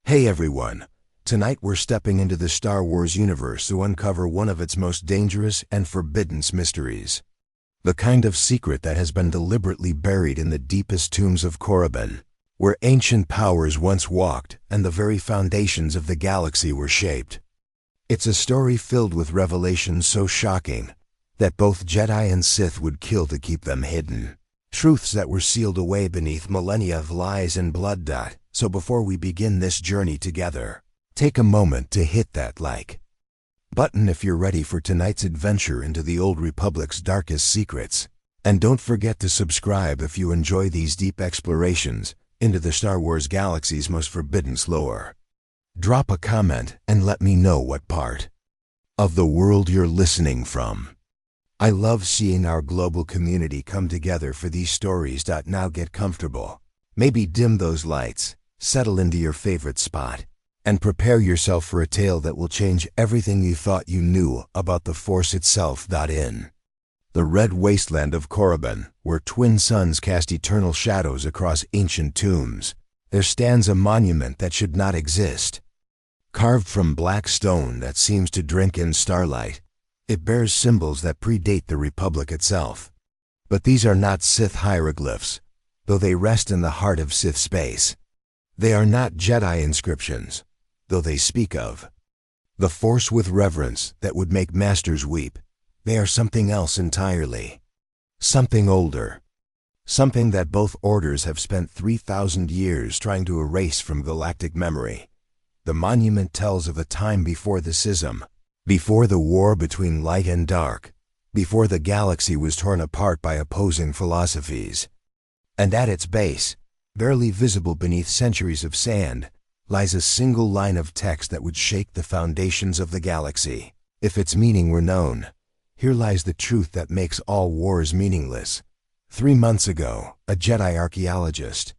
Hey everyone! Tonight we're stepping into the Star Wars universe to uncover one of its most dangerous and forbidden mysteries. The kind of secret that has been deliberately buried in the deepest tombs of Korriban, where ancient powers once walked and the very foundations of the galaxy were shaped. It's a story filled with revelations so shocking that both Jedi and Sith would kill to keep them hidden. Truths that were sealed away beneath millennia of lies and blood. So before we begin this journey together, take a moment to hit that like button if you're ready for tonight's adventure into the Old Republic's darkest secrets. And don't forget to subscribe if you enjoy these deep explorations into the Star Wars galaxy's most forbidden lore. Drop a comment and let me know what part of the world you're listening from. I love seeing our global community come together for these stories. Now get comfortable. Maybe dim those lights, settle into your favorite spot, and prepare yourself for a tale that will change everything you thought you knew about the Force itself. In the red wasteland of Korriban, where twin suns cast eternal shadows across ancient tombs, there stands a monument that should not exist. Carved from black stone that seems to drink in starlight, it bears symbols that predate the Republic itself. But these are not Sith hieroglyphs, though they rest in the heart of Sith space. They are not Jedi inscriptions, though they speak of the Force with reverence that would make masters weep. They are something else entirely. Something older. Something that both orders have spent 3,000 years trying to erase from galactic memory. The monument tells of a time before the schism, before the war between light and dark, before the galaxy was torn apart by opposing philosophies. And at its base, barely visible beneath centuries of sand, lies a single line of text that would shake the foundations of the galaxy. If its meaning were known, here lies the truth that makes all wars meaningless. 3 months ago, a Jedi archaeologist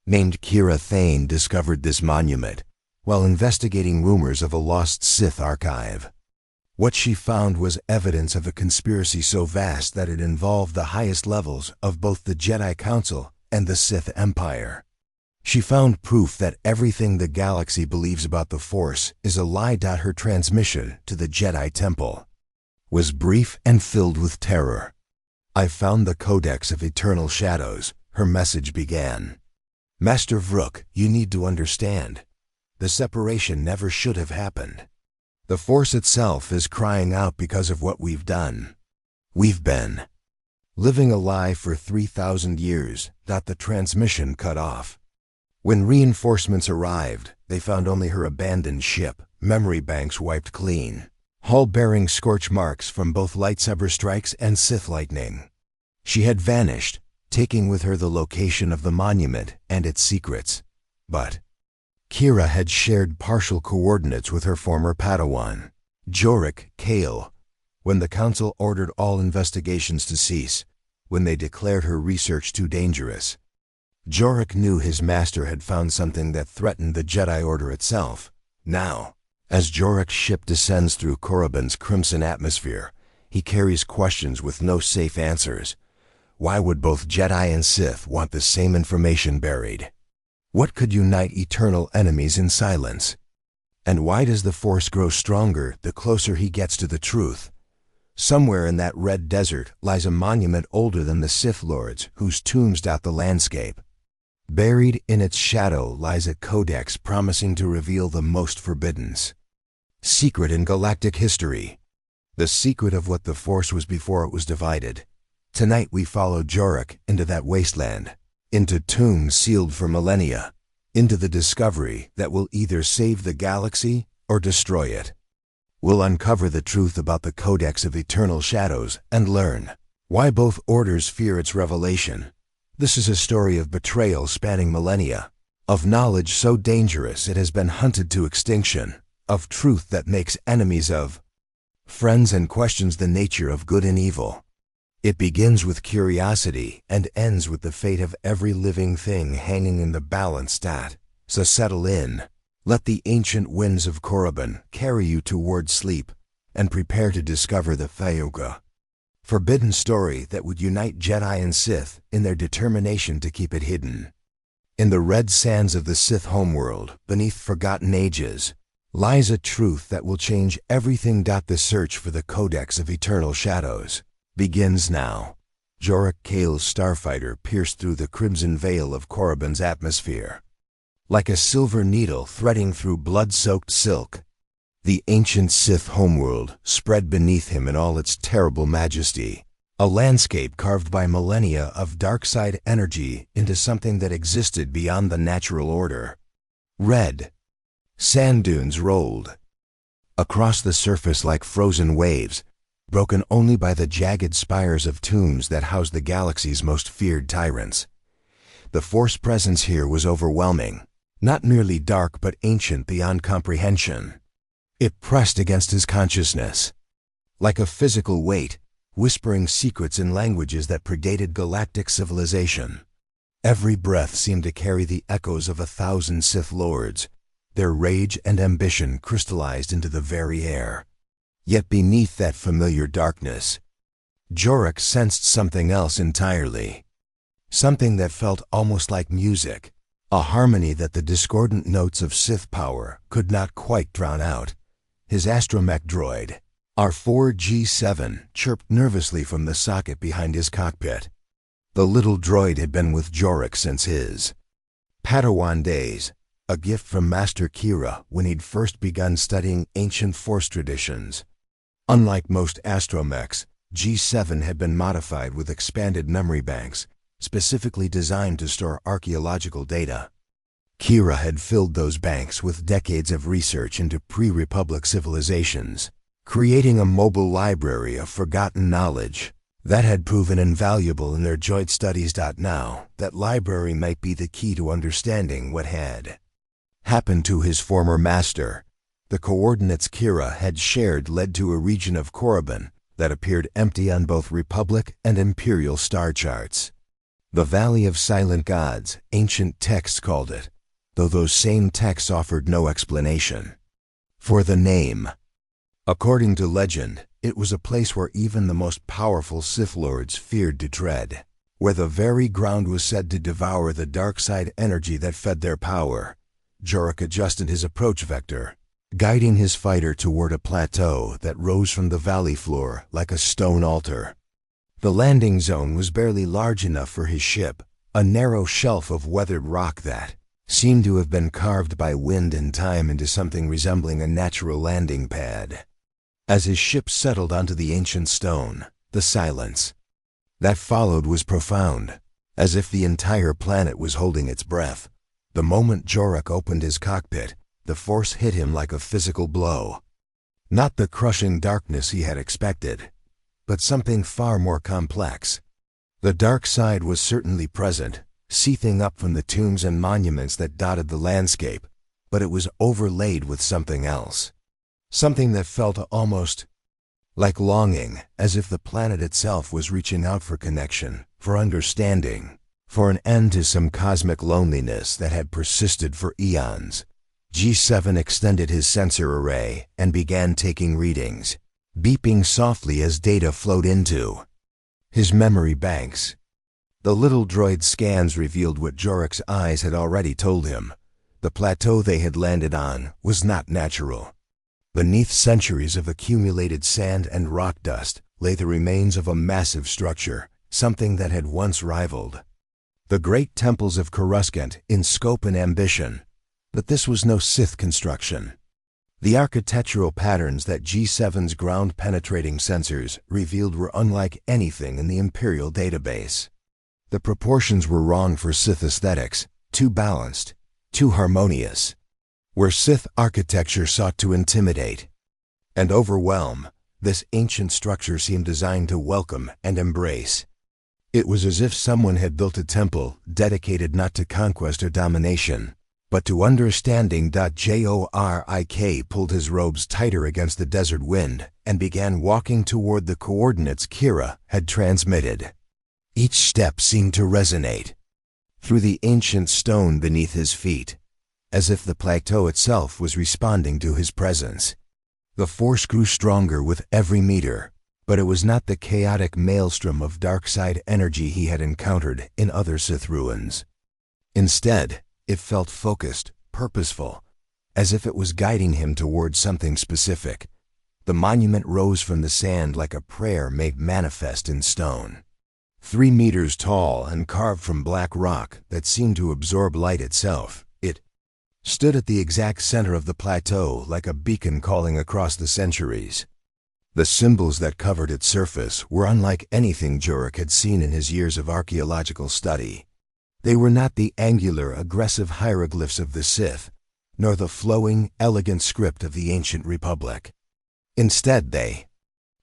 named Kira Thane discovered this monument while investigating rumors of a lost Sith archive. What she found was evidence of a conspiracy so vast that it involved the highest levels of both the Jedi Council and the Sith Empire. She found proof that everything the galaxy believes about the Force is a lie. Her transmission to the Jedi Temple was brief and filled with terror. "I found the Codex of Eternal Shadows," her message began. "Master Vrook, you need to understand. The separation never should have happened. The Force itself is crying out because of what we've done. We've been living a lie for 3,000 years." The transmission cut off. When reinforcements arrived, they found only her abandoned ship, memory banks wiped clean, hull bearing scorch marks from both lightsaber strikes and Sith lightning. She had vanished, taking with her the location of the monument and its secrets. But Kira had shared partial coordinates with her former Padawan, Jorik Kale, when the Council ordered all investigations to cease, when they declared her research too dangerous. Jorik knew his master had found something that threatened the Jedi Order itself. Now, as Jorik's ship descends through Korriban's crimson atmosphere, he carries questions with no safe answers. Why would both Jedi and Sith want the same information buried? What could unite eternal enemies in silence? And why does the Force grow stronger the closer he gets to the truth? Somewhere in that red desert lies a monument older than the Sith Lords whose tombs dot the landscape. Buried in its shadow lies a codex promising to reveal the most forbidden secret in galactic history. The secret of what the Force was before it was divided. Tonight we follow Jorik into that wasteland, into tombs sealed for millennia, into the discovery that will either save the galaxy or destroy it. We'll uncover the truth about the Codex of Eternal Shadows and learn why both orders fear its revelation. This is a story of betrayal spanning millennia, of knowledge so dangerous it has been hunted to extinction, of truth that makes enemies of friends and questions the nature of good and evil. It begins with curiosity and ends with the fate of every living thing hanging in the balance. So settle in. Let the ancient winds of Korriban carry you toward sleep, and prepare to discover the Fayuga, forbidden story that would unite Jedi and Sith in their determination to keep it hidden. In the red sands of the Sith homeworld, beneath forgotten ages, lies a truth that will change everything. The search for the Codex of Eternal Shadows begins now. Jorok Kael's starfighter pierced through the crimson veil of Korriban's atmosphere. Like a silver needle threading through blood-soaked silk, the ancient Sith homeworld spread beneath him in all its terrible majesty, a landscape carved by millennia of dark-side energy into something that existed beyond the natural order. Red sand dunes rolled across the surface like frozen waves, broken only by the jagged spires of tombs that housed the galaxy's most feared tyrants. The Force presence here was overwhelming, not merely dark but ancient beyond comprehension. It pressed against his consciousness, like a physical weight, whispering secrets in languages that predated galactic civilization. Every breath seemed to carry the echoes of 1,000 Sith lords, their rage and ambition crystallized into the very air. Yet beneath that familiar darkness, Jorok sensed something else entirely. Something that felt almost like music, a harmony that the discordant notes of Sith power could not quite drown out. His astromech droid, R4G7, chirped nervously from the socket behind his cockpit. The little droid had been with Jorok since his Padawan days, a gift from Master Kira when he'd first begun studying ancient Force traditions. Unlike most astromechs, G7 had been modified with expanded memory banks, specifically designed to store archaeological data. Kira had filled those banks with decades of research into pre-Republic civilizations, creating a mobile library of forgotten knowledge that had proven invaluable in their joint studies. Now, that library might be the key to understanding what had happened to his former master. The coordinates Kira had shared led to a region of Korriban that appeared empty on both Republic and Imperial star charts. The Valley of Silent Gods, ancient texts called it, though those same texts offered no explanation for the name. According to legend, it was a place where even the most powerful Sith lords feared to tread, where the very ground was said to devour the dark side energy that fed their power. Jorok adjusted his approach vector, guiding his fighter toward a plateau that rose from the valley floor like a stone altar. The landing zone was barely large enough for his ship, a narrow shelf of weathered rock that seemed to have been carved by wind and time into something resembling a natural landing pad. As his ship settled onto the ancient stone, the silence that followed was profound, as if the entire planet was holding its breath. The moment Jorok opened his cockpit, the Force hit him like a physical blow. Not the crushing darkness he had expected, but something far more complex. The dark side was certainly present, seething up from the tombs and monuments that dotted the landscape, but it was overlaid with something else. Something that felt almost like longing, as if the planet itself was reaching out for connection, for understanding, for an end to some cosmic loneliness that had persisted for eons. G7 extended his sensor array and began taking readings, beeping softly as data flowed into his memory banks. The little droid's scans revealed what Jorok's eyes had already told him. The plateau they had landed on was not natural. Beneath centuries of accumulated sand and rock dust lay the remains of a massive structure, something that had once rivaled the great temples of Coruscant in scope and ambition. But this was no Sith construction. The architectural patterns that G7's ground-penetrating sensors revealed were unlike anything in the Imperial database. The proportions were wrong for Sith aesthetics, too balanced, too harmonious. Where Sith architecture sought to intimidate and overwhelm, this ancient structure seemed designed to welcome and embrace. It was as if someone had built a temple dedicated not to conquest or domination, but to understanding. Jorik pulled his robes tighter against the desert wind and began walking toward the coordinates Kira had transmitted. Each step seemed to resonate through the ancient stone beneath his feet, as if the plateau itself was responding to his presence. The Force grew stronger with every meter, but it was not the chaotic maelstrom of dark side energy he had encountered in other Sith ruins. Instead, it felt focused, purposeful, as if it was guiding him towards something specific. The monument rose from the sand like a prayer made manifest in stone. 3 meters tall and carved from black rock that seemed to absorb light itself, it stood at the exact center of the plateau like a beacon calling across the centuries. The symbols that covered its surface were unlike anything Jurek had seen in his years of archaeological study. They were not the angular, aggressive hieroglyphs of the Sith, nor the flowing, elegant script of the ancient republic. Instead, they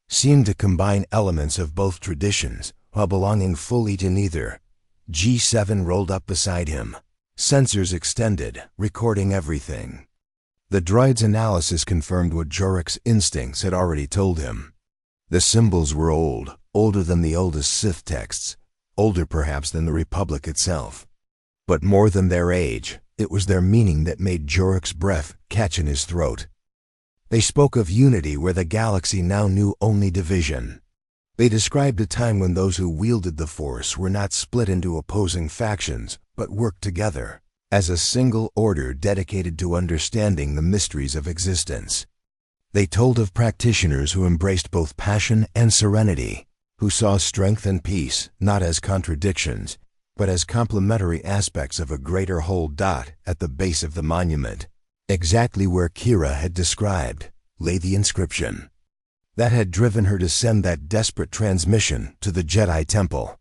seemed to combine elements of both traditions while belonging fully to neither. G7 rolled up beside him, sensors extended, recording everything. The droid's analysis confirmed what Jurek's instincts had already told him. The symbols were old, older than the oldest Sith texts, older perhaps than the Republic itself. But more than their age, it was their meaning that made Jurek's breath catch in his throat. They spoke of unity where the galaxy now knew only division. They described a time when those who wielded the Force were not split into opposing factions, but worked together, as a single order dedicated to understanding the mysteries of existence. They told of practitioners who embraced both passion and serenity, who saw strength and peace not as contradictions, but as complementary aspects of a greater whole. At the base of the monument, exactly where Kira had described, lay the inscription that had driven her to send that desperate transmission to the Jedi Temple.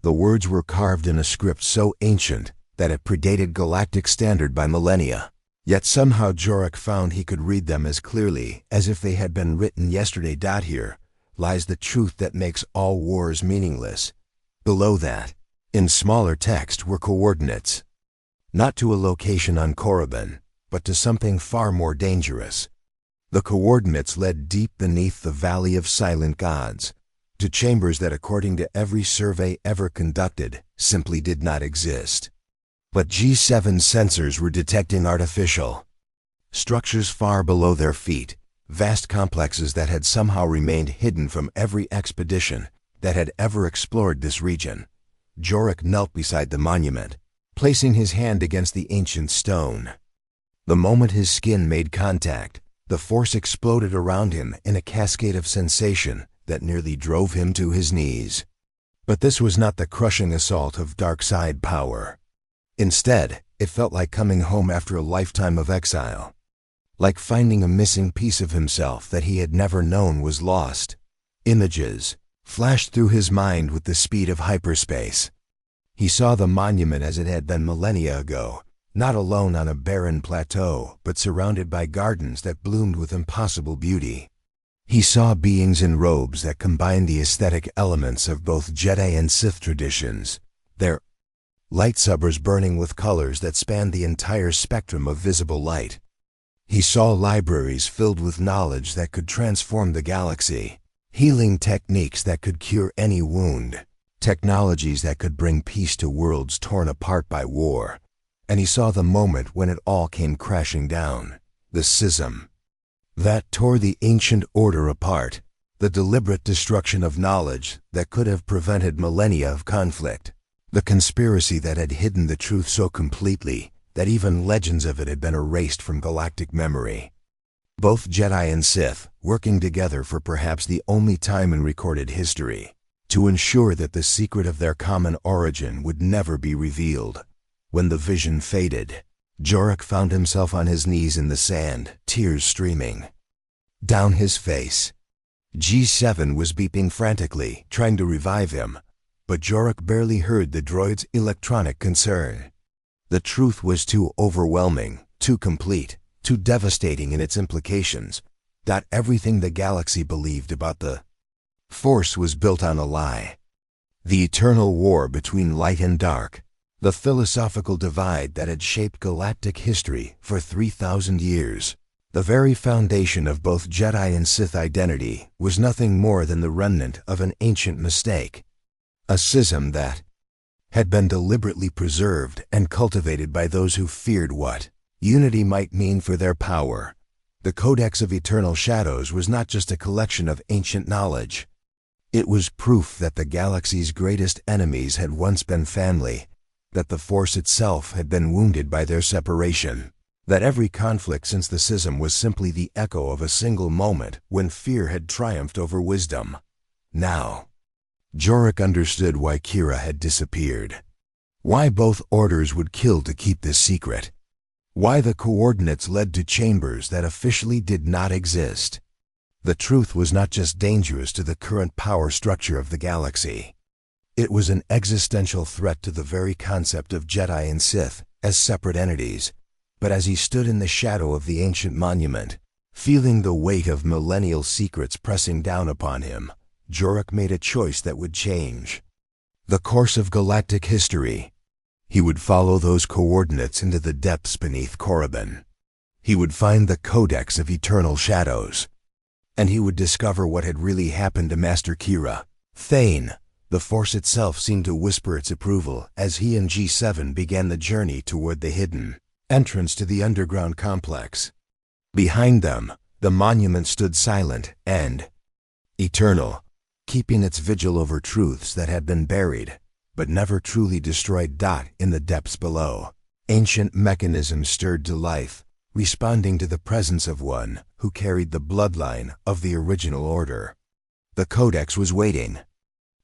The words were carved in a script so ancient that it predated galactic standard by millennia, yet somehow Jurek found he could read them as clearly as if they had been written yesterday. Here lies the truth that makes all wars meaningless. Below that, in smaller text, were coordinates, not to a location on Korriban, but to something far more dangerous. The coordinates led deep beneath the Valley of Silent Gods, to chambers that, according to every survey ever conducted, simply did not exist. But G7 sensors were detecting artificial structures far below their feet, vast complexes that had somehow remained hidden from every expedition that had ever explored this region. Jurek knelt beside the monument, placing his hand against the ancient stone. The moment his skin made contact, the Force exploded around him in a cascade of sensation that nearly drove him to his knees. But this was not the crushing assault of dark side power. Instead, it felt like coming home after a lifetime of exile, like finding a missing piece of himself that he had never known was lost. Images flashed through his mind with the speed of hyperspace. He saw the monument as it had been millennia ago, not alone on a barren plateau, but surrounded by gardens that bloomed with impossible beauty. He saw beings in robes that combined the aesthetic elements of both Jedi and Sith traditions, their lightsabers burning with colors that spanned the entire spectrum of visible light. He saw libraries filled with knowledge that could transform the galaxy, healing techniques that could cure any wound, technologies that could bring peace to worlds torn apart by war. And he saw the moment when it all came crashing down, the schism that tore the ancient order apart, the deliberate destruction of knowledge that could have prevented millennia of conflict, the conspiracy that had hidden the truth so completely that even legends of it had been erased from galactic memory. Both Jedi and Sith working together for perhaps the only time in recorded history to ensure that the secret of their common origin would never be revealed. When the vision faded, Jurek found himself on his knees in the sand, tears streaming down his face. G7 was beeping frantically, trying to revive him, but Jurek barely heard the droid's electronic concern. The truth was too overwhelming, too complete, too devastating in its implications. Everything the galaxy believed about the Force was built on a lie. The eternal war between light and dark, the philosophical divide that had shaped galactic history for 3,000 years. The very foundation of both Jedi and Sith identity was nothing more than the remnant of an ancient mistake. A schism that had been deliberately preserved and cultivated by those who feared what unity might mean for their power. The Codex of Eternal Shadows was not just a collection of ancient knowledge. It was proof that the galaxy's greatest enemies had once been family, that the Force itself had been wounded by their separation, that every conflict since the schism was simply the echo of a single moment when fear had triumphed over wisdom. Now, Jorek understood why Kira had disappeared, why both orders would kill to keep this secret, why the coordinates led to chambers that officially did not exist. The truth was not just dangerous to the current power structure of the galaxy. It was an existential threat to the very concept of Jedi and Sith as separate entities. But as he stood in the shadow of the ancient monument, feeling the weight of millennial secrets pressing down upon him, Jorek made a choice that would change the course of galactic history. He would follow those coordinates into the depths beneath Korriban. He would find the Codex of Eternal Shadows, and he would discover what had really happened to Master Kira. Thane, the Force itself seemed to whisper its approval as he and G7 began the journey toward the hidden entrance to the underground complex. Behind them, the monument stood silent and eternal, keeping its vigil over truths that had been buried but never truly destroyed. In the depths below, ancient mechanisms stirred to life, responding to the presence of one who carried the bloodline of the original order. The Codex was waiting,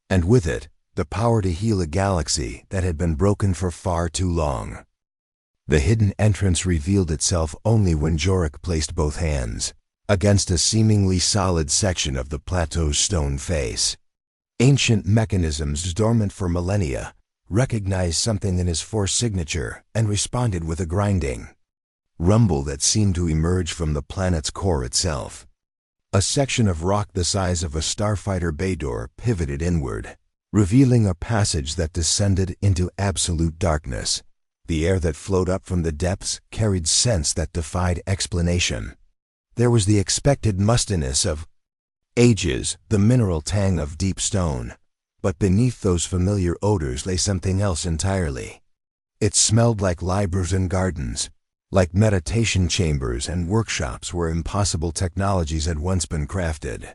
and with it, the power to heal a galaxy that had been broken for far too long. The hidden entrance revealed itself only when Jorek placed both hands against a seemingly solid section of the plateau's stone face. Ancient mechanisms dormant for millennia recognized something in his Force signature and responded with a grinding rumble that seemed to emerge from the planet's core itself. A section of rock the size of a starfighter bay door pivoted inward, revealing a passage that descended into absolute darkness. The air that flowed up from the depths carried scents that defied explanation. There was the expected mustiness of ages, the mineral tang of deep stone, but beneath those familiar odors lay something else entirely. It smelled like libraries and gardens, like meditation chambers and workshops where impossible technologies had once been crafted.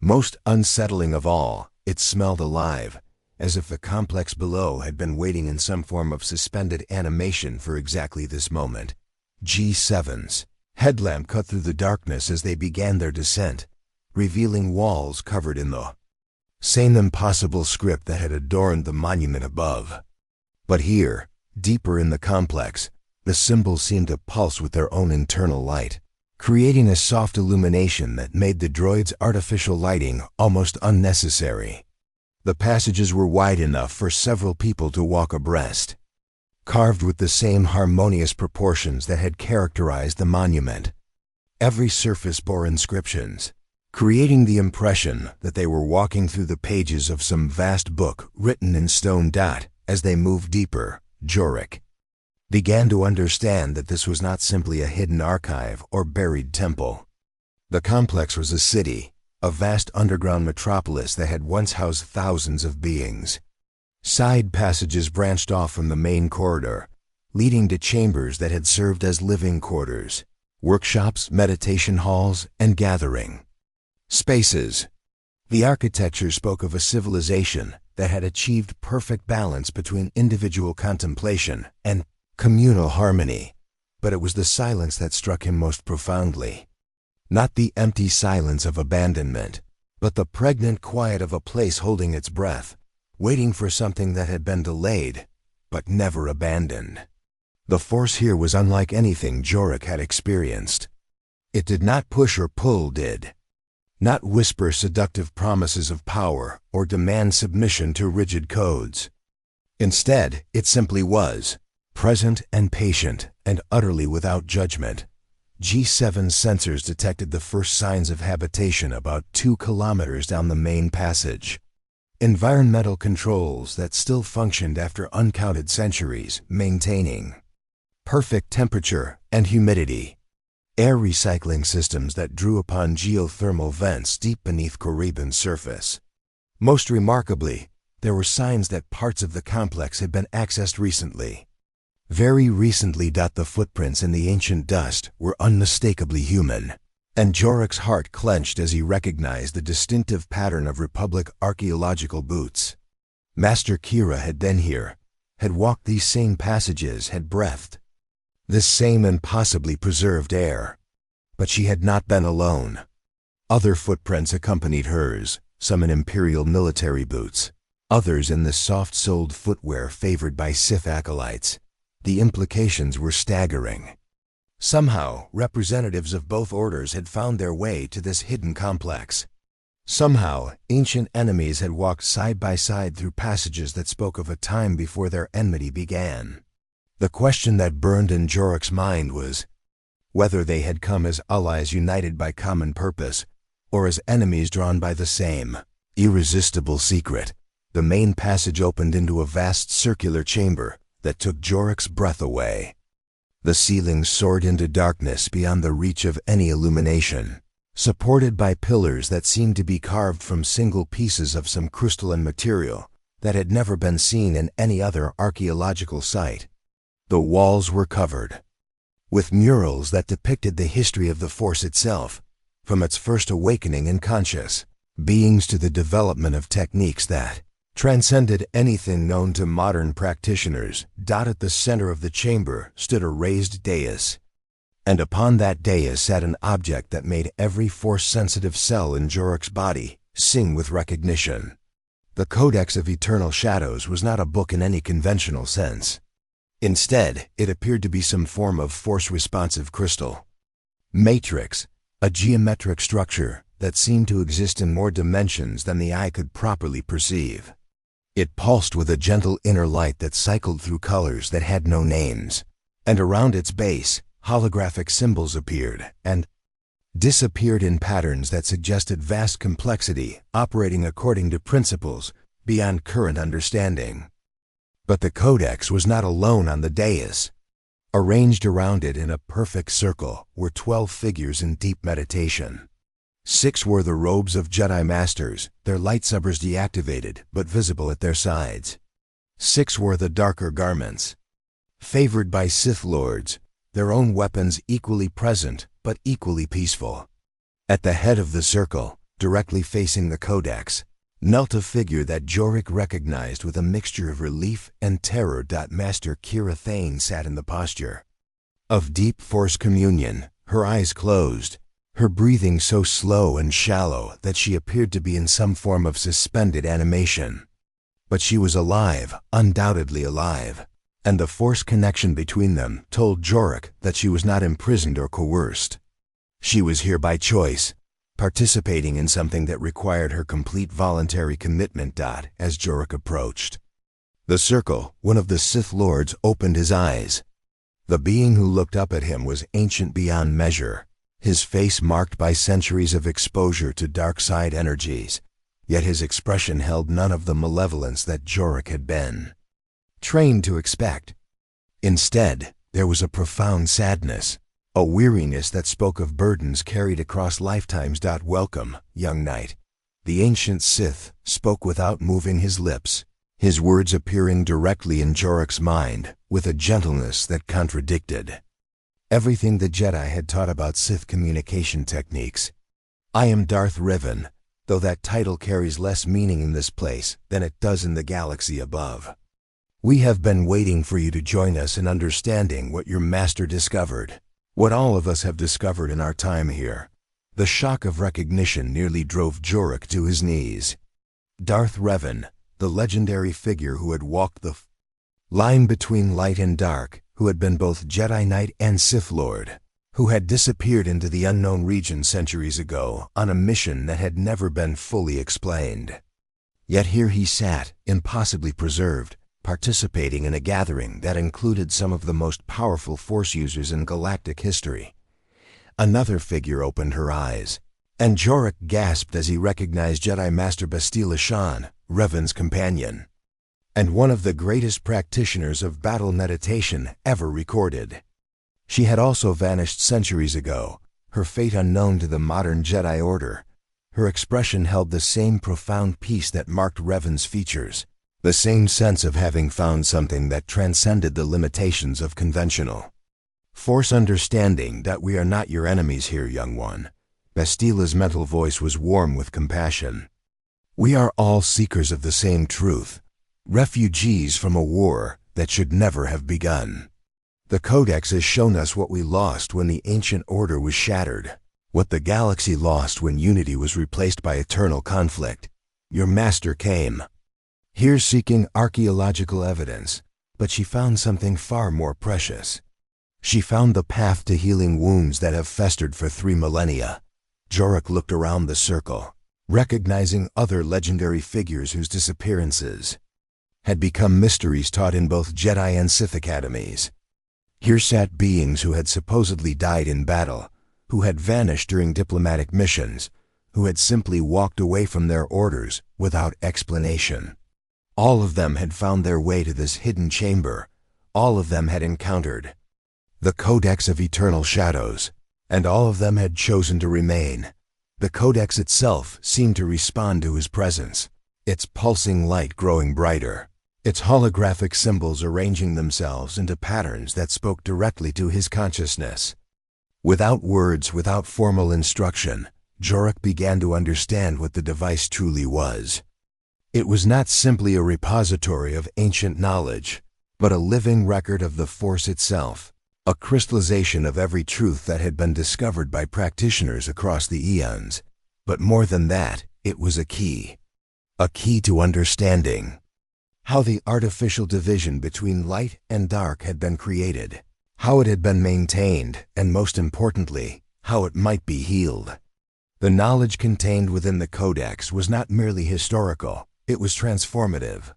Most unsettling of all, it smelled alive, as if the complex below had been waiting in some form of suspended animation for exactly this moment. G7's headlamp cut through the darkness as they began their descent, revealing walls covered in the same impossible script that had adorned the monument above. But here, deeper in the complex, the symbols seemed to pulse with their own internal light, creating a soft illumination that made the droid's artificial lighting almost unnecessary. The passages were wide enough for several people to walk abreast, carved with the same harmonious proportions that had characterized the monument. Every surface bore inscriptions, creating the impression that they were walking through the pages of some vast book written in stone. As they moved deeper, Jorek began to understand that this was not simply a hidden archive or buried temple. The complex was a city, a vast underground metropolis that had once housed thousands of beings. Side passages branched off from the main corridor, leading to chambers that had served as living quarters, workshops, meditation halls, and gathering spaces. The architecture spoke of a civilization that had achieved perfect balance between individual contemplation and communal harmony, but it was the silence that struck him most profoundly. Not the empty silence of abandonment, but the pregnant quiet of a place holding its breath, waiting for something that had been delayed, but never abandoned. The Force here was unlike anything Jorek had experienced. It did not push or pull, not whisper seductive promises of power or demand submission to rigid codes. Instead, it simply was, present and patient and utterly without judgment. G7's sensors detected the first signs of habitation about 2 kilometers down the main passage. Environmental controls that still functioned after uncounted centuries, maintaining perfect temperature and humidity. Air recycling systems that drew upon geothermal vents deep beneath Korriban's surface. Most remarkably, there were signs that parts of the complex had been accessed recently. Very recently. The footprints in the ancient dust were unmistakably human, and Jorek's heart clenched as he recognized the distinctive pattern of Republic archaeological boots. Master Kira had been here, had walked these same passages, had breathed this same and possibly preserved air. But she had not been alone. Other footprints accompanied hers, some in imperial military boots, others in the soft-soled footwear favored by Sith acolytes. The implications were staggering. Somehow, representatives of both orders had found their way to this hidden complex. Somehow, ancient enemies had walked side by side through passages that spoke of a time before their enmity began. The question that burned in Jorik's mind was whether they had come as allies united by common purpose, or as enemies drawn by the same irresistible secret. The main passage opened into a vast circular chamber that took Jorik's breath away. The ceiling soared into darkness beyond the reach of any illumination, supported by pillars that seemed to be carved from single pieces of some crystalline material that had never been seen in any other archaeological site. The walls were covered with murals that depicted the history of the Force itself, from its first awakening in conscious beings to the development of techniques that transcended anything known to modern practitioners. At the center of the chamber stood a raised dais, and upon that dais sat an object that made every Force-sensitive cell in Jorik's body sing with recognition. The Codex of Eternal Shadows was not a book in any conventional sense. Instead, it appeared to be some form of Force-responsive crystal matrix, a geometric structure that seemed to exist in more dimensions than the eye could properly perceive. It pulsed with a gentle inner light that cycled through colors that had no names, and around its base, holographic symbols appeared and disappeared in patterns that suggested vast complexity, operating according to principles beyond current understanding. But the Codex was not alone on the dais. Arranged around it in a perfect circle were 12 figures in deep meditation. 6 wore the robes of Jedi Masters, their lightsabers deactivated but visible at their sides. 6 wore the darker garments, favored by Sith Lords, their own weapons equally present but equally peaceful. At the head of the circle, directly facing the Codex, knelt a figure that Jorik recognized with a mixture of relief and terror. Master Kira Thane sat in the posture of deep Force communion, her eyes closed, her breathing so slow and shallow that she appeared to be in some form of suspended animation. But she was alive, undoubtedly alive, and the Force connection between them told Jorik that she was not imprisoned or coerced. She was here by choice, participating in something that required her complete voluntary commitment. As Jorik approached the circle, one of the Sith Lords opened his eyes. The being who looked up at him was ancient beyond measure, his face marked by centuries of exposure to dark side energies, yet his expression held none of the malevolence that Jorik had been trained to expect. Instead, there was a profound sadness, a weariness that spoke of burdens carried across lifetimes. Welcome, young knight. The ancient Sith spoke without moving his lips, his words appearing directly in Jorik's mind with a gentleness that contradicted everything the Jedi had taught about Sith communication techniques. I am Darth Revan, though that title carries less meaning in this place than it does in the galaxy above. We have been waiting for you to join us in understanding what your master discovered. What all of us have discovered in our time here. The shock of recognition nearly drove Jorik to his knees. Darth Revan, the legendary figure who had walked the line between light and dark, who had been both Jedi Knight and Sith Lord, who had disappeared into the unknown region centuries ago on a mission that had never been fully explained. Yet here he sat, impossibly preserved, participating in a gathering that included some of the most powerful Force users in galactic history. Another figure opened her eyes, and Jorik gasped as he recognized Jedi Master Bastila Shan, Revan's companion, and one of the greatest practitioners of battle meditation ever recorded. She had also vanished centuries ago, her fate unknown to the modern Jedi Order. Her expression held the same profound peace that marked Revan's features, the same sense of having found something that transcended the limitations of conventional Force understanding. We are not your enemies here, young one. Bastila's mental voice was warm with compassion. We are all seekers of the same truth, refugees from a war that should never have begun. The Codex has shown us what we lost when the ancient order was shattered, what the galaxy lost when unity was replaced by eternal conflict. Your master came here seeking archaeological evidence, but she found something far more precious. She found the path to healing wounds that have festered for 3 millennia. Jorok looked around the circle, recognizing other legendary figures whose disappearances had become mysteries taught in both Jedi and Sith academies. Here sat beings who had supposedly died in battle, who had vanished during diplomatic missions, who had simply walked away from their orders without explanation. All of them had found their way to this hidden chamber. All of them had encountered the Codex of Eternal Shadows, and all of them had chosen to remain. The Codex itself seemed to respond to his presence, its pulsing light growing brighter, its holographic symbols arranging themselves into patterns that spoke directly to his consciousness. Without words, without formal instruction, Jorok began to understand what the device truly was. It was not simply a repository of ancient knowledge, but a living record of the Force itself, a crystallization of every truth that had been discovered by practitioners across the eons. But more than that, it was a key to understanding how the artificial division between light and dark had been created, how it had been maintained, and most importantly, how it might be healed. The knowledge contained within the Codex was not merely historical, it was transformative.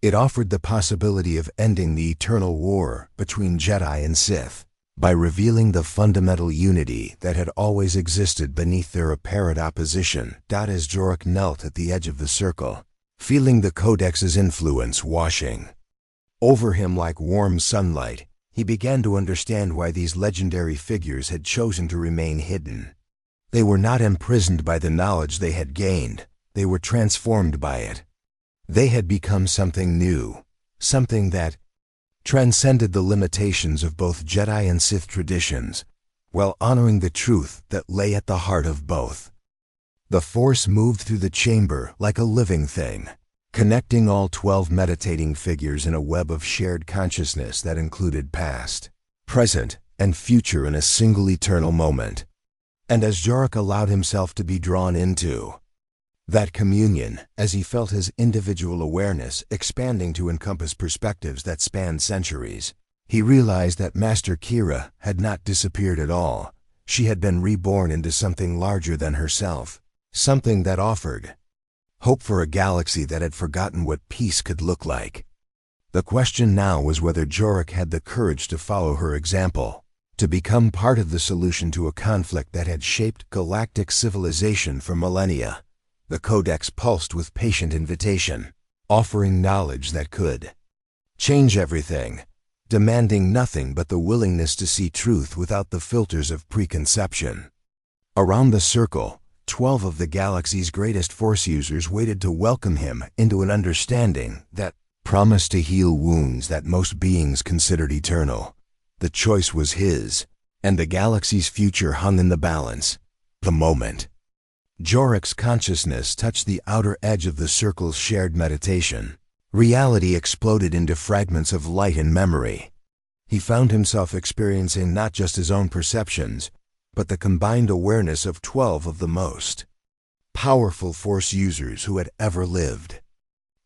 It offered the possibility of ending the eternal war between Jedi and Sith by revealing the fundamental unity that had always existed beneath their apparent opposition. As Jorok knelt at the edge of the circle, feeling the Codex's influence washing over him like warm sunlight, he began to understand why these legendary figures had chosen to remain hidden. They were not imprisoned by the knowledge they had gained, they were transformed by it. They had become something new, something that transcended the limitations of both Jedi and Sith traditions, while honoring the truth that lay at the heart of both. The Force moved through the chamber like a living thing, connecting all 12 meditating figures in a web of shared consciousness that included past, present, and future in a single eternal moment. And as Jorok allowed himself to be drawn into that communion, as he felt his individual awareness expanding to encompass perspectives that spanned centuries, he realized that Master Kira had not disappeared at all. She had been reborn into something larger than herself, something that offered hope for a galaxy that had forgotten what peace could look like. The question now was whether Jorok had the courage to follow her example, to become part of the solution to a conflict that had shaped galactic civilization for millennia. The Codex pulsed with patient invitation, offering knowledge that could change everything, demanding nothing but the willingness to see truth without the filters of preconception. Around the circle, 12 of the galaxy's greatest Force users waited to welcome him into an understanding that promised to heal wounds that most beings considered eternal. The choice was his, and the galaxy's future hung in the balance. The moment Jorok's consciousness touched the outer edge of the circle's shared meditation, reality exploded into fragments of light and memory. He found himself experiencing not just his own perceptions, but the combined awareness of 12 of the most powerful Force users who had ever lived.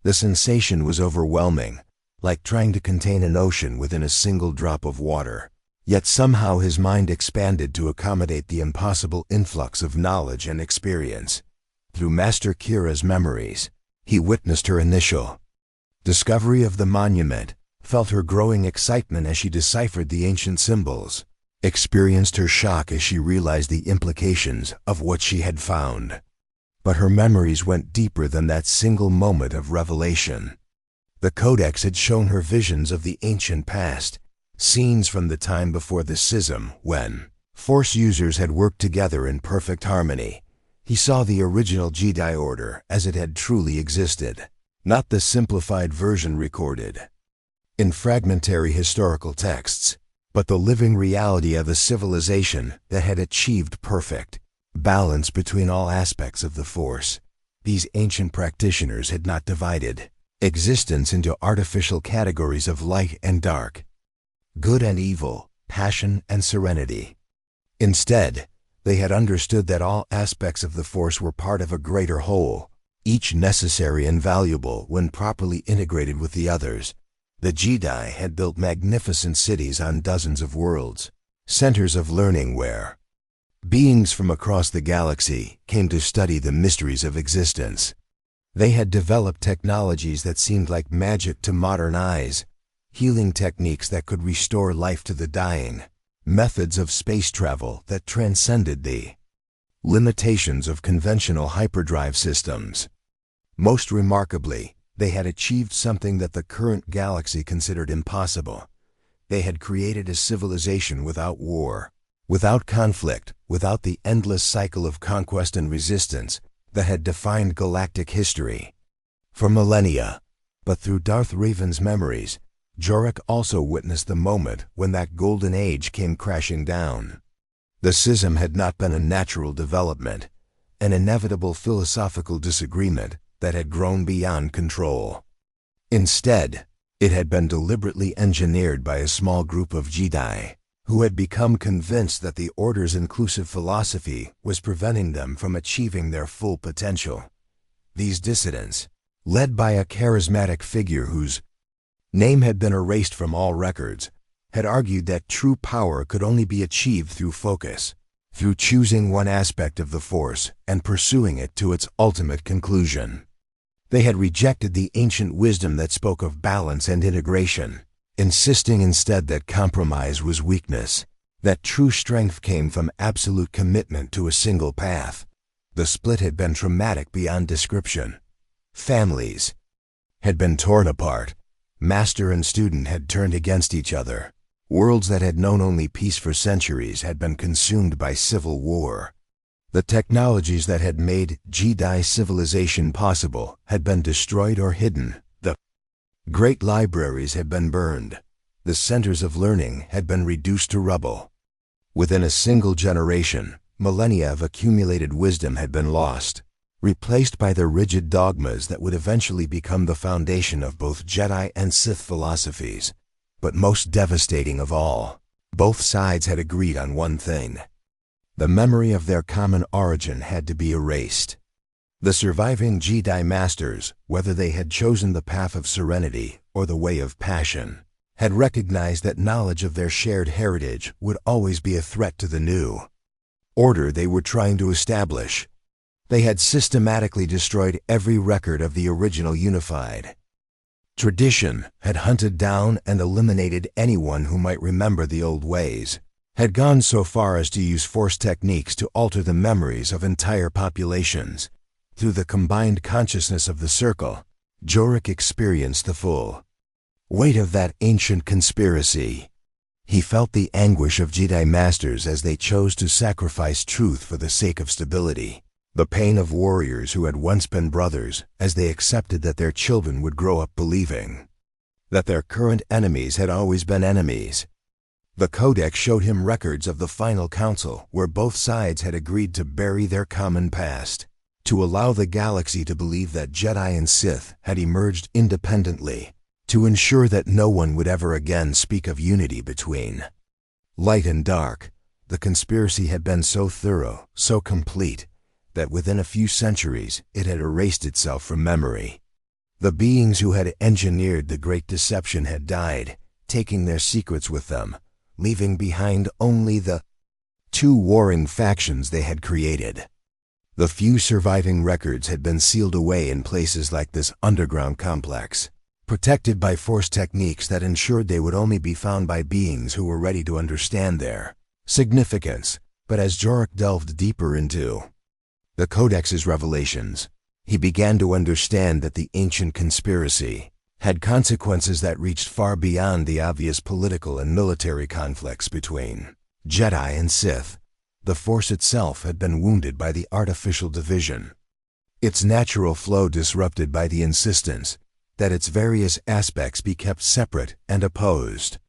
The sensation was overwhelming, like trying to contain an ocean within a single drop of water. Yet somehow his mind expanded to accommodate the impossible influx of knowledge and experience. Through Master Kira's memories, he witnessed her initial discovery of the monument, felt her growing excitement as she deciphered the ancient symbols, experienced her shock as she realized the implications of what she had found. But her memories went deeper than that single moment of revelation. The Codex had shown her visions of the ancient past, scenes from the time before the schism when Force users had worked together in perfect harmony. He saw the original Jedi Order as it had truly existed, not the simplified version recorded in fragmentary historical texts, but the living reality of a civilization that had achieved perfect balance between all aspects of the Force. These ancient practitioners had not divided, existence into artificial categories of light and dark, good and evil, passion and serenity. Instead, they had understood that all aspects of the Force were part of a greater whole, each necessary and valuable when properly integrated with the others. The Jedi had built magnificent cities on dozens of worlds, centers of learning where beings from across the galaxy came to study the mysteries of existence. They had developed technologies that seemed like magic to modern eyes, healing techniques that could restore life to the dying, methods of space travel that transcended the limitations of conventional hyperdrive systems. Most remarkably, they had achieved something that the current galaxy considered impossible. They had created a civilization without war, without conflict, without the endless cycle of conquest and resistance that had defined galactic history for millennia. But through Darth Revan's memories, Jorok also witnessed the moment when that golden age came crashing down. The schism had not been a natural development, an inevitable philosophical disagreement that had grown beyond control. Instead, it had been deliberately engineered by a small group of Jedi who had become convinced that the Order's inclusive philosophy was preventing them from achieving their full potential. These dissidents, led by a charismatic figure whose name had been erased from all records, had argued that true power could only be achieved through focus, through choosing one aspect of the Force and pursuing it to its ultimate conclusion. They had rejected the ancient wisdom that spoke of balance and integration, insisting instead that compromise was weakness, that true strength came from absolute commitment to a single path. The split had been traumatic beyond description. Families had been torn apart. Master and student had turned against each other. Worlds that had known only peace for centuries had been consumed by civil war. The technologies that had made Jedi civilization possible had been destroyed or hidden. The great libraries had been burned. The centers of learning had been reduced to rubble. Within a single generation, millennia of accumulated wisdom had been lost, replaced by the rigid dogmas that would eventually become the foundation of both Jedi and Sith philosophies. But most devastating of all, both sides had agreed on one thing. The memory of their common origin had to be erased. The surviving Jedi Masters, whether they had chosen the path of serenity or the way of passion, had recognized that knowledge of their shared heritage would always be a threat to the new order they were trying to establish. They had systematically destroyed every record of the original unified tradition, had hunted down and eliminated anyone who might remember the old ways, had gone so far as to use Force techniques to alter the memories of entire populations. Through the combined consciousness of the Circle, Jorok experienced the full weight of that ancient conspiracy. He felt the anguish of Jedi Masters as they chose to sacrifice truth for the sake of stability, the pain of warriors who had once been brothers as they accepted that their children would grow up believing that their current enemies had always been enemies. The Codex showed him records of the Final Council where both sides had agreed to bury their common past, to allow the galaxy to believe that Jedi and Sith had emerged independently, to ensure that no one would ever again speak of unity between light and dark. The conspiracy had been so thorough, so complete, that within a few centuries it had erased itself from memory. The beings who had engineered the Great Deception had died, taking their secrets with them, leaving behind only the two warring factions they had created. The few surviving records had been sealed away in places like this underground complex, protected by Force techniques that ensured they would only be found by beings who were ready to understand their significance. But as Jorok delved deeper into the Codex's revelations, he began to understand that the ancient conspiracy had consequences that reached far beyond the obvious political and military conflicts between Jedi and Sith. The Force itself had been wounded by the artificial division, its natural flow disrupted by the insistence that its various aspects be kept separate and opposed.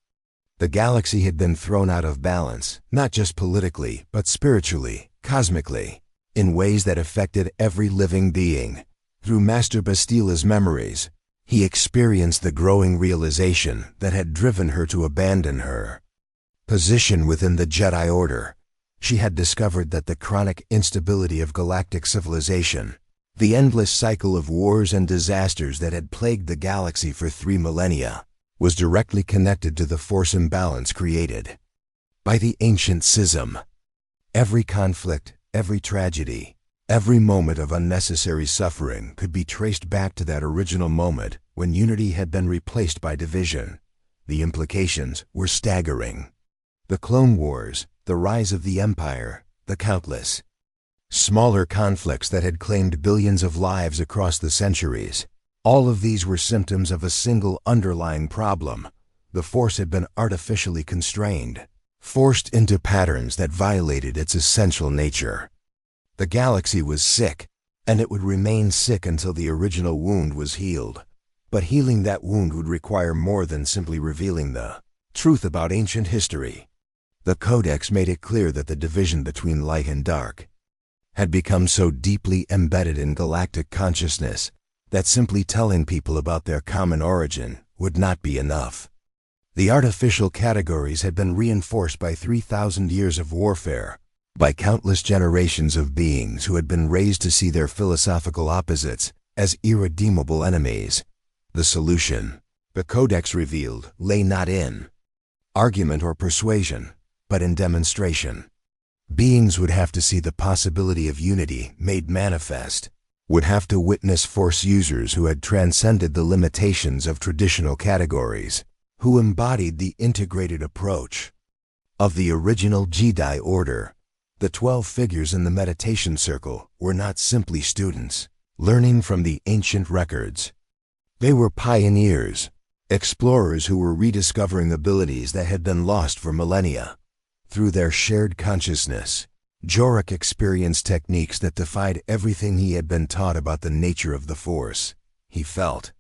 The galaxy had been thrown out of balance, not just politically, but spiritually, cosmically, in ways that affected every living being. Through Master Bastila's memories, He experienced the growing realization that had driven her to abandon her position within the Jedi Order. She had discovered that the chronic instability of galactic civilization, the endless cycle of wars and disasters that had plagued the galaxy for 3 millennia, was directly connected to the force imbalance created by the ancient schism. Every conflict, every tragedy, every moment of unnecessary suffering could be traced back to that original moment when unity had been replaced by division. The implications were staggering. The Clone Wars, the rise of the Empire, the countless smaller conflicts that had claimed billions of lives across the centuries, all of these were symptoms of a single underlying problem. The Force had been artificially constrained, forced into patterns that violated its essential nature. The galaxy was sick, and it would remain sick until the original wound was healed. But healing that wound would require more than simply revealing the truth about ancient history. The Codex made it clear that the division between light and dark had become so deeply embedded in galactic consciousness that simply telling people about their common origin would not be enough. The artificial categories had been reinforced by 3,000 years of warfare, by countless generations of beings who had been raised to see their philosophical opposites as irredeemable enemies. The solution, the Codex revealed, lay not in argument or persuasion, but in demonstration. Beings would have to see the possibility of unity made manifest, would have to witness Force users who had transcended the limitations of traditional categories, who embodied the integrated approach of the original Jedi Order. The 12 figures in the meditation circle were not simply students, learning from the ancient records. They were pioneers, explorers who were rediscovering abilities that had been lost for millennia. Through their shared consciousness, Jorok experienced techniques that defied everything he had been taught about the nature of the Force. He felt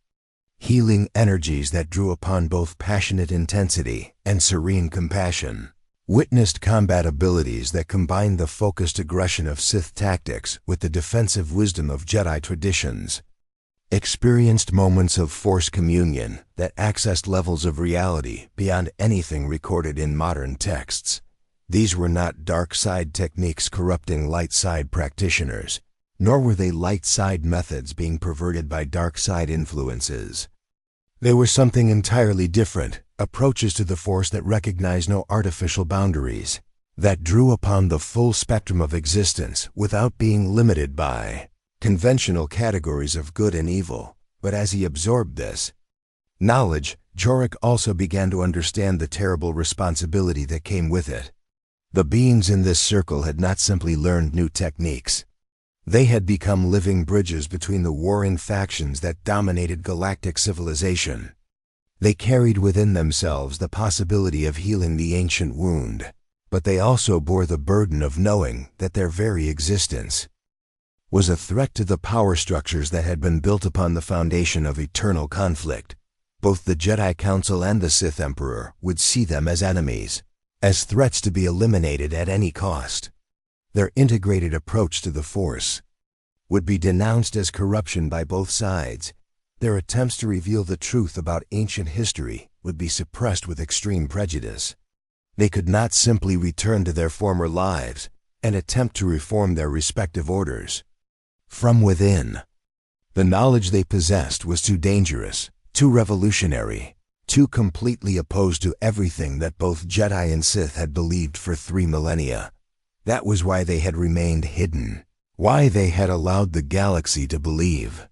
healing energies that drew upon both passionate intensity and serene compassion, witnessed combat abilities that combined the focused aggression of Sith tactics with the defensive wisdom of Jedi traditions, experienced moments of Force communion that accessed levels of reality beyond anything recorded in modern texts. These were not dark side techniques corrupting light side practitioners, nor were they light side methods being perverted by dark side influences. They were something entirely different, approaches to the Force that recognized no artificial boundaries, that drew upon the full spectrum of existence without being limited by conventional categories of good and evil. But as he absorbed this knowledge, Jorok also began to understand the terrible responsibility that came with it. The beings in this circle had not simply learned new techniques. They had become living bridges between the warring factions that dominated galactic civilization. They carried within themselves the possibility of healing the ancient wound, but they also bore the burden of knowing that their very existence was a threat to the power structures that had been built upon the foundation of eternal conflict. Both the Jedi Council and the Sith Emperor would see them as enemies, as threats to be eliminated at any cost. Their integrated approach to the Force would be denounced as corruption by both sides. Their attempts to reveal the truth about ancient history would be suppressed with extreme prejudice. They could not simply return to their former lives and attempt to reform their respective orders from within. The knowledge they possessed was too dangerous, too revolutionary, too completely opposed to everything that both Jedi and Sith had believed for 3 millennia. That was why they had remained hidden, why they had allowed the galaxy to believe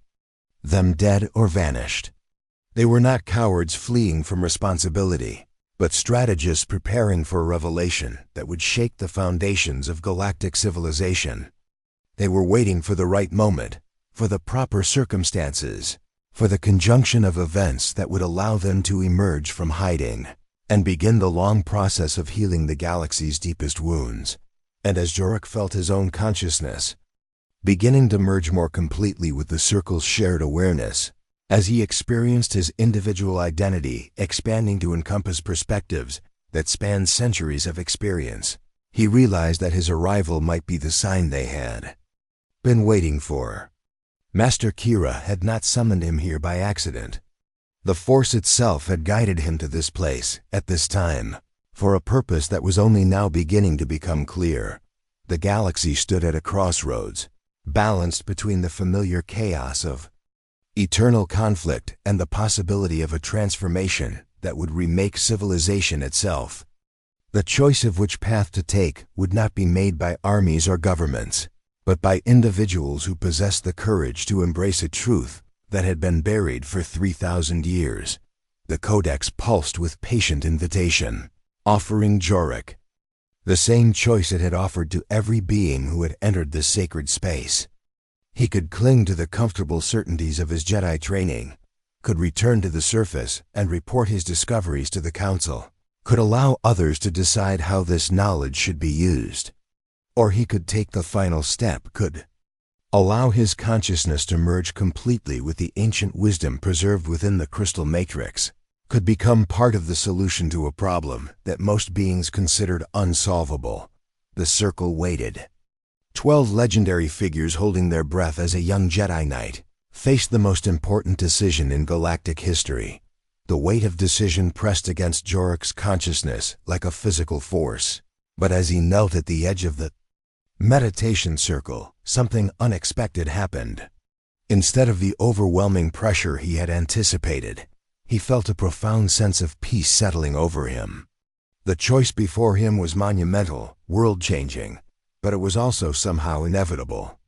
them dead or vanished. They were not cowards fleeing from responsibility, but strategists preparing for a revelation that would shake the foundations of galactic civilization. They were waiting for the right moment, for the proper circumstances, for the conjunction of events that would allow them to emerge from hiding and begin the long process of healing the galaxy's deepest wounds. And as Jorok felt his own consciousness beginning to merge more completely with the Circle's shared awareness, as he experienced his individual identity expanding to encompass perspectives that spanned centuries of experience, he realized that his arrival might be the sign they had been waiting for. Master Kira had not summoned him here by accident. The Force itself had guided him to this place, at this time, for a purpose that was only now beginning to become clear. The galaxy stood at a crossroads, balanced between the familiar chaos of eternal conflict and the possibility of a transformation that would remake civilization itself. The choice of which path to take would not be made by armies or governments, but by individuals who possessed the courage to embrace a truth that had been buried for 3,000 years. The Codex pulsed with patient invitation, offering Jorek the same choice it had offered to every being who had entered this sacred space. He could cling to the comfortable certainties of his Jedi training, could return to the surface and report his discoveries to the Council, could allow others to decide how this knowledge should be used. Or he could take the final step, could allow his consciousness to merge completely with the ancient wisdom preserved within the crystal matrix, could become part of the solution to a problem that most beings considered unsolvable. The circle waited. 12 legendary figures holding their breath as a young Jedi Knight faced the most important decision in galactic history. The weight of decision pressed against Jorek's consciousness like a physical force. But as he knelt at the edge of the meditation circle, something unexpected happened. Instead of the overwhelming pressure he had anticipated, he felt a profound sense of peace settling over him. The choice before him was monumental, world-changing, but it was also somehow inevitable.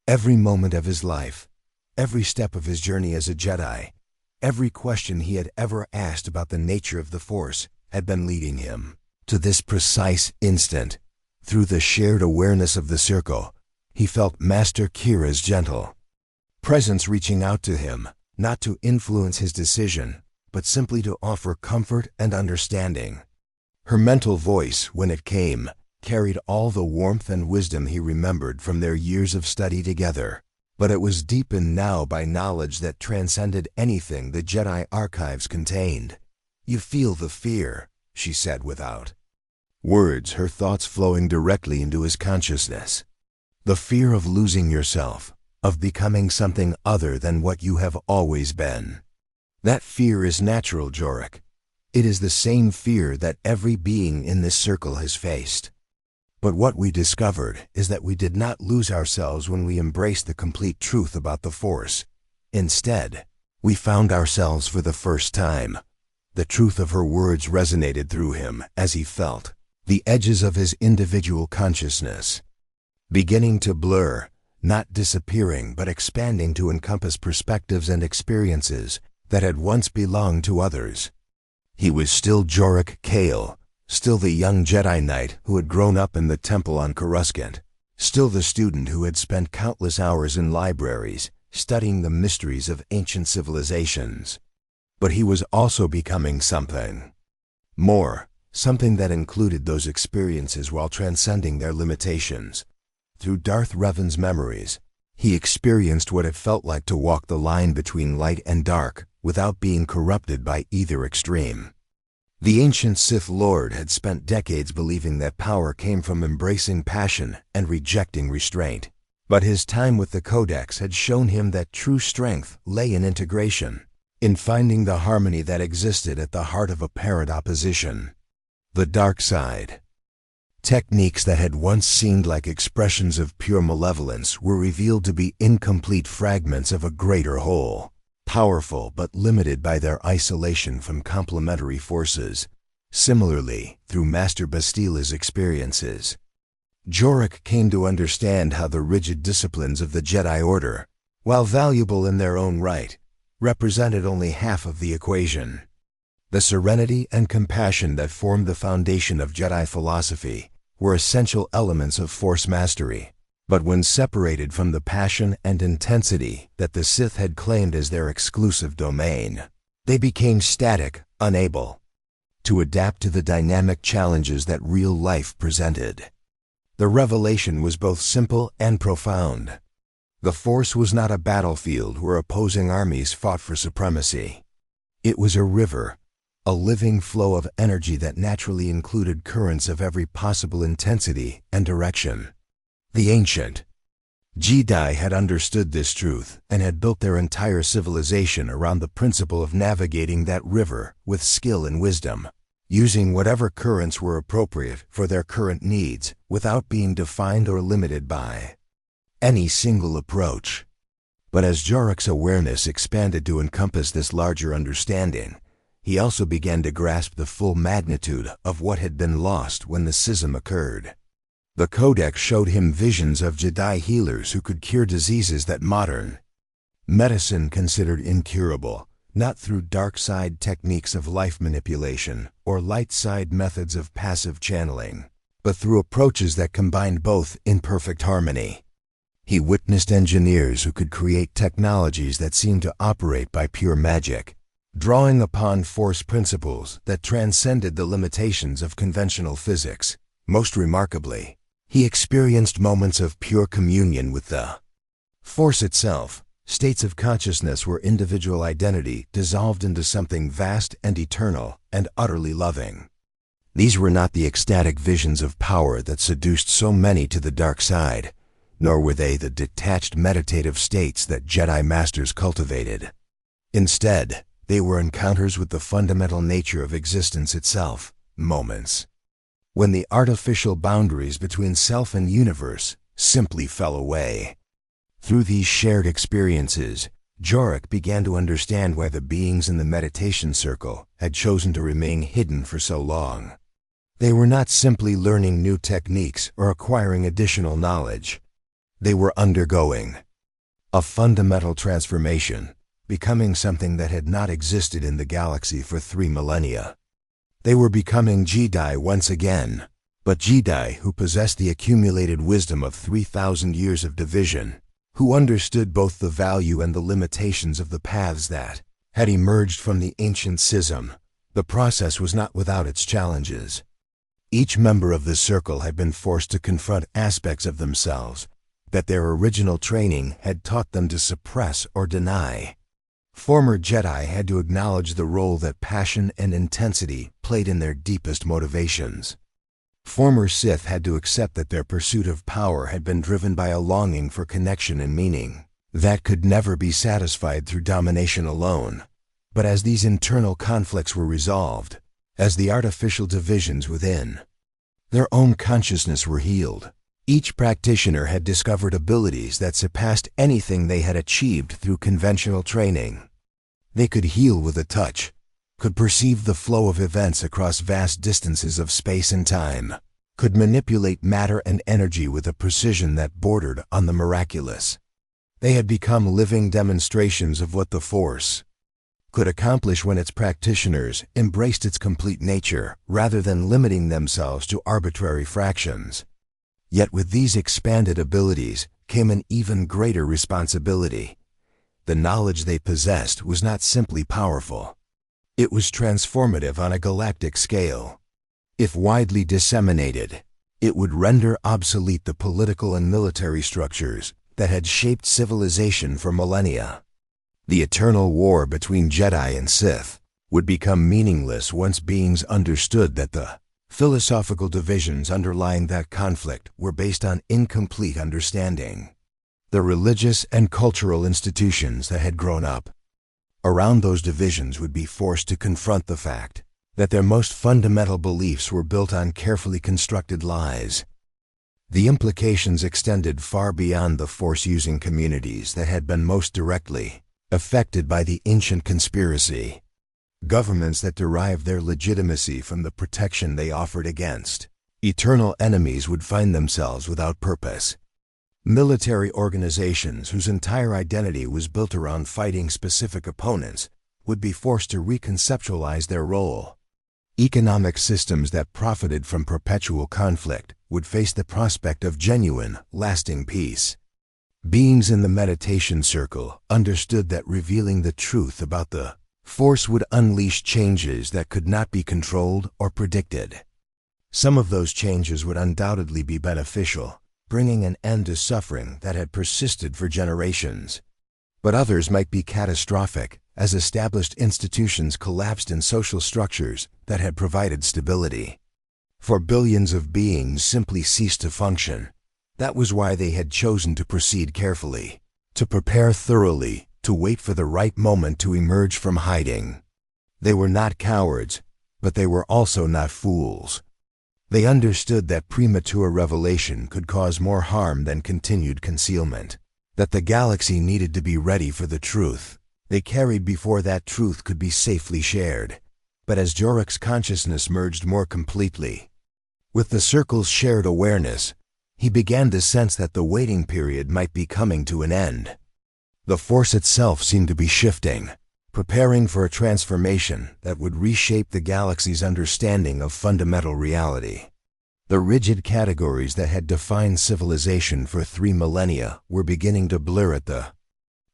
Every moment of his life, every step of his journey as a Jedi, every question he had ever asked about the nature of the Force had been leading him to this precise instant. Through the shared awareness of the circle, he felt Master Kira's gentle presence reaching out to him, not to influence his decision, but simply to offer comfort and understanding. Her mental voice, when it came, carried all the warmth and wisdom he remembered from their years of study together, but it was deepened now by knowledge that transcended anything the Jedi archives contained. "You feel the fear," she said without words, her thoughts flowing directly into his consciousness. "The fear of losing yourself, of becoming something other than what you have always been. That fear is natural, Jorek. It is the same fear that every being in this circle has faced. But what we discovered is that we did not lose ourselves when we embraced the complete truth about the Force. Instead, we found ourselves for the first time." The truth of her words resonated through him as he felt the edges of his individual consciousness beginning to blur, not disappearing but expanding to encompass perspectives and experiences that had once belonged to others. He was still Jorek Kale, still the young Jedi Knight who had grown up in the temple on Coruscant, still the student who had spent countless hours in libraries studying the mysteries of ancient civilizations. But he was also becoming something more, something that included those experiences while transcending their limitations. Through Darth Revan's memories, he experienced what it felt like to walk the line between light and dark without being corrupted by either extreme. The ancient Sith Lord had spent decades believing that power came from embracing passion and rejecting restraint. But his time with the Codex had shown him that true strength lay in integration, in finding the harmony that existed at the heart of apparent opposition. The dark side. Techniques that had once seemed like expressions of pure malevolence were revealed to be incomplete fragments of a greater whole, powerful but limited by their isolation from complementary forces. Similarly, through Master Bastila's experiences, Jorek came to understand how the rigid disciplines of the Jedi Order, while valuable in their own right, represented only half of the equation. The serenity and compassion that formed the foundation of Jedi philosophy were essential elements of Force mastery, but when separated from the passion and intensity that the Sith had claimed as their exclusive domain, they became static, unable to adapt to the dynamic challenges that real life presented. The revelation was both simple and profound. The Force was not a battlefield where opposing armies fought for supremacy. It was a river, a living flow of energy that naturally included currents of every possible intensity and direction. The ancient Jedi had understood this truth and had built their entire civilization around the principle of navigating that river with skill and wisdom, using whatever currents were appropriate for their current needs without being defined or limited by any single approach. But as Jorek's awareness expanded to encompass this larger understanding, he also began to grasp the full magnitude of what had been lost when the schism occurred. The Codex showed him visions of Jedi healers who could cure diseases that modern medicine considered incurable, not through dark side techniques of life manipulation or light side methods of passive channeling, but through approaches that combined both in perfect harmony. He witnessed engineers who could create technologies that seemed to operate by pure magic, drawing upon force principles that transcended the limitations of conventional physics. Most remarkably, he experienced moments of pure communion with the Force itself, states of consciousness where individual identity dissolved into something vast and eternal and utterly loving. These were not the ecstatic visions of power that seduced so many to the dark side, nor were they the detached meditative states that Jedi Masters cultivated. Instead, they were encounters with the fundamental nature of existence itself, moments when the artificial boundaries between self and universe simply fell away. Through these shared experiences, Jorek began to understand why the beings in the meditation circle had chosen to remain hidden for so long. They were not simply learning new techniques or acquiring additional knowledge. They were undergoing a fundamental transformation, becoming something that had not existed in the galaxy for 3 millennia. They were becoming Jedi once again, but Jedi who possessed the accumulated wisdom of 3,000 years of division, who understood both the value and the limitations of the paths that had emerged from the ancient schism. The process was not without its challenges. Each member of the circle had been forced to confront aspects of themselves that their original training had taught them to suppress or deny. Former Jedi had to acknowledge the role that passion and intensity played in their deepest motivations. Former Sith had to accept that their pursuit of power had been driven by a longing for connection and meaning that could never be satisfied through domination alone. But as these internal conflicts were resolved, as the artificial divisions within their own consciousness were healed, each practitioner had discovered abilities that surpassed anything they had achieved through conventional training. They could heal with a touch, could perceive the flow of events across vast distances of space and time, could manipulate matter and energy with a precision that bordered on the miraculous. They had become living demonstrations of what the Force could accomplish when its practitioners embraced its complete nature rather than limiting themselves to arbitrary fractions. Yet with these expanded abilities came an even greater responsibility. The knowledge they possessed was not simply powerful. It was transformative on a galactic scale. If widely disseminated, it would render obsolete the political and military structures that had shaped civilization for millennia. The eternal war between Jedi and Sith would become meaningless once beings understood that the philosophical divisions underlying that conflict were based on incomplete understanding. The religious and cultural institutions that had grown up around those divisions would be forced to confront the fact that their most fundamental beliefs were built on carefully constructed lies. The implications extended far beyond the Force-using communities that had been most directly affected by the ancient conspiracy. Governments that derived their legitimacy from the protection they offered against eternal enemies would find themselves without purpose. Military organizations whose entire identity was built around fighting specific opponents would be forced to reconceptualize their role. Economic systems that profited from perpetual conflict would face the prospect of genuine, lasting peace. Beings in the meditation circle understood that revealing the truth about the Force would unleash changes that could not be controlled or predicted. Some of those changes would undoubtedly be beneficial, bringing an end to suffering that had persisted for generations. But others might be catastrophic, as established institutions collapsed in social structures that had provided stability. For billions of beings simply ceased to function. That was why they had chosen to proceed carefully, to prepare thoroughly, to wait for the right moment to emerge from hiding. They were not cowards, but they were also not fools. They understood that premature revelation could cause more harm than continued concealment, that the galaxy needed to be ready for the truth they carried before that truth could be safely shared. But as Jorek's consciousness merged more completely with the circle's shared awareness, he began to sense that the waiting period might be coming to an end. The Force itself seemed to be shifting, preparing for a transformation that would reshape the galaxy's understanding of fundamental reality. The rigid categories that had defined civilization for 3 millennia were beginning to blur at the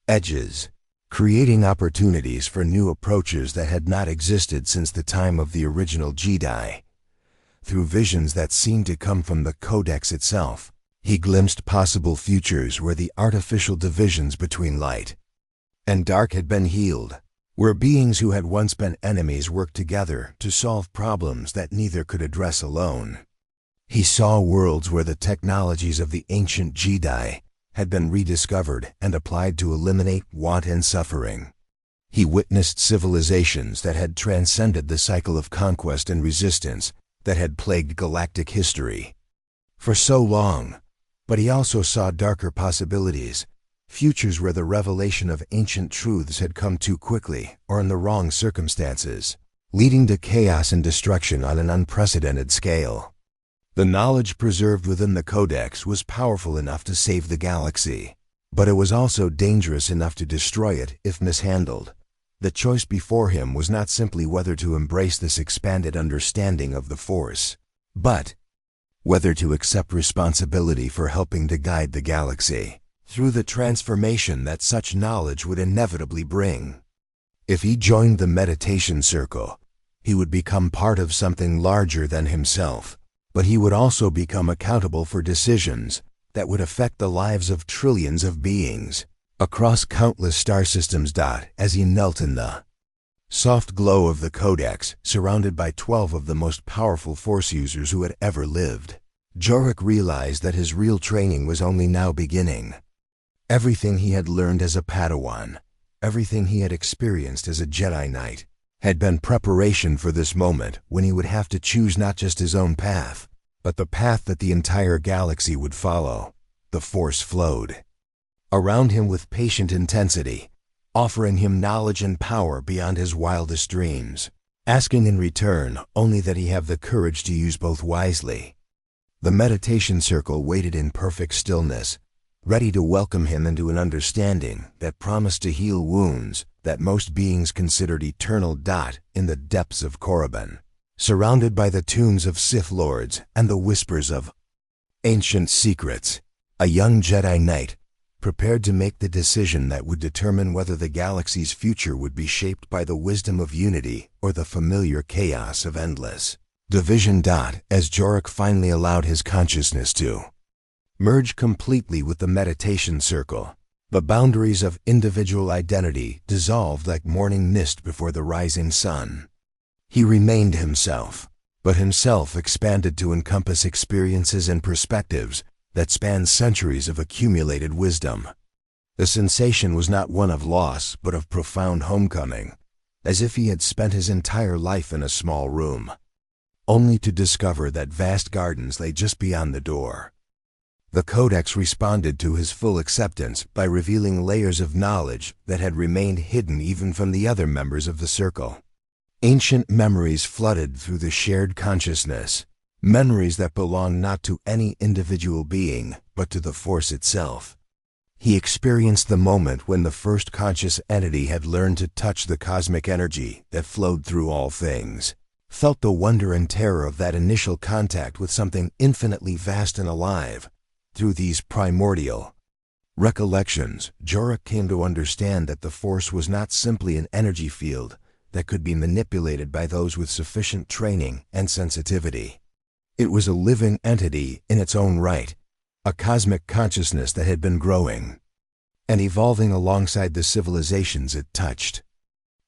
edges, creating opportunities for new approaches that had not existed since the time of the original Jedi. Through visions that seemed to come from the Codex itself, he glimpsed possible futures where the artificial divisions between light and dark had been healed, where beings who had once been enemies worked together to solve problems that neither could address alone. He saw worlds where the technologies of the ancient Jedi had been rediscovered and applied to eliminate want and suffering. He witnessed civilizations that had transcended the cycle of conquest and resistance that had plagued galactic history for so long. But he also saw darker possibilities, futures where the revelation of ancient truths had come too quickly or in the wrong circumstances, leading to chaos and destruction on an unprecedented scale. The knowledge preserved within the Codex was powerful enough to save the galaxy, but it was also dangerous enough to destroy it if mishandled. The choice before him was not simply whether to embrace this expanded understanding of the Force, but whether to accept responsibility for helping to guide the galaxy through the transformation that such knowledge would inevitably bring. If he joined the meditation circle, he would become part of something larger than himself, but he would also become accountable for decisions that would affect the lives of trillions of beings across countless star systems. As he knelt in the soft glow of the Codex, surrounded by 12 of the most powerful Force users who had ever lived, Jorek realized that his real training was only now beginning. Everything he had learned as a Padawan, everything he had experienced as a Jedi Knight, had been preparation for this moment when he would have to choose not just his own path, but the path that the entire galaxy would follow. The Force flowed around him with patient intensity, offering him knowledge and power beyond his wildest dreams, asking in return only that he have the courage to use both wisely. The meditation circle waited in perfect stillness, ready to welcome him into an understanding that promised to heal wounds that most beings considered eternal. In the depths of Korriban, surrounded by the tombs of Sith Lords and the whispers of ancient secrets, a young Jedi Knight prepared to make the decision that would determine whether the galaxy's future would be shaped by the wisdom of unity or the familiar chaos of endless division. As Jorek finally allowed his consciousness to merge completely with the meditation circle, the boundaries of individual identity dissolved like morning mist before the rising sun. He remained himself, but himself expanded to encompass experiences and perspectives that spanned centuries of accumulated wisdom. The sensation was not one of loss, but of profound homecoming, as if he had spent his entire life in a small room, only to discover that vast gardens lay just beyond the door. The Codex responded to his full acceptance by revealing layers of knowledge that had remained hidden even from the other members of the circle. Ancient memories flooded through the shared consciousness, memories that belonged not to any individual being, but to the Force itself. He experienced the moment when the first conscious entity had learned to touch the cosmic energy that flowed through all things, felt the wonder and terror of that initial contact with something infinitely vast and alive. Through these primordial recollections, Jorek came to understand that the Force was not simply an energy field that could be manipulated by those with sufficient training and sensitivity. It was a living entity in its own right, a cosmic consciousness that had been growing and evolving alongside the civilizations it touched.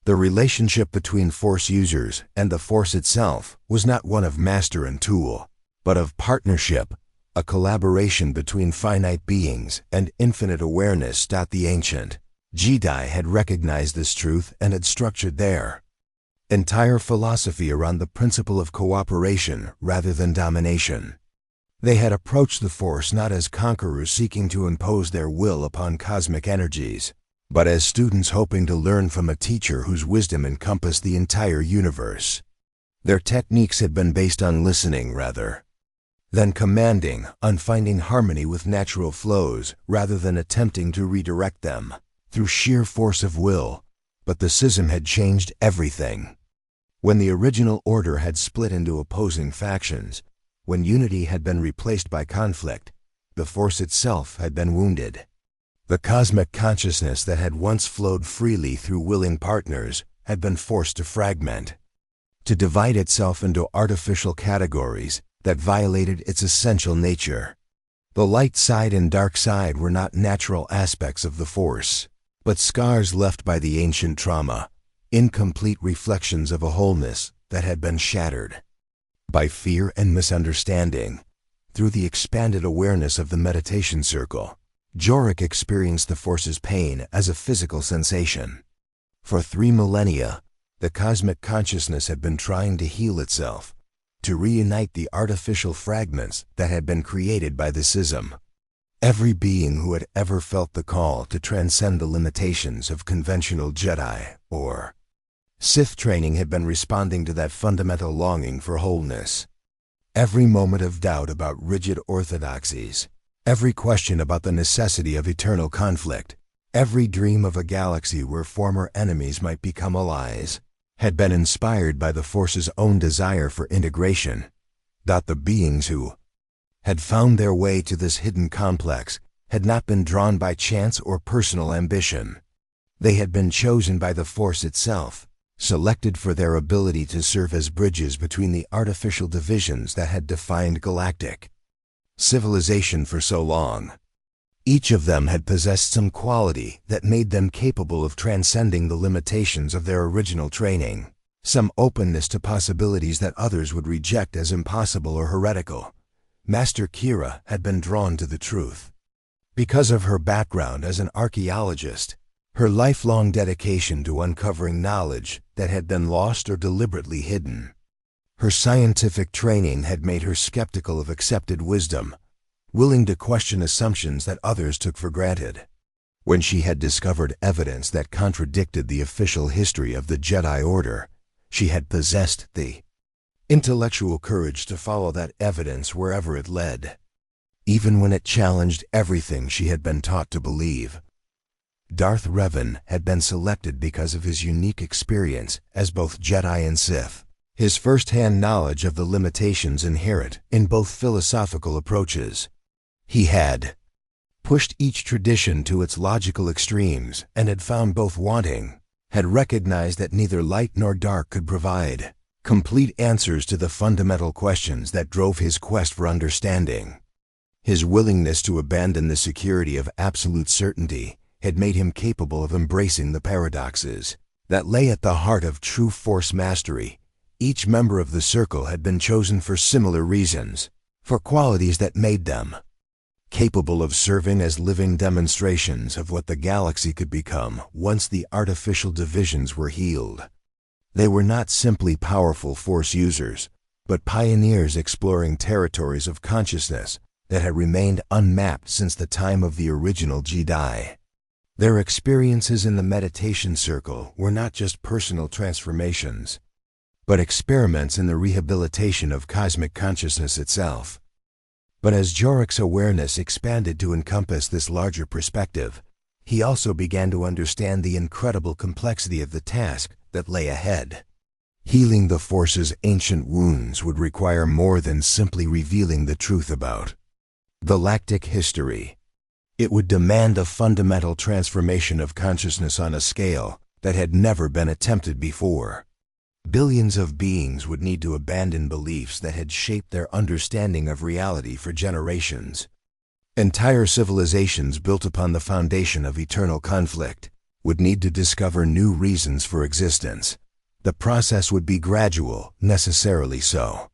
The relationship between Force users and the Force itself was not one of master and tool, but of partnership, a collaboration between finite beings and infinite awareness. The ancient Jedi had recognized this truth and had structured their entire philosophy around the principle of cooperation rather than domination. They had approached the Force not as conquerors seeking to impose their will upon cosmic energies, but as students hoping to learn from a teacher whose wisdom encompassed the entire universe. Their techniques had been based on listening rather than commanding, on finding harmony with natural flows rather than attempting to redirect them through sheer force of will. But the schism had changed everything. When the original order had split into opposing factions, when unity had been replaced by conflict, the Force itself had been wounded. The cosmic consciousness that had once flowed freely through willing partners had been forced to fragment, to divide itself into artificial categories that violated its essential nature. The light side and dark side were not natural aspects of the Force, but scars left by the ancient trauma, incomplete reflections of a wholeness that had been shattered by fear and misunderstanding. Through the expanded awareness of the meditation circle, Jorik experienced the Force's pain as a physical sensation. For 3 millennia, the cosmic consciousness had been trying to heal itself, to reunite the artificial fragments that had been created by the schism. Every being who had ever felt the call to transcend the limitations of conventional Jedi or Sith training had been responding to that fundamental longing for wholeness. Every moment of doubt about rigid orthodoxies, every question about the necessity of eternal conflict, every dream of a galaxy where former enemies might become allies, had been inspired by the Force's own desire for integration. The beings who had found their way to this hidden complex had not been drawn by chance or personal ambition. They had been chosen by the Force itself, selected for their ability to serve as bridges between the artificial divisions that had defined galactic civilization for so long. Each of them had possessed some quality that made them capable of transcending the limitations of their original training, some openness to possibilities that others would reject as impossible or heretical. Master Kira had been drawn to the truth because of her background as an archaeologist, her lifelong dedication to uncovering knowledge that had been lost or deliberately hidden. Her scientific training had made her skeptical of accepted wisdom, willing to question assumptions that others took for granted. When she had discovered evidence that contradicted the official history of the Jedi Order, she had possessed the intellectual courage to follow that evidence wherever it led, even when it challenged everything she had been taught to believe. Darth Revan had been selected because of his unique experience as both Jedi and Sith, his first-hand knowledge of the limitations inherent in both philosophical approaches. He had pushed each tradition to its logical extremes and had found both wanting, had recognized that neither light nor dark could provide complete answers to the fundamental questions that drove his quest for understanding. His willingness to abandon the security of absolute certainty had made him capable of embracing the paradoxes that lay at the heart of true Force mastery. Each member of the Circle had been chosen for similar reasons, for qualities that made them capable of serving as living demonstrations of what the galaxy could become once the artificial divisions were healed. They were not simply powerful Force users, but pioneers exploring territories of consciousness that had remained unmapped since the time of the original Jedi. Their experiences in the meditation circle were not just personal transformations, but experiments in the rehabilitation of cosmic consciousness itself. But as Jorik's awareness expanded to encompass this larger perspective, he also began to understand the incredible complexity of the task that lay ahead. Healing the Force's ancient wounds would require more than simply revealing the truth about galactic history. It would demand a fundamental transformation of consciousness on a scale that had never been attempted before. Billions of beings would need to abandon beliefs that had shaped their understanding of reality for generations. Entire civilizations built upon the foundation of eternal conflict would need to discover new reasons for existence. The process would be gradual, necessarily so.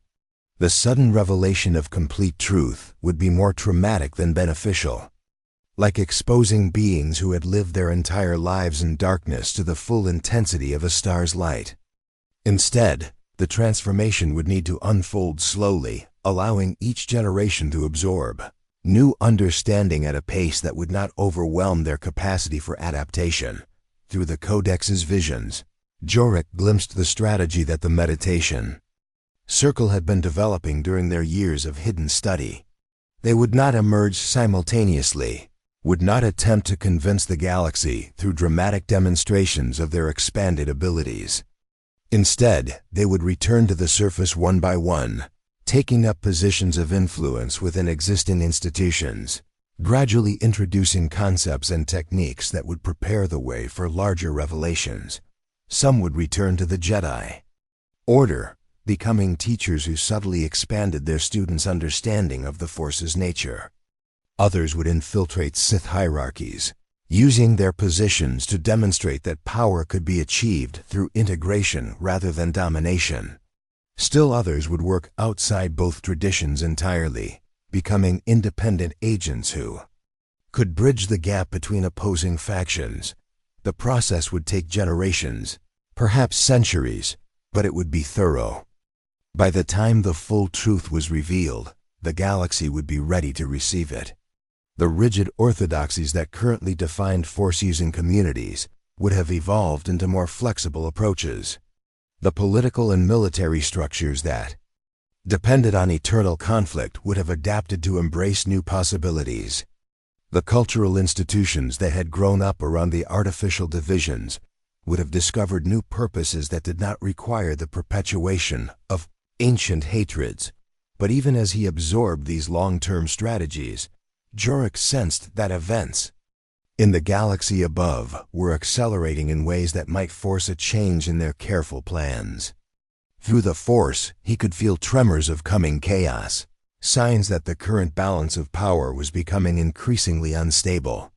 The sudden revelation of complete truth would be more traumatic than beneficial, like exposing beings who had lived their entire lives in darkness to the full intensity of a star's light. Instead, the transformation would need to unfold slowly, allowing each generation to absorb new understanding at a pace that would not overwhelm their capacity for adaptation. Through the Codex's visions, Jorik glimpsed the strategy that the meditation circle had been developing during their years of hidden study. They would not emerge simultaneously, would not attempt to convince the galaxy through dramatic demonstrations of their expanded abilities. Instead, they would return to the surface one by one, taking up positions of influence within existing institutions, gradually introducing concepts and techniques that would prepare the way for larger revelations. Some would return to the Jedi Order, becoming teachers who subtly expanded their students' understanding of the Force's nature. Others would infiltrate Sith hierarchies, using their positions to demonstrate that power could be achieved through integration rather than domination. Still others would work outside both traditions entirely, becoming independent agents who could bridge the gap between opposing factions. The process would take generations, perhaps centuries, but it would be thorough. By the time the full truth was revealed, the galaxy would be ready to receive it. The rigid orthodoxies that currently defined Force-using communities would have evolved into more flexible approaches. The political and military structures that depended on eternal conflict would have adapted to embrace new possibilities. The cultural institutions that had grown up around the artificial divisions would have discovered new purposes that did not require the perpetuation of ancient hatreds. But even as he absorbed these long-term strategies, Jorik sensed that events in the galaxy above were accelerating in ways that might force a change in their careful plans. Through the Force, he could feel tremors of coming chaos, signs that the current balance of power was becoming increasingly unstable.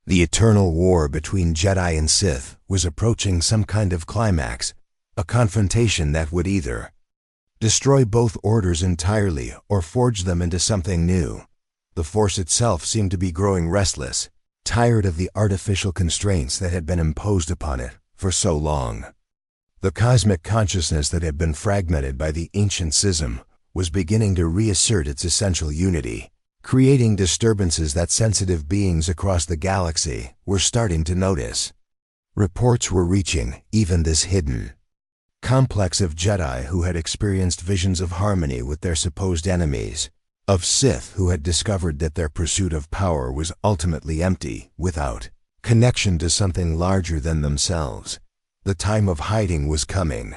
The eternal war between Jedi and Sith was approaching some kind of climax, a confrontation that would either destroy both orders entirely or forge them into something new. The Force itself seemed to be growing restless, tired of the artificial constraints that had been imposed upon it for so long. The cosmic consciousness that had been fragmented by the ancient schism was beginning to reassert its essential unity, creating disturbances that sensitive beings across the galaxy were starting to notice. Reports were reaching even this hidden complex of Jedi who had experienced visions of harmony with their supposed enemies, of Sith who had discovered that their pursuit of power was ultimately empty, without connection to something larger than themselves. The time of hiding was coming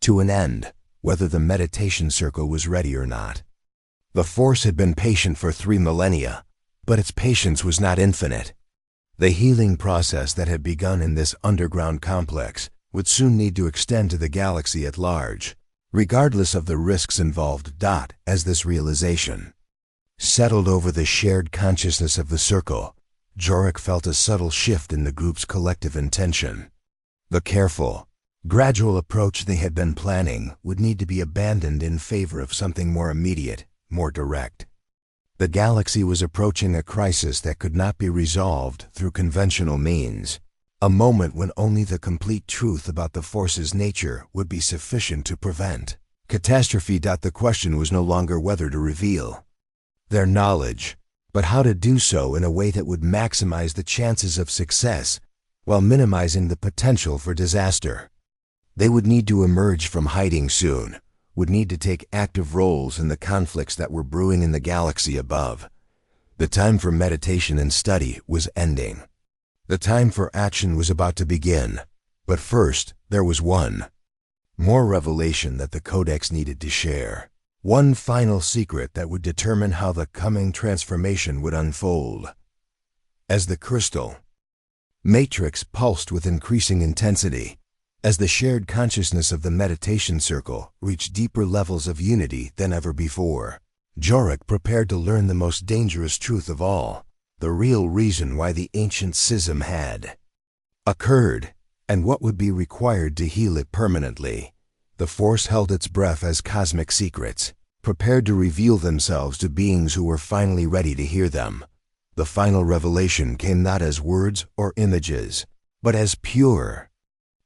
to an end, whether the meditation circle was ready or not. The Force had been patient for 3 millennia, but its patience was not infinite. The healing process that had begun in this underground complex would soon need to extend to the galaxy at large, regardless of the risks involved. As this realization settled over the shared consciousness of the circle, Jorik felt a subtle shift in the group's collective intention. The careful, gradual approach they had been planning would need to be abandoned in favor of something more immediate, more direct. The galaxy was approaching a crisis that could not be resolved through conventional means, a moment when only the complete truth about the Force's nature would be sufficient to prevent catastrophe. The question was no longer whether to reveal their knowledge, but how to do so in a way that would maximize the chances of success while minimizing the potential for disaster. They would need to emerge from hiding soon, would need to take active roles in the conflicts that were brewing in the galaxy above. The time for meditation and study was ending. The time for action was about to begin, but first there was one more revelation that the Codex needed to share. One final secret that would determine how the coming transformation would unfold. As the crystal matrix pulsed with increasing intensity, as the shared consciousness of the meditation circle reached deeper levels of unity than ever before, Jorik prepared to learn the most dangerous truth of all, the real reason why the ancient schism had occurred, and what would be required to heal it permanently. The Force held its breath as cosmic secrets, prepared to reveal themselves to beings who were finally ready to hear them. The final revelation came not as words or images, but as pure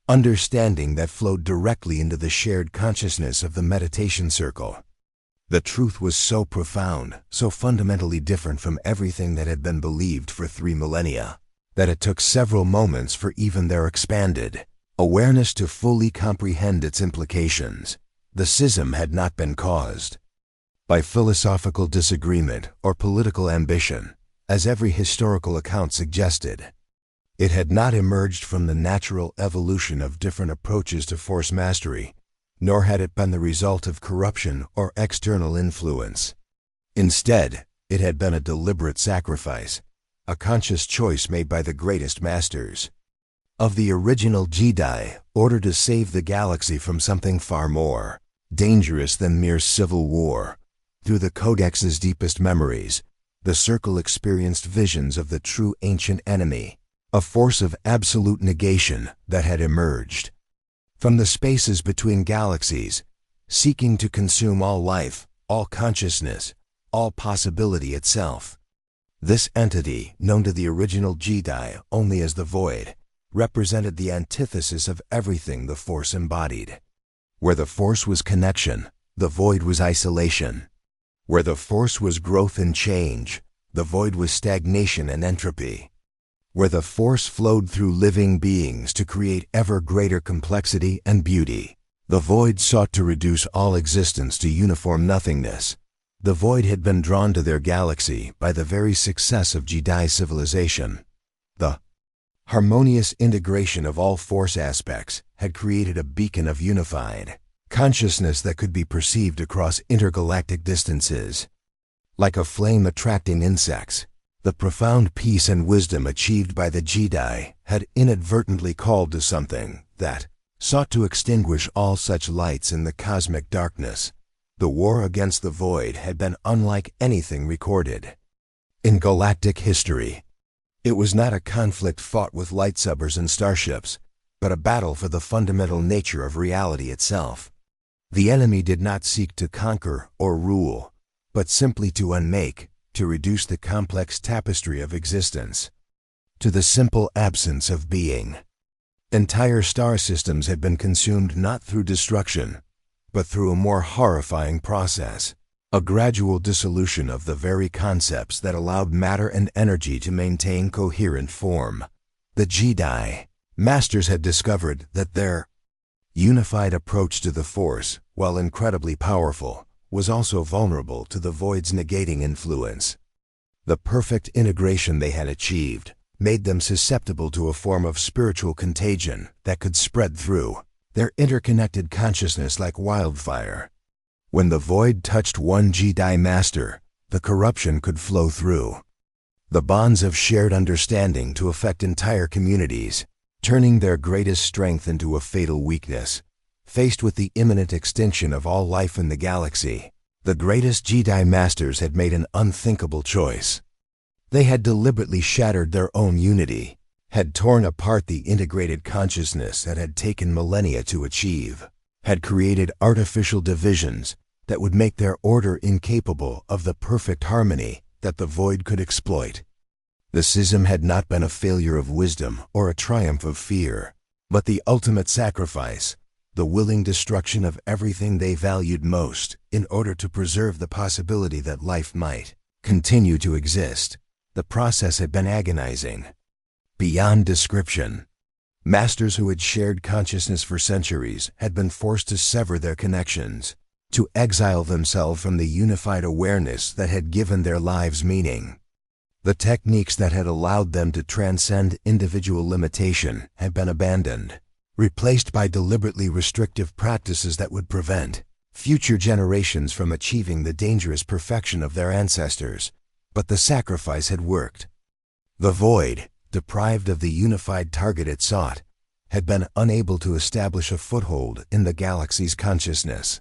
understanding that flowed directly into the shared consciousness of the meditation circle. The truth was so profound, so fundamentally different from everything that had been believed for 3 millennia, that it took several moments for even their expanded awareness to fully comprehend its implications. The schism had not been caused by philosophical disagreement or political ambition, as every historical account suggested. It had not emerged from the natural evolution of different approaches to force mastery, nor had it been the result of corruption or external influence. Instead, it had been a deliberate sacrifice, a conscious choice made by the greatest masters of the original Jedi, ordered to save the galaxy from something far more dangerous than mere civil war. Through the Codex's deepest memories, the Circle experienced visions of the true ancient enemy, a force of absolute negation that had emerged from the spaces between galaxies, seeking to consume all life, all consciousness, all possibility itself. This entity, known to the original Jedi only as the Void, represented the antithesis of everything the Force embodied. Where the Force was connection, the Void was isolation. Where the Force was growth and change, the Void was stagnation and entropy. Where the Force flowed through living beings to create ever greater complexity and beauty, the Void sought to reduce all existence to uniform nothingness. The Void had been drawn to their galaxy by the very success of Jedi civilization. The harmonious integration of all Force aspects had created a beacon of unified consciousness that could be perceived across intergalactic distances. Like a flame attracting insects, the profound peace and wisdom achieved by the Jedi had inadvertently called to something that sought to extinguish all such lights in the cosmic darkness. The war against the Void had been unlike anything recorded in galactic history. It was not a conflict fought with lightsabers and starships, but a battle for the fundamental nature of reality itself. The enemy did not seek to conquer or rule, but simply to unmake, to reduce the complex tapestry of existence to the simple absence of being. Entire star systems had been consumed not through destruction, but through a more horrifying process, a gradual dissolution of the very concepts that allowed matter and energy to maintain coherent form. The Jedi Masters had discovered that their unified approach to the Force, while incredibly powerful, was also vulnerable to the Void's negating influence. The perfect integration they had achieved made them susceptible to a form of spiritual contagion that could spread through their interconnected consciousness like wildfire. When the Void touched one Jedi Master, the corruption could flow through the bonds of shared understanding to affect entire communities, turning their greatest strength into a fatal weakness. Faced with the imminent extinction of all life in the galaxy, the greatest Jedi Masters had made an unthinkable choice. They had deliberately shattered their own unity, had torn apart the integrated consciousness that had taken millennia to achieve, had created artificial divisions that would make their order incapable of the perfect harmony that the Void could exploit. The schism had not been a failure of wisdom or a triumph of fear, but the ultimate sacrifice, the willing destruction of everything they valued most in order to preserve the possibility that life might continue to exist. The process had been agonizing, beyond description. Masters who had shared consciousness for centuries had been forced to sever their connections, to exile themselves from the unified awareness that had given their lives meaning. The techniques that had allowed them to transcend individual limitation had been abandoned, replaced by deliberately restrictive practices that would prevent future generations from achieving the dangerous perfection of their ancestors. But the sacrifice had worked. The Void, deprived of the unified target it sought, had been unable to establish a foothold in the galaxy's consciousness.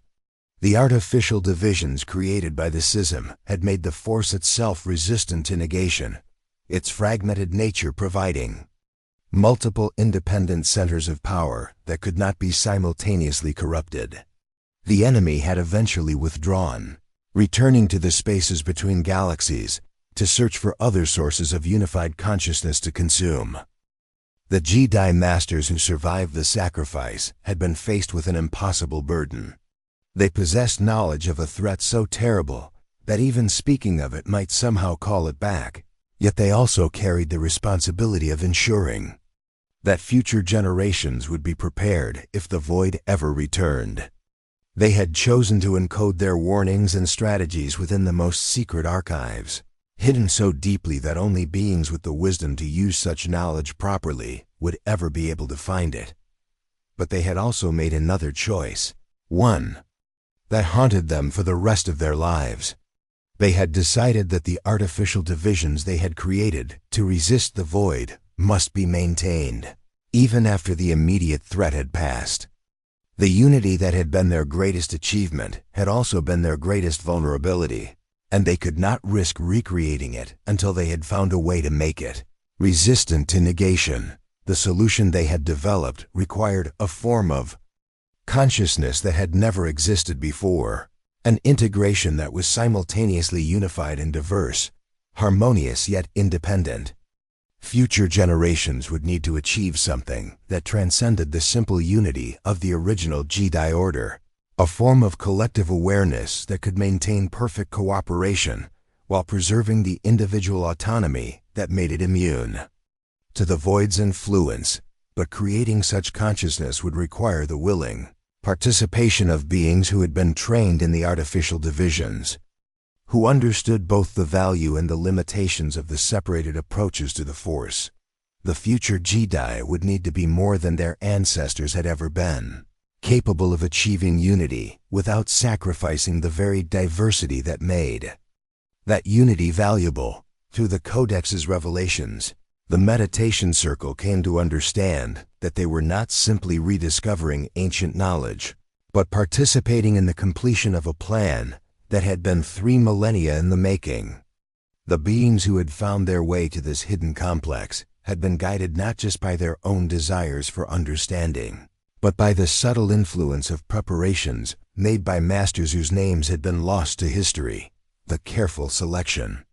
The artificial divisions created by the schism had made the Force itself resistant to negation, its fragmented nature providing multiple independent centers of power that could not be simultaneously corrupted. The enemy had eventually withdrawn, returning to the spaces between galaxies to search for other sources of unified consciousness to consume. The Jedi Masters who survived the sacrifice had been faced with an impossible burden. They possessed knowledge of a threat so terrible that even speaking of it might somehow call it back, yet they also carried the responsibility of ensuring that future generations would be prepared if the void ever returned. They had chosen to encode their warnings and strategies within the most secret archives, hidden so deeply that only beings with the wisdom to use such knowledge properly would ever be able to find it. But they had also made another choice, one that haunted them for the rest of their lives. They had decided that the artificial divisions they had created to resist the void must be maintained, even after the immediate threat had passed. The unity that had been their greatest achievement had also been their greatest vulnerability, and they could not risk recreating it until they had found a way to make it resistant to negation. The solution they had developed required a form of consciousness that had never existed before, an integration that was simultaneously unified and diverse, harmonious yet independent. Future generations would need to achieve something that transcended the simple unity of the original Jedi Order, a form of collective awareness that could maintain perfect cooperation while preserving the individual autonomy that made it immune to the void's influence. But creating such consciousness would require the willing participation of beings who had been trained in the artificial divisions, who understood both the value and the limitations of the separated approaches to the Force. The future Jedi would need to be more than their ancestors had ever been, capable of achieving unity without sacrificing the very diversity that made that unity valuable. Through the Codex's revelations, the meditation circle came to understand that they were not simply rediscovering ancient knowledge, but participating in the completion of a plan that had been 3 millennia in the making. The beings who had found their way to this hidden complex had been guided not just by their own desires for understanding, but by the subtle influence of preparations made by masters whose names had been lost to history. The careful selection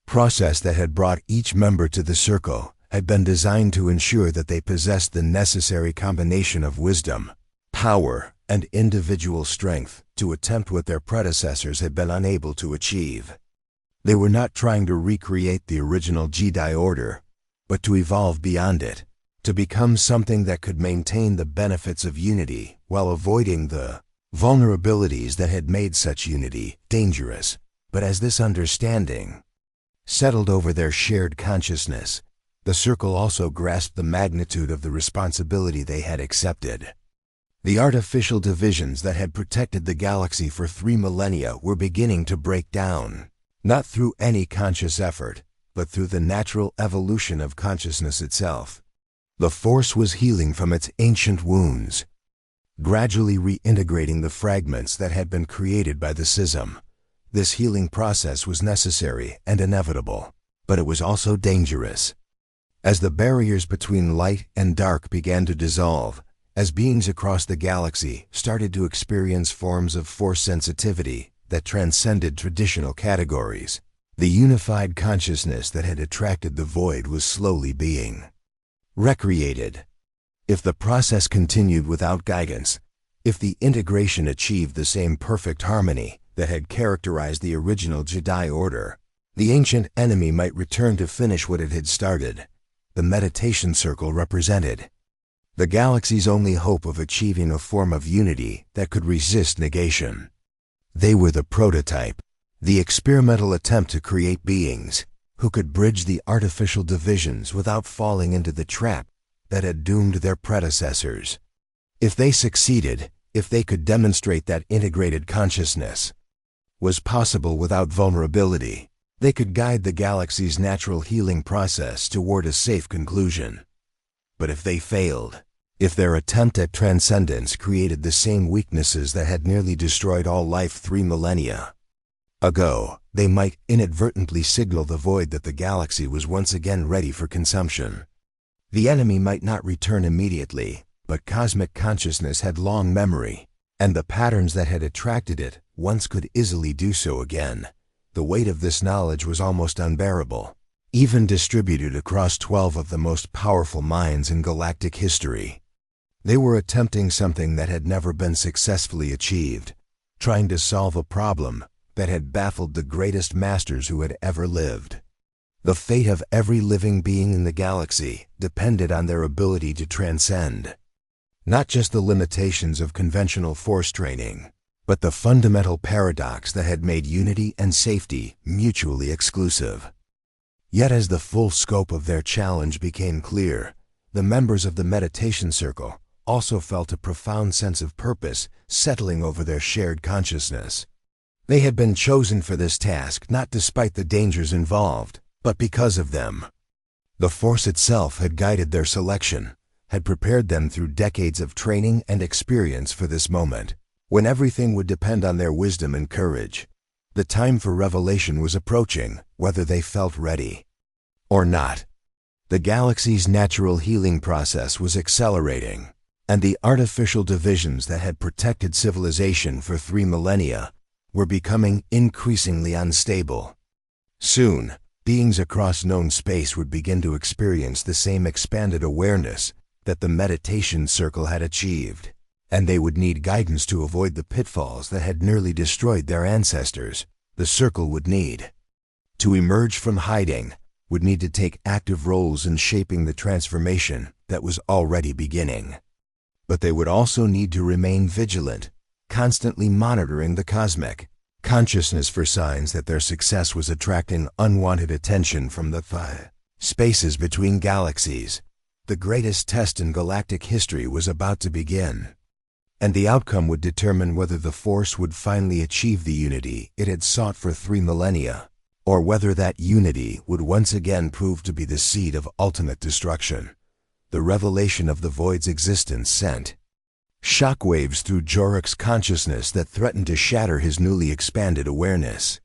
process that had brought each member to the circle had been designed to ensure that they possessed the necessary combination of wisdom, power, and individual strength to attempt what their predecessors had been unable to achieve. They were not trying to recreate the original Jedi Order, but to evolve beyond it, to become something that could maintain the benefits of unity while avoiding the vulnerabilities that had made such unity dangerous. But as this understanding settled over their shared consciousness, the circle also grasped the magnitude of the responsibility they had accepted. The artificial divisions that had protected the galaxy for 3 millennia were beginning to break down, not through any conscious effort, but through the natural evolution of consciousness itself. The Force was healing from its ancient wounds, gradually reintegrating the fragments that had been created by the schism. This healing process was necessary and inevitable, but it was also dangerous. As the barriers between light and dark began to dissolve, as beings across the galaxy started to experience forms of Force sensitivity that transcended traditional categories, the unified consciousness that had attracted the void was slowly being recreated. If the process continued without guidance, if the integration achieved the same perfect harmony that had characterized the original Jedi Order, the ancient enemy might return to finish what it had started. The meditation circle represented the galaxy's only hope of achieving a form of unity that could resist negation. They were the prototype, the experimental attempt to create beings who could bridge the artificial divisions without falling into the trap that had doomed their predecessors. If they succeeded, if they could demonstrate that integrated consciousness was possible without vulnerability, they could guide the galaxy's natural healing process toward a safe conclusion. But if they failed, if their attempt at transcendence created the same weaknesses that had nearly destroyed all life 3 millennia ago, they might inadvertently signal the void that the galaxy was once again ready for consumption. The enemy might not return immediately, but cosmic consciousness had long memory, and the patterns that had attracted it once could easily do so again. The weight of this knowledge was almost unbearable, even distributed across 12 of the most powerful minds in galactic history. They were attempting something that had never been successfully achieved, trying to solve a problem that had baffled the greatest masters who had ever lived. The fate of every living being in the galaxy depended on their ability to transcend not just the limitations of conventional force training, but the fundamental paradox that had made unity and safety mutually exclusive. Yet as the full scope of their challenge became clear, the members of the meditation circle also felt a profound sense of purpose settling over their shared consciousness. They had been chosen for this task not despite the dangers involved, but because of them. The Force itself had guided their selection, had prepared them through decades of training and experience for this moment, when everything would depend on their wisdom and courage. The time for revelation was approaching, whether they felt ready or not. The galaxy's natural healing process was accelerating, and the artificial divisions that had protected civilization for 3 millennia were becoming increasingly unstable. Soon, beings across known space would begin to experience the same expanded awareness that the meditation circle had achieved, and they would need guidance to avoid the pitfalls that had nearly destroyed their ancestors. The circle would need to emerge from hiding, would need to take active roles in shaping the transformation that was already beginning. But they would also need to remain vigilant, constantly monitoring the cosmic consciousness for signs that their success was attracting unwanted attention from the spaces between galaxies. The greatest test in galactic history was about to begin, and the outcome would determine whether the Force would finally achieve the unity it had sought for 3 millennia, or whether that unity would once again prove to be the seed of ultimate destruction. The revelation of the Void's existence sent shockwaves through Jorok's consciousness that threatened to shatter his newly expanded awareness.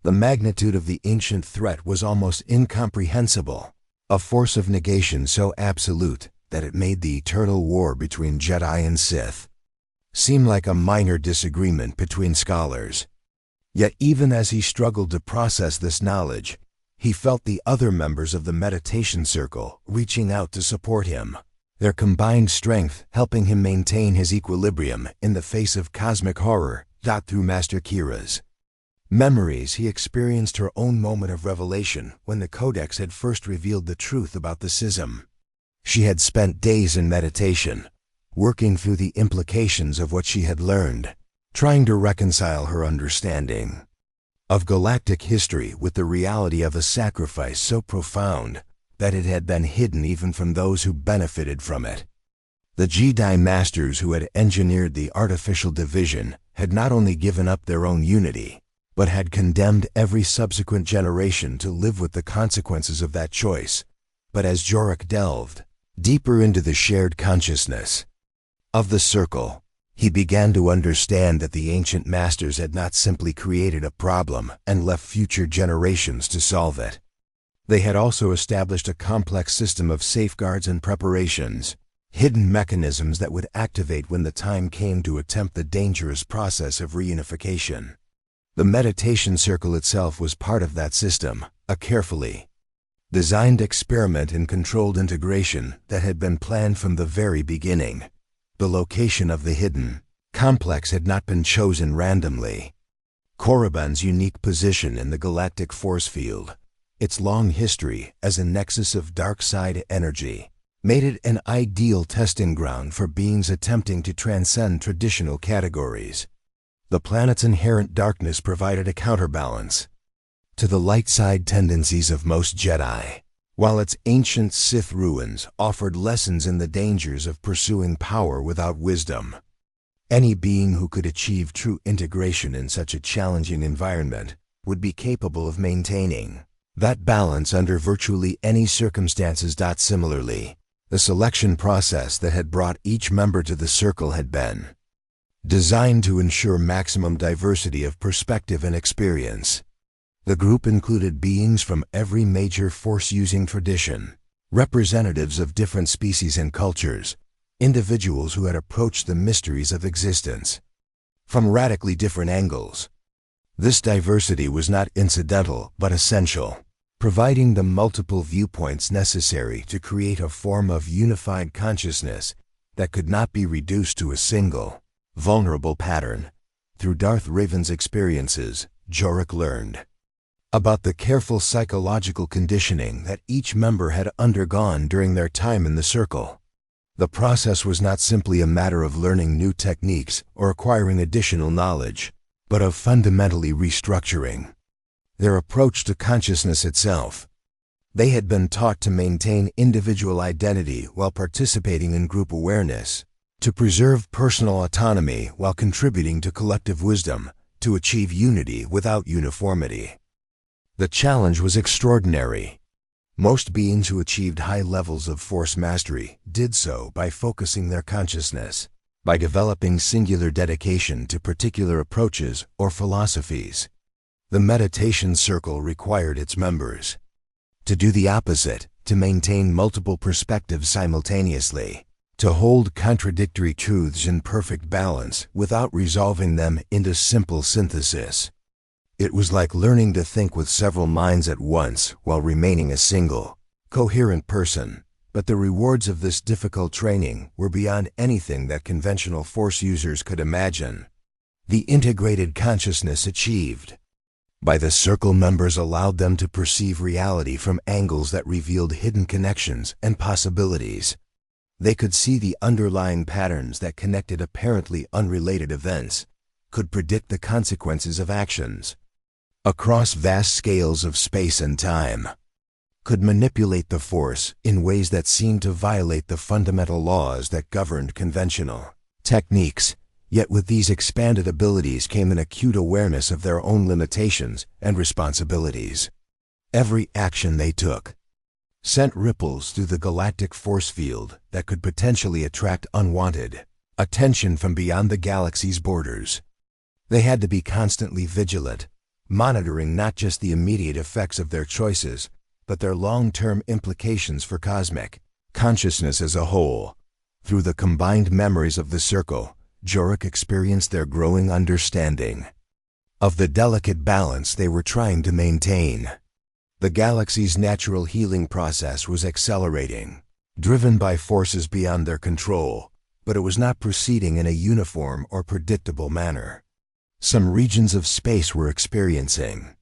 The magnitude of the ancient threat was almost incomprehensible, a force of negation so absolute that it made the eternal war between Jedi and Sith seem like a minor disagreement between scholars. Yet even as he struggled to process this knowledge, he felt the other members of the meditation circle reaching out to support him, their combined strength helping him maintain his equilibrium in the face of cosmic horror. Through Master Kira's memories, he experienced her own moment of revelation when the Codex had first revealed the truth about the schism. She had spent days in meditation, working through the implications of what she had learned, trying to reconcile her understanding of galactic history with the reality of a sacrifice so profound that it had been hidden even from those who benefited from it. The Jedi Masters who had engineered the artificial division had not only given up their own unity, but had condemned every subsequent generation to live with the consequences of that choice. But as Jorok delved deeper into the shared consciousness of the circle, he began to understand that the ancient masters had not simply created a problem and left future generations to solve it. They had also established a complex system of safeguards and preparations, hidden mechanisms that would activate when the time came to attempt the dangerous process of reunification. The meditation circle itself was part of that system, a carefully designed experiment in controlled integration that had been planned from the very beginning. The location of the hidden complex had not been chosen randomly. Korriban's unique position in the galactic force field, its long history as a nexus of dark side energy, made it an ideal testing ground for beings attempting to transcend traditional categories. The planet's inherent darkness provided a counterbalance to the light side tendencies of most Jedi, while its ancient Sith ruins offered lessons in the dangers of pursuing power without wisdom. Any being who could achieve true integration in such a challenging environment would be capable of maintaining that balance under virtually any circumstances. Similarly, the selection process that had brought each member to the circle had been designed to ensure maximum diversity of perspective and experience. The group included beings from every major force-using tradition, representatives of different species and cultures, individuals who had approached the mysteries of existence from radically different angles. This diversity was not incidental but essential, providing the multiple viewpoints necessary to create a form of unified consciousness that could not be reduced to a single, vulnerable pattern. Through Darth Raven's experiences, Jorok learned about the careful psychological conditioning that each member had undergone during their time in the circle. The process was not simply a matter of learning new techniques or acquiring additional knowledge, but of fundamentally restructuring their approach to consciousness itself. They had been taught to maintain individual identity while participating in group awareness, to preserve personal autonomy while contributing to collective wisdom, to achieve unity without uniformity. The challenge was extraordinary. Most beings who achieved high levels of force mastery did so by focusing their consciousness, by developing singular dedication to particular approaches or philosophies. The meditation circle required its members to do the opposite, to maintain multiple perspectives simultaneously, to hold contradictory truths in perfect balance without resolving them into simple synthesis. It was like learning to think with several minds at once while remaining a single, coherent person. But the rewards of this difficult training were beyond anything that conventional force users could imagine. The integrated consciousness achieved by the circle members allowed them to perceive reality from angles that revealed hidden connections and possibilities. They could see the underlying patterns that connected apparently unrelated events, could predict the consequences of actions across vast scales of space and time, could manipulate the force in ways that seemed to violate the fundamental laws that governed conventional techniques. Yet with these expanded abilities came an acute awareness of their own limitations and responsibilities. Every action they took sent ripples through the galactic force field that could potentially attract unwanted attention from beyond the galaxy's borders. They had to be constantly vigilant, monitoring not just the immediate effects of their choices, but their long-term implications for cosmic consciousness as a whole. Through the combined memories of the circle, Jorok experienced their growing understanding of the delicate balance they were trying to maintain. The galaxy's natural healing process was accelerating, driven by forces beyond their control, but it was not proceeding in a uniform or predictable manner. Some regions of space were experiencing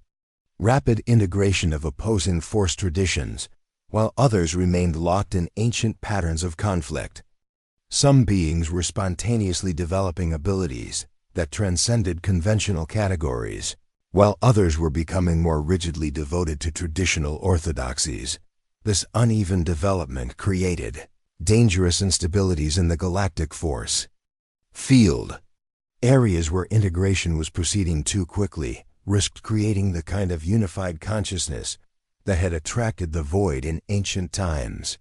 rapid integration of opposing force traditions, while others remained locked in ancient patterns of conflict. Some beings were spontaneously developing abilities that transcended conventional categories, while others were becoming more rigidly devoted to traditional orthodoxies. This uneven development created dangerous instabilities in the galactic force field. Areas where integration was proceeding too quickly risked creating the kind of unified consciousness that had attracted the void in ancient times.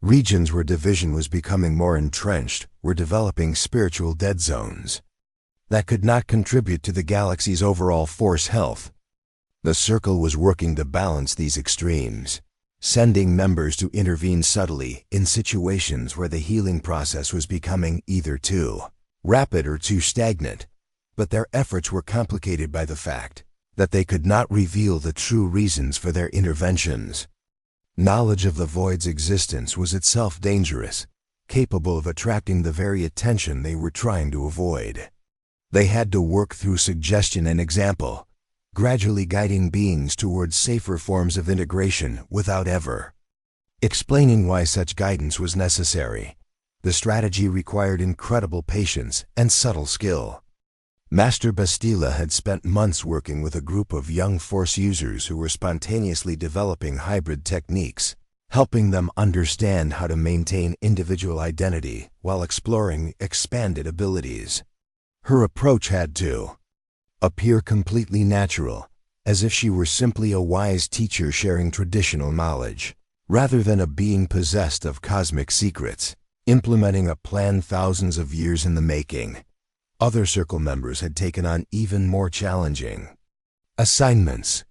Regions where division was becoming more entrenched were developing spiritual dead zones that could not contribute to the galaxy's overall force health. The circle was working to balance these extremes, sending members to intervene subtly in situations where the healing process was becoming either too rapid or too stagnant. But their efforts were complicated by the fact that they could not reveal the true reasons for their interventions. Knowledge of the void's existence was itself dangerous, capable of attracting the very attention they were trying to avoid. They had to work through suggestion and example, gradually guiding beings towards safer forms of integration without ever explaining why such guidance was necessary. The strategy required incredible patience and subtle skill. Master Bastila had spent months working with a group of young force users who were spontaneously developing hybrid techniques, helping them understand how to maintain individual identity while exploring expanded abilities. Her approach had to appear completely natural, as if she were simply a wise teacher sharing traditional knowledge, rather than a being possessed of cosmic secrets, implementing a plan thousands of years in the making. Other circle members had taken on even more challenging assignments.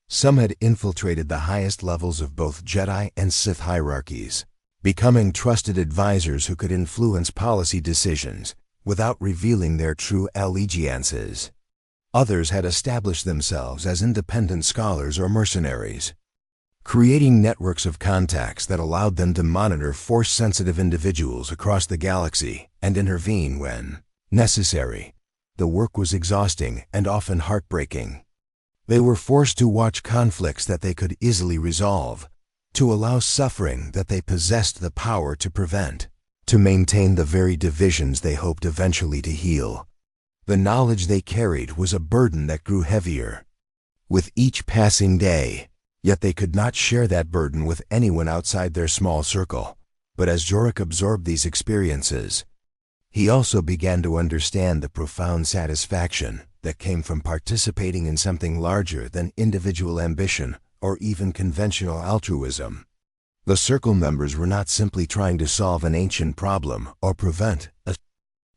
Some had infiltrated the highest levels of both Jedi and Sith hierarchies, becoming trusted advisors who could influence policy decisions, without revealing their true allegiances. Others had established themselves as independent scholars or mercenaries, creating networks of contacts that allowed them to monitor force-sensitive individuals across the galaxy and intervene when necessary. The work was exhausting and often heartbreaking. They were forced to watch conflicts that they could easily resolve, to allow suffering that they possessed the power to prevent, to maintain the very divisions they hoped eventually to heal. The knowledge they carried was a burden that grew heavier with each passing day, yet they could not share that burden with anyone outside their small circle. But as Jorok absorbed these experiences, he also began to understand the profound satisfaction that came from participating in something larger than individual ambition or even conventional altruism. The Circle members were not simply trying to solve an ancient problem or prevent a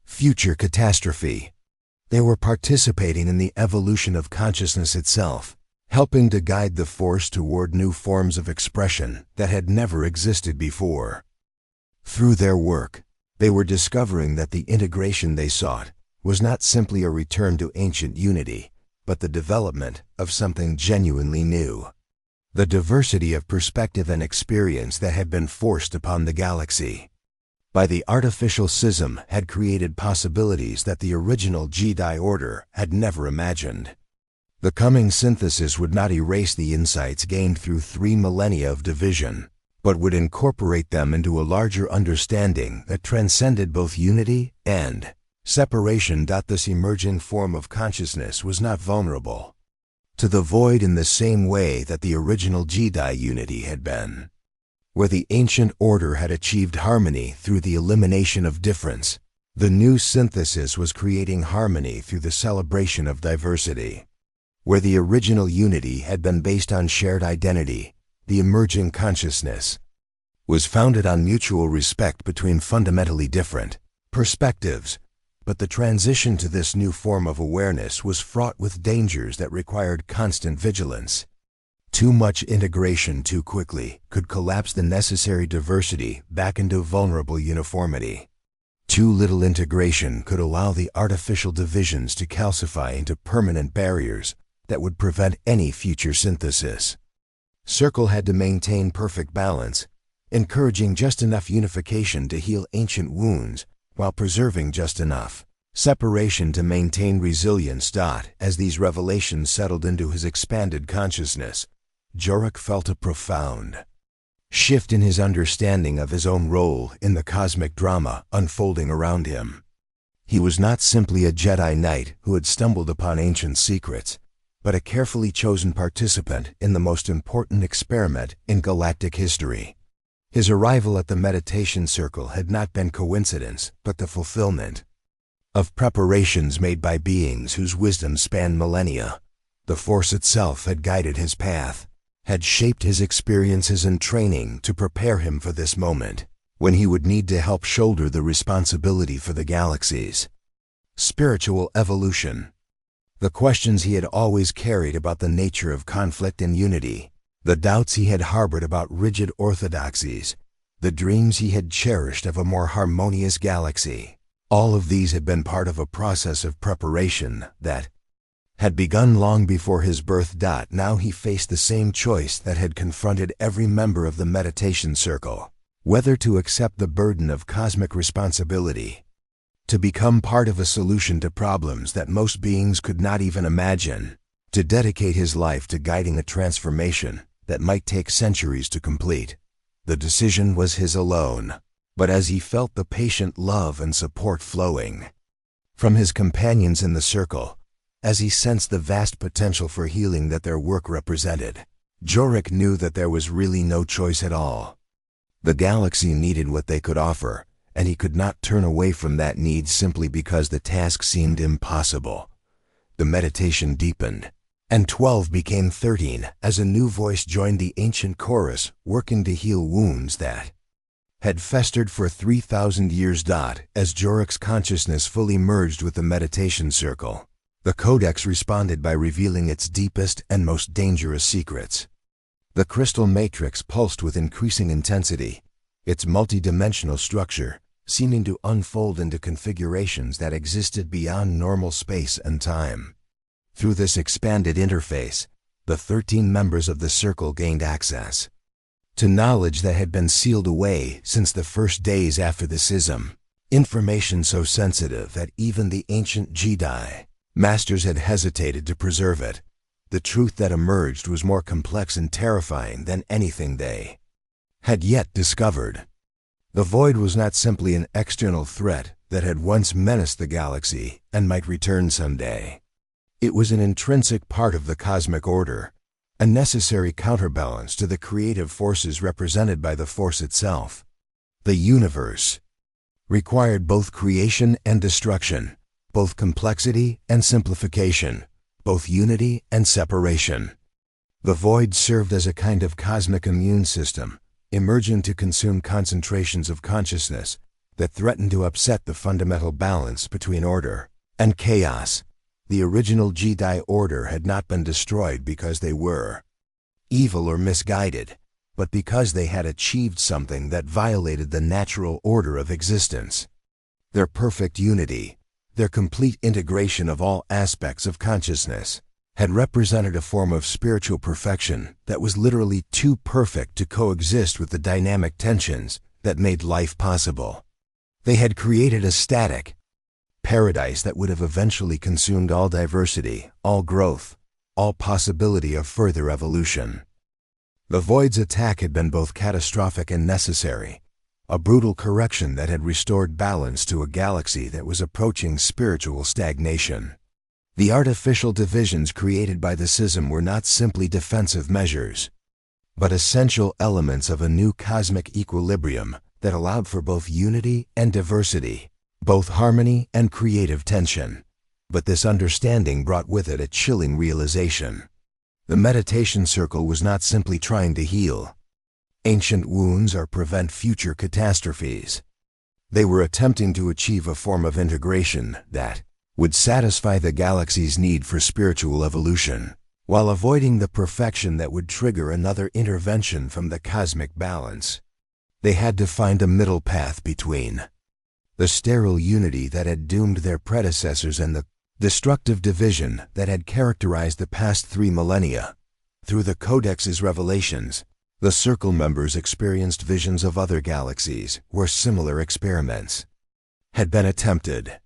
future catastrophe. They were participating in the evolution of consciousness itself, helping to guide the Force toward new forms of expression that had never existed before. Through their work, they were discovering that the integration they sought was not simply a return to ancient unity, but the development of something genuinely new. The diversity of perspective and experience that had been forced upon the galaxy by the artificial schism had created possibilities that the original Jedi Order had never imagined. The coming synthesis would not erase the insights gained through 3 millennia of division, but would incorporate them into a larger understanding that transcended both unity and separation. This emerging form of consciousness was not vulnerable to the void in the same way that the original Jedi unity had been. Where the ancient order had achieved harmony through the elimination of difference, the new synthesis was creating harmony through the celebration of diversity. Where the original unity had been based on shared identity, the emerging consciousness was founded on mutual respect between fundamentally different perspectives. But the transition to this new form of awareness was fraught with dangers that required constant vigilance. Too much integration too quickly could collapse the necessary diversity back into vulnerable uniformity. Too little integration could allow the artificial divisions to calcify into permanent barriers that would prevent any future synthesis. Circle had to maintain perfect balance, encouraging just enough unification to heal ancient wounds while preserving just enough separation to maintain resilience. As these revelations settled into his expanded consciousness, Jorok felt a profound shift in his understanding of his own role in the cosmic drama unfolding around him. He was not simply a Jedi Knight who had stumbled upon ancient secrets, but a carefully chosen participant in the most important experiment in galactic history. His arrival at the meditation circle had not been coincidence, but the fulfillment of preparations made by beings whose wisdom spanned millennia. The Force itself had guided his path, had shaped his experiences and training to prepare him for this moment, when he would need to help shoulder the responsibility for the galaxy's spiritual evolution. The questions he had always carried about the nature of conflict and unity, the doubts he had harbored about rigid orthodoxies, the dreams he had cherished of a more harmonious galaxy, all of these had been part of a process of preparation that had begun long before his birth. Now he faced the same choice that had confronted every member of the meditation circle: whether to accept the burden of cosmic responsibility, to become part of a solution to problems that most beings could not even imagine, to dedicate his life to guiding a transformation that might take centuries to complete. The decision was his alone, but as he felt the patient love and support flowing from his companions in the circle, as he sensed the vast potential for healing that their work represented, Jorok knew that there was really no choice at all. The galaxy needed what they could offer, and he could not turn away from that need simply because the task seemed impossible. The meditation deepened, and 12 became 13 as a new voice joined the ancient chorus, working to heal wounds that had festered for 3,000 years. As Jorok's consciousness fully merged with the meditation circle, the Codex responded by revealing its deepest and most dangerous secrets. The crystal matrix pulsed with increasing intensity, its multidimensional structure seeming to unfold into configurations that existed beyond normal space and time. Through this expanded interface, the 13 members of the Circle gained access to knowledge that had been sealed away since the first days after the schism, information so sensitive that even the ancient Jedi masters had hesitated to preserve it. The truth that emerged was more complex and terrifying than anything they had yet discovered. The Void was not simply an external threat that had once menaced the galaxy and might return someday. It was an intrinsic part of the cosmic order, a necessary counterbalance to the creative forces represented by the Force itself. The universe required both creation and destruction, both complexity and simplification, both unity and separation. The Void served as a kind of cosmic immune system, emerging to consume concentrations of consciousness that threatened to upset the fundamental balance between order and chaos. The original Jedi Order had not been destroyed because they were evil or misguided, but because they had achieved something that violated the natural order of existence. Their perfect unity, their complete integration of all aspects of consciousness, had represented a form of spiritual perfection that was literally too perfect to coexist with the dynamic tensions that made life possible. They had created a static paradise that would have eventually consumed all diversity, all growth, all possibility of further evolution. The Void's attack had been both catastrophic and necessary, a brutal correction that had restored balance to a galaxy that was approaching spiritual stagnation. The artificial divisions created by the schism were not simply defensive measures, but essential elements of a new cosmic equilibrium that allowed for both unity and diversity, both harmony and creative tension. But this understanding brought with it a chilling realization. The meditation circle was not simply trying to heal ancient wounds or prevent future catastrophes. They were attempting to achieve a form of integration that would satisfy the galaxy's need for spiritual evolution, while avoiding the perfection that would trigger another intervention from the cosmic balance. They had to find a middle path between the sterile unity that had doomed their predecessors and the destructive division that had characterized the past 3 millennia. Through the Codex's revelations, the Circle members experienced visions of other galaxies where similar experiments had been attempted.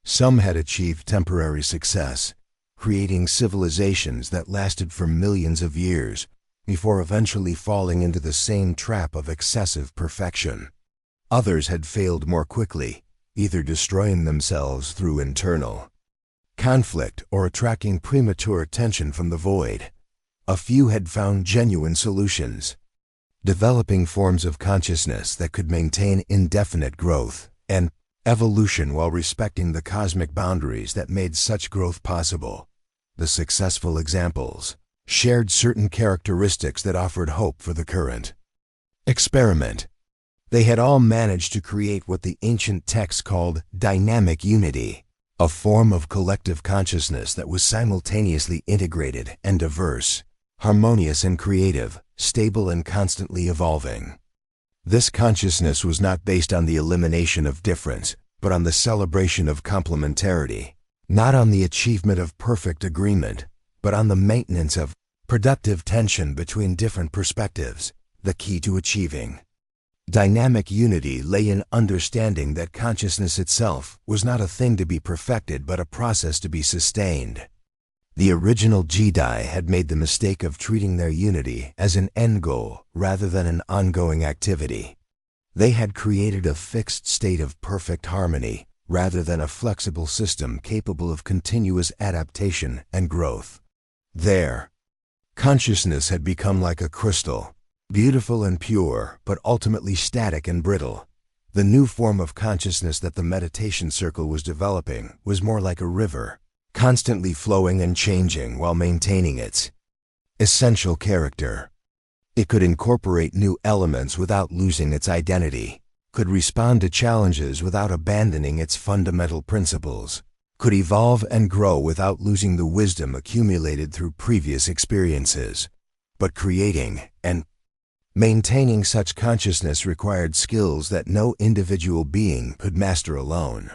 Some had achieved temporary success, creating civilizations that lasted for millions of years before eventually falling into the same trap of excessive perfection. Others had failed more quickly, either destroying themselves through internal conflict or attracting premature attention from the Void. A few had found genuine solutions, developing forms of consciousness that could maintain indefinite growth and evolution while respecting the cosmic boundaries that made such growth possible. The successful examples shared certain characteristics that offered hope for the current experiment. They had all managed to create what the ancient texts called dynamic unity, a form of collective consciousness that was simultaneously integrated and diverse, harmonious and creative, stable and constantly evolving. This consciousness was not based on the elimination of difference, but on the celebration of complementarity, not on the achievement of perfect agreement, but on the maintenance of productive tension between different perspectives. The key to achieving dynamic unity lay in understanding that consciousness itself was not a thing to be perfected but a process to be sustained. The original Jedi had made the mistake of treating their unity as an end goal rather than an ongoing activity. They had created a fixed state of perfect harmony rather than a flexible system capable of continuous adaptation and growth. Their consciousness had become like a crystal, beautiful and pure, but ultimately static and brittle. The new form of consciousness that the meditation circle was developing was more like a river, constantly flowing and changing while maintaining its essential character. It could incorporate new elements without losing its identity, could respond to challenges without abandoning its fundamental principles, could evolve and grow without losing the wisdom accumulated through previous experiences, but creating and Maintaining such consciousness required skills that no individual being could master alone.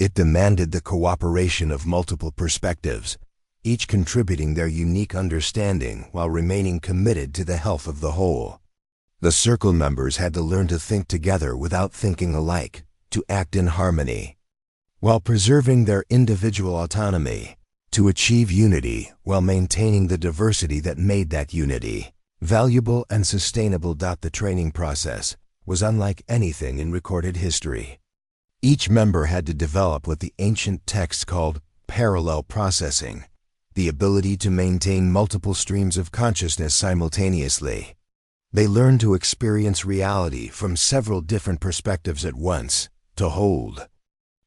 It demanded the cooperation of multiple perspectives, each contributing their unique understanding while remaining committed to the health of the whole. The circle members had to learn to think together without thinking alike, to act in harmony, while preserving their individual autonomy, to achieve unity while maintaining the diversity that made that unity valuable and sustainable. The training process was unlike anything in recorded history. Each member had to develop what the ancient texts called parallel processing, the ability to maintain multiple streams of consciousness simultaneously. They learned to experience reality from several different perspectives at once, to hold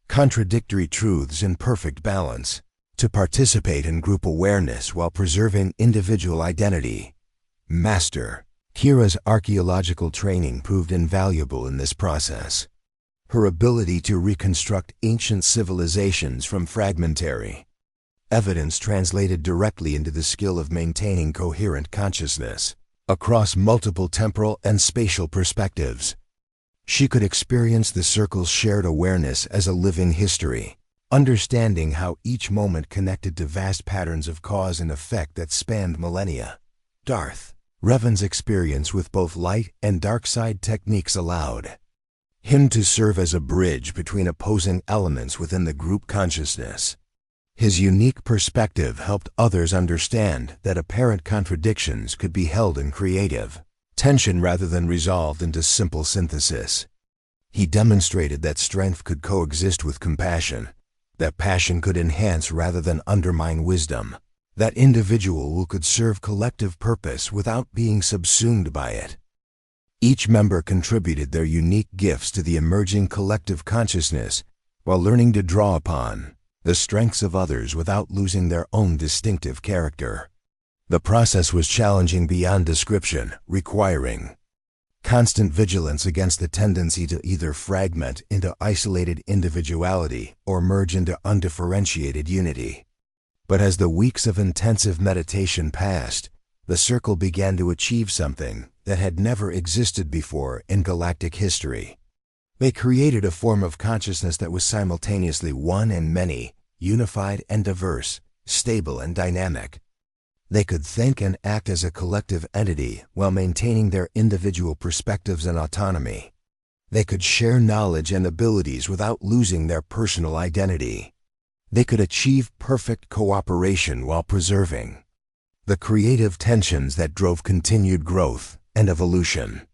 contradictory truths in perfect balance, to participate in group awareness while preserving individual identity. Master Kira's archaeological training proved invaluable in this process. Her ability to reconstruct ancient civilizations from fragmentary evidence translated directly into the skill of maintaining coherent consciousness across multiple temporal and spatial perspectives. She could experience the circle's shared awareness as a living history, understanding how each moment connected to vast patterns of cause and effect that spanned millennia. Darth Revan's experience with both light and dark side techniques allowed him to serve as a bridge between opposing elements within the group consciousness. His unique perspective helped others understand that apparent contradictions could be held in creative tension rather than resolved into simple synthesis. He demonstrated that strength could coexist with compassion, that passion could enhance rather than undermine wisdom, that individual could serve collective purpose without being subsumed by it. Each member contributed their unique gifts to the emerging collective consciousness while learning to draw upon the strengths of others without losing their own distinctive character. The process was challenging beyond description, requiring constant vigilance against the tendency to either fragment into isolated individuality or merge into undifferentiated unity. But as the weeks of intensive meditation passed, the circle began to achieve something that had never existed before in galactic history. They created a form of consciousness that was simultaneously one and many, unified and diverse, stable and dynamic. They could think and act as a collective entity while maintaining their individual perspectives and autonomy. They could share knowledge and abilities without losing their personal identity. They could achieve perfect cooperation while preserving the creative tensions that drove continued growth and evolution.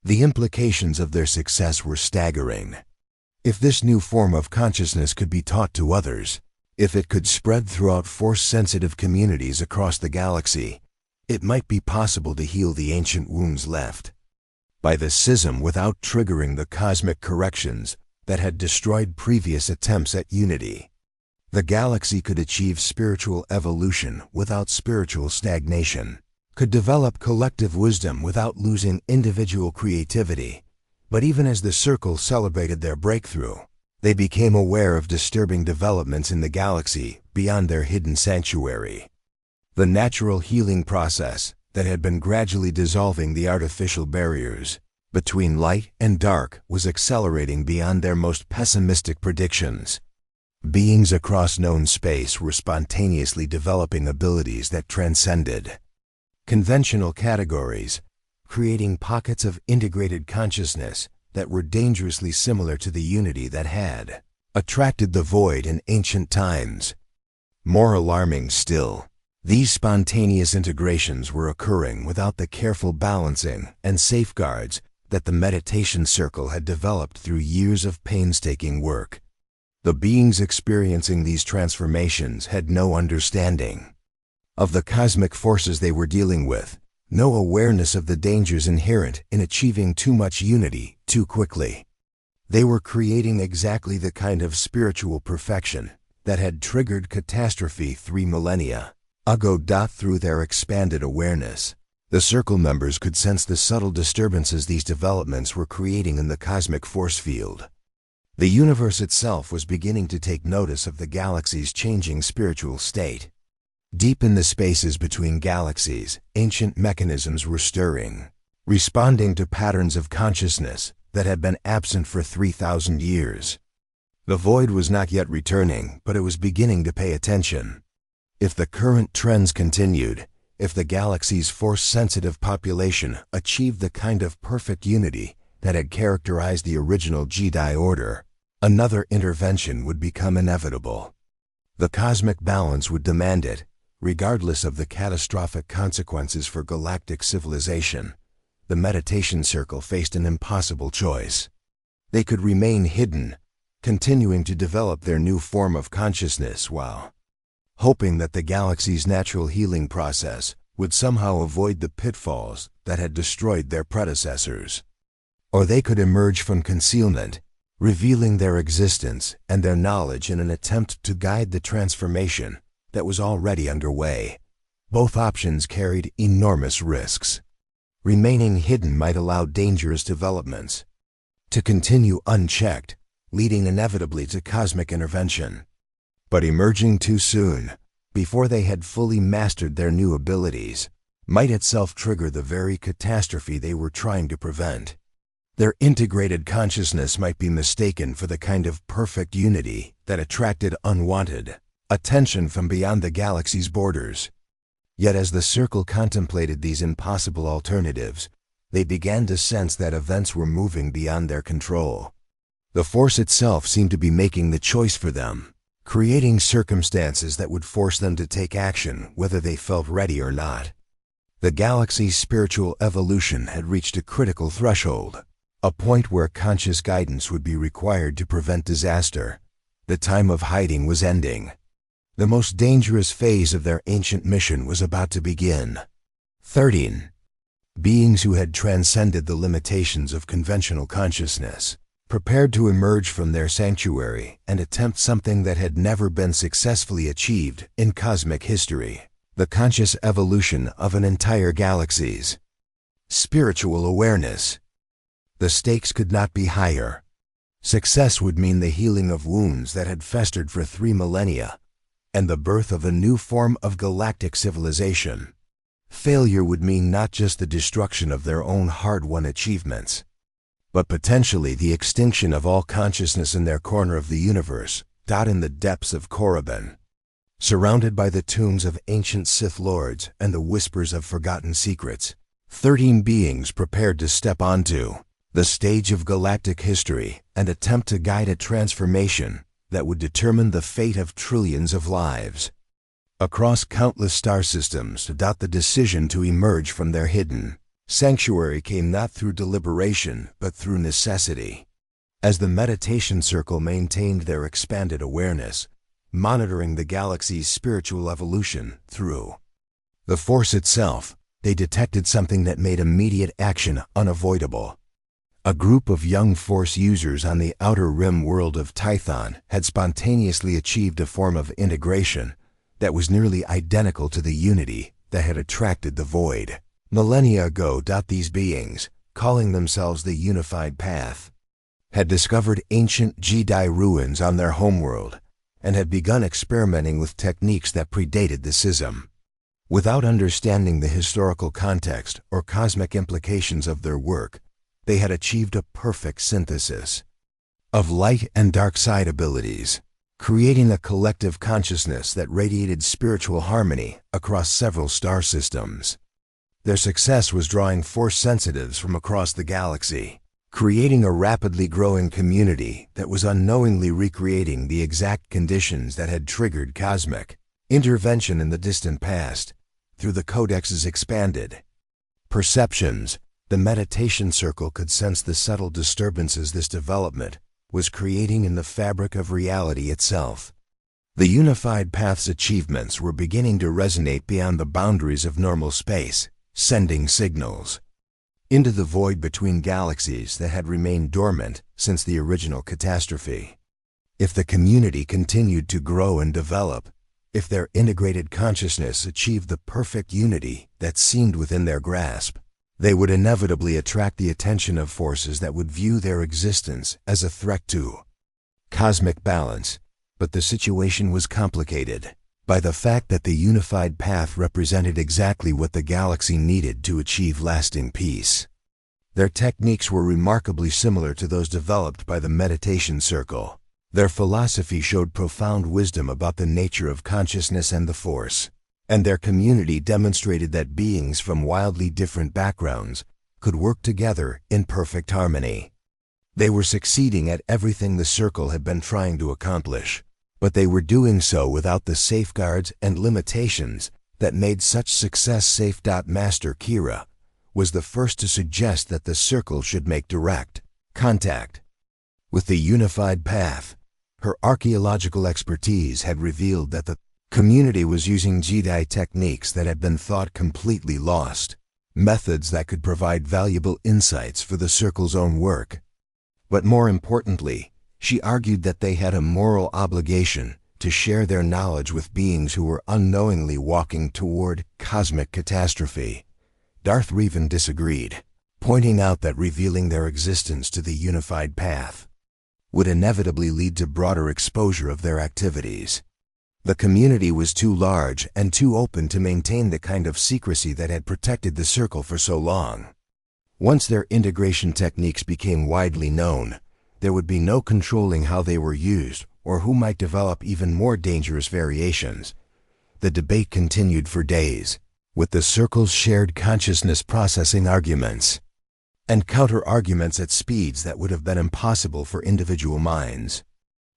The implications of their success were staggering. If this new form of consciousness could be taught to others, if it could spread throughout force-sensitive communities across the galaxy, it might be possible to heal the ancient wounds left by the schism without triggering the cosmic corrections that had destroyed previous attempts at unity. The galaxy could achieve spiritual evolution without spiritual stagnation, could develop collective wisdom without losing individual creativity. But even as the circle celebrated their breakthrough, they became aware of disturbing developments in the galaxy beyond their hidden sanctuary. The natural healing process that had been gradually dissolving the artificial barriers between light and dark was accelerating beyond their most pessimistic predictions. Beings across known space were spontaneously developing abilities that transcended conventional categories, creating pockets of integrated consciousness that were dangerously similar to the unity that had attracted the void in ancient times. More alarming still, these spontaneous integrations were occurring without the careful balancing and safeguards that the meditation circle had developed through years of painstaking work. The beings experiencing these transformations had no understanding of the cosmic forces they were dealing with, no awareness of the dangers inherent in achieving too much unity too quickly. They were creating exactly the kind of spiritual perfection that had triggered catastrophe 3 millennia ago. Through their expanded awareness, the circle members could sense the subtle disturbances these developments were creating in the cosmic force field. The universe itself was beginning to take notice of the galaxy's changing spiritual state. Deep in the spaces between galaxies, ancient mechanisms were stirring. responding to patterns of consciousness that had been absent for 3,000 years. The void was not yet returning, but it was beginning to pay attention. If the current trends continued, if the galaxy's force-sensitive population achieved the kind of perfect unity that had characterized the original Jedi Order, another intervention would become inevitable. The cosmic balance would demand it, regardless of the catastrophic consequences for galactic civilization. The meditation circle faced an impossible choice. They could remain hidden, continuing to develop their new form of consciousness while hoping that the galaxy's natural healing process would somehow avoid the pitfalls that had destroyed their predecessors. Or they could emerge from concealment, revealing their existence and their knowledge in an attempt to guide the transformation that was already underway. Both options carried enormous risks. Remaining hidden might allow dangerous developments to continue unchecked, leading inevitably to cosmic intervention. But emerging too soon, before they had fully mastered their new abilities, might itself trigger the very catastrophe they were trying to prevent. Their integrated consciousness might be mistaken for the kind of perfect unity that attracted unwanted attention from beyond the galaxy's borders. Yet as the circle contemplated these impossible alternatives, they began to sense that events were moving beyond their control. The Force itself seemed to be making the choice for them, creating circumstances that would force them to take action whether they felt ready or not. The galaxy's spiritual evolution had reached a critical threshold, a point where conscious guidance would be required to prevent disaster. The time of hiding was ending. The most dangerous phase of their ancient mission was about to begin. 13. Beings who had transcended the limitations of conventional consciousness, prepared to emerge from their sanctuary and attempt something that had never been successfully achieved in cosmic history: the conscious evolution of an entire galaxy's spiritual awareness. The stakes could not be higher. Success would mean the healing of wounds that had festered for 3 millennia, and the birth of a new form of galactic civilization. Failure would mean not just the destruction of their own hard-won achievements, but potentially the extinction of all consciousness in their corner of the universe, in the depths of Korriban. Surrounded by the tombs of ancient Sith Lords and the whispers of forgotten secrets, 13 beings prepared to step onto the stage of galactic history and attempt to guide a transformation that would determine the fate of trillions of lives. Across countless star systems, the decision to emerge from their hidden sanctuary came not through deliberation, but through necessity. As the meditation circle maintained their expanded awareness, monitoring the galaxy's spiritual evolution through the Force itself, they detected something that made immediate action unavoidable. A group of young Force users on the outer rim world of Tython had spontaneously achieved a form of integration that was nearly identical to the unity that had attracted the Void millennia ago. These beings, calling themselves the Unified Path, had discovered ancient Jedi ruins on their homeworld and had begun experimenting with techniques that predated the schism. Without understanding the historical context or cosmic implications of their work, they had achieved a perfect synthesis of light and dark side abilities, creating a collective consciousness that radiated spiritual harmony across several star systems. Their success was drawing Force sensitives from across the galaxy, creating a rapidly growing community that was unknowingly recreating the exact conditions that had triggered cosmic intervention in the distant past. Through the Codex's expanded perceptions, the meditation circle could sense the subtle disturbances this development was creating in the fabric of reality itself. The Unified Path's achievements were beginning to resonate beyond the boundaries of normal space, sending signals into the void between galaxies that had remained dormant since the original catastrophe. If the community continued to grow and develop, if their integrated consciousness achieved the perfect unity that seemed within their grasp, they would inevitably attract the attention of forces that would view their existence as a threat to cosmic balance. But the situation was complicated by the fact that the Unified Path represented exactly what the galaxy needed to achieve lasting peace. Their techniques were remarkably similar to those developed by the Meditation Circle. Their philosophy showed profound wisdom about the nature of consciousness and the Force, and their community demonstrated that beings from wildly different backgrounds could work together in perfect harmony. They were succeeding at everything the Circle had been trying to accomplish, but they were doing so without the safeguards and limitations that made such success safe. Master Kira was the first to suggest that the Circle should make direct contact with the unified path. Her archaeological expertise had revealed that the community was using Jedi techniques that had been thought completely lost, methods that could provide valuable insights for the Circle's own work. But more importantly, she argued that they had a moral obligation to share their knowledge with beings who were unknowingly walking toward cosmic catastrophe. Darth Revan disagreed, pointing out that revealing their existence to the unified path would inevitably lead to broader exposure of their activities. The community was too large and too open to maintain the kind of secrecy that had protected the Circle for so long. Once their integration techniques became widely known, there would be no controlling how they were used or who might develop even more dangerous variations. The debate continued for days, with the Circle's shared consciousness processing arguments and counter-arguments at speeds that would have been impossible for individual minds.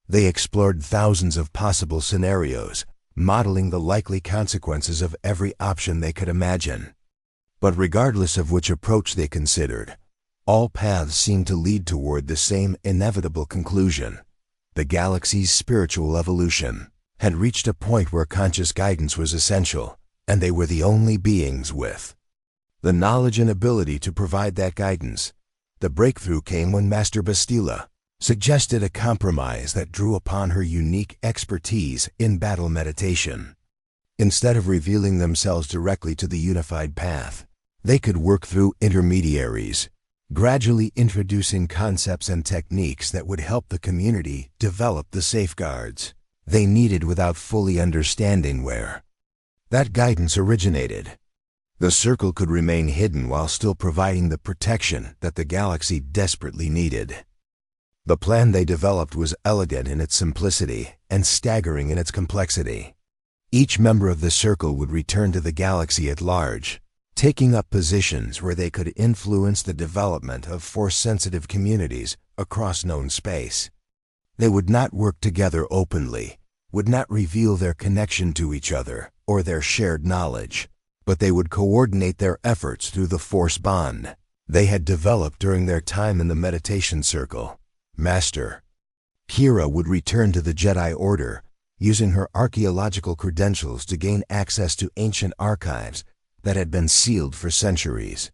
They explored thousands of possible scenarios, modeling the likely consequences of every option they could imagine. But regardless of which approach they considered, all paths seemed to lead toward the same inevitable conclusion. The galaxy's spiritual evolution had reached a point where conscious guidance was essential, and they were the only beings with the knowledge and ability to provide that guidance. The breakthrough came when Master Bastila suggested a compromise that drew upon her unique expertise in battle meditation. Instead of revealing themselves directly to the unified path, they could work through intermediaries, gradually introducing concepts and techniques that would help the community develop the safeguards they needed without fully understanding where that guidance originated. The Circle could remain hidden while still providing the protection that the galaxy desperately needed. The plan they developed was elegant in its simplicity and staggering in its complexity. Each member of the Circle would return to the galaxy at large, taking up positions where they could influence the development of Force-sensitive communities across known space. They would not work together openly, would not reveal their connection to each other or their shared knowledge, but they would coordinate their efforts through the Force bond they had developed during their time in the Meditation Circle. Master Kira would return to the Jedi Order, using her archaeological credentials to gain access to ancient archives that had been sealed for centuries.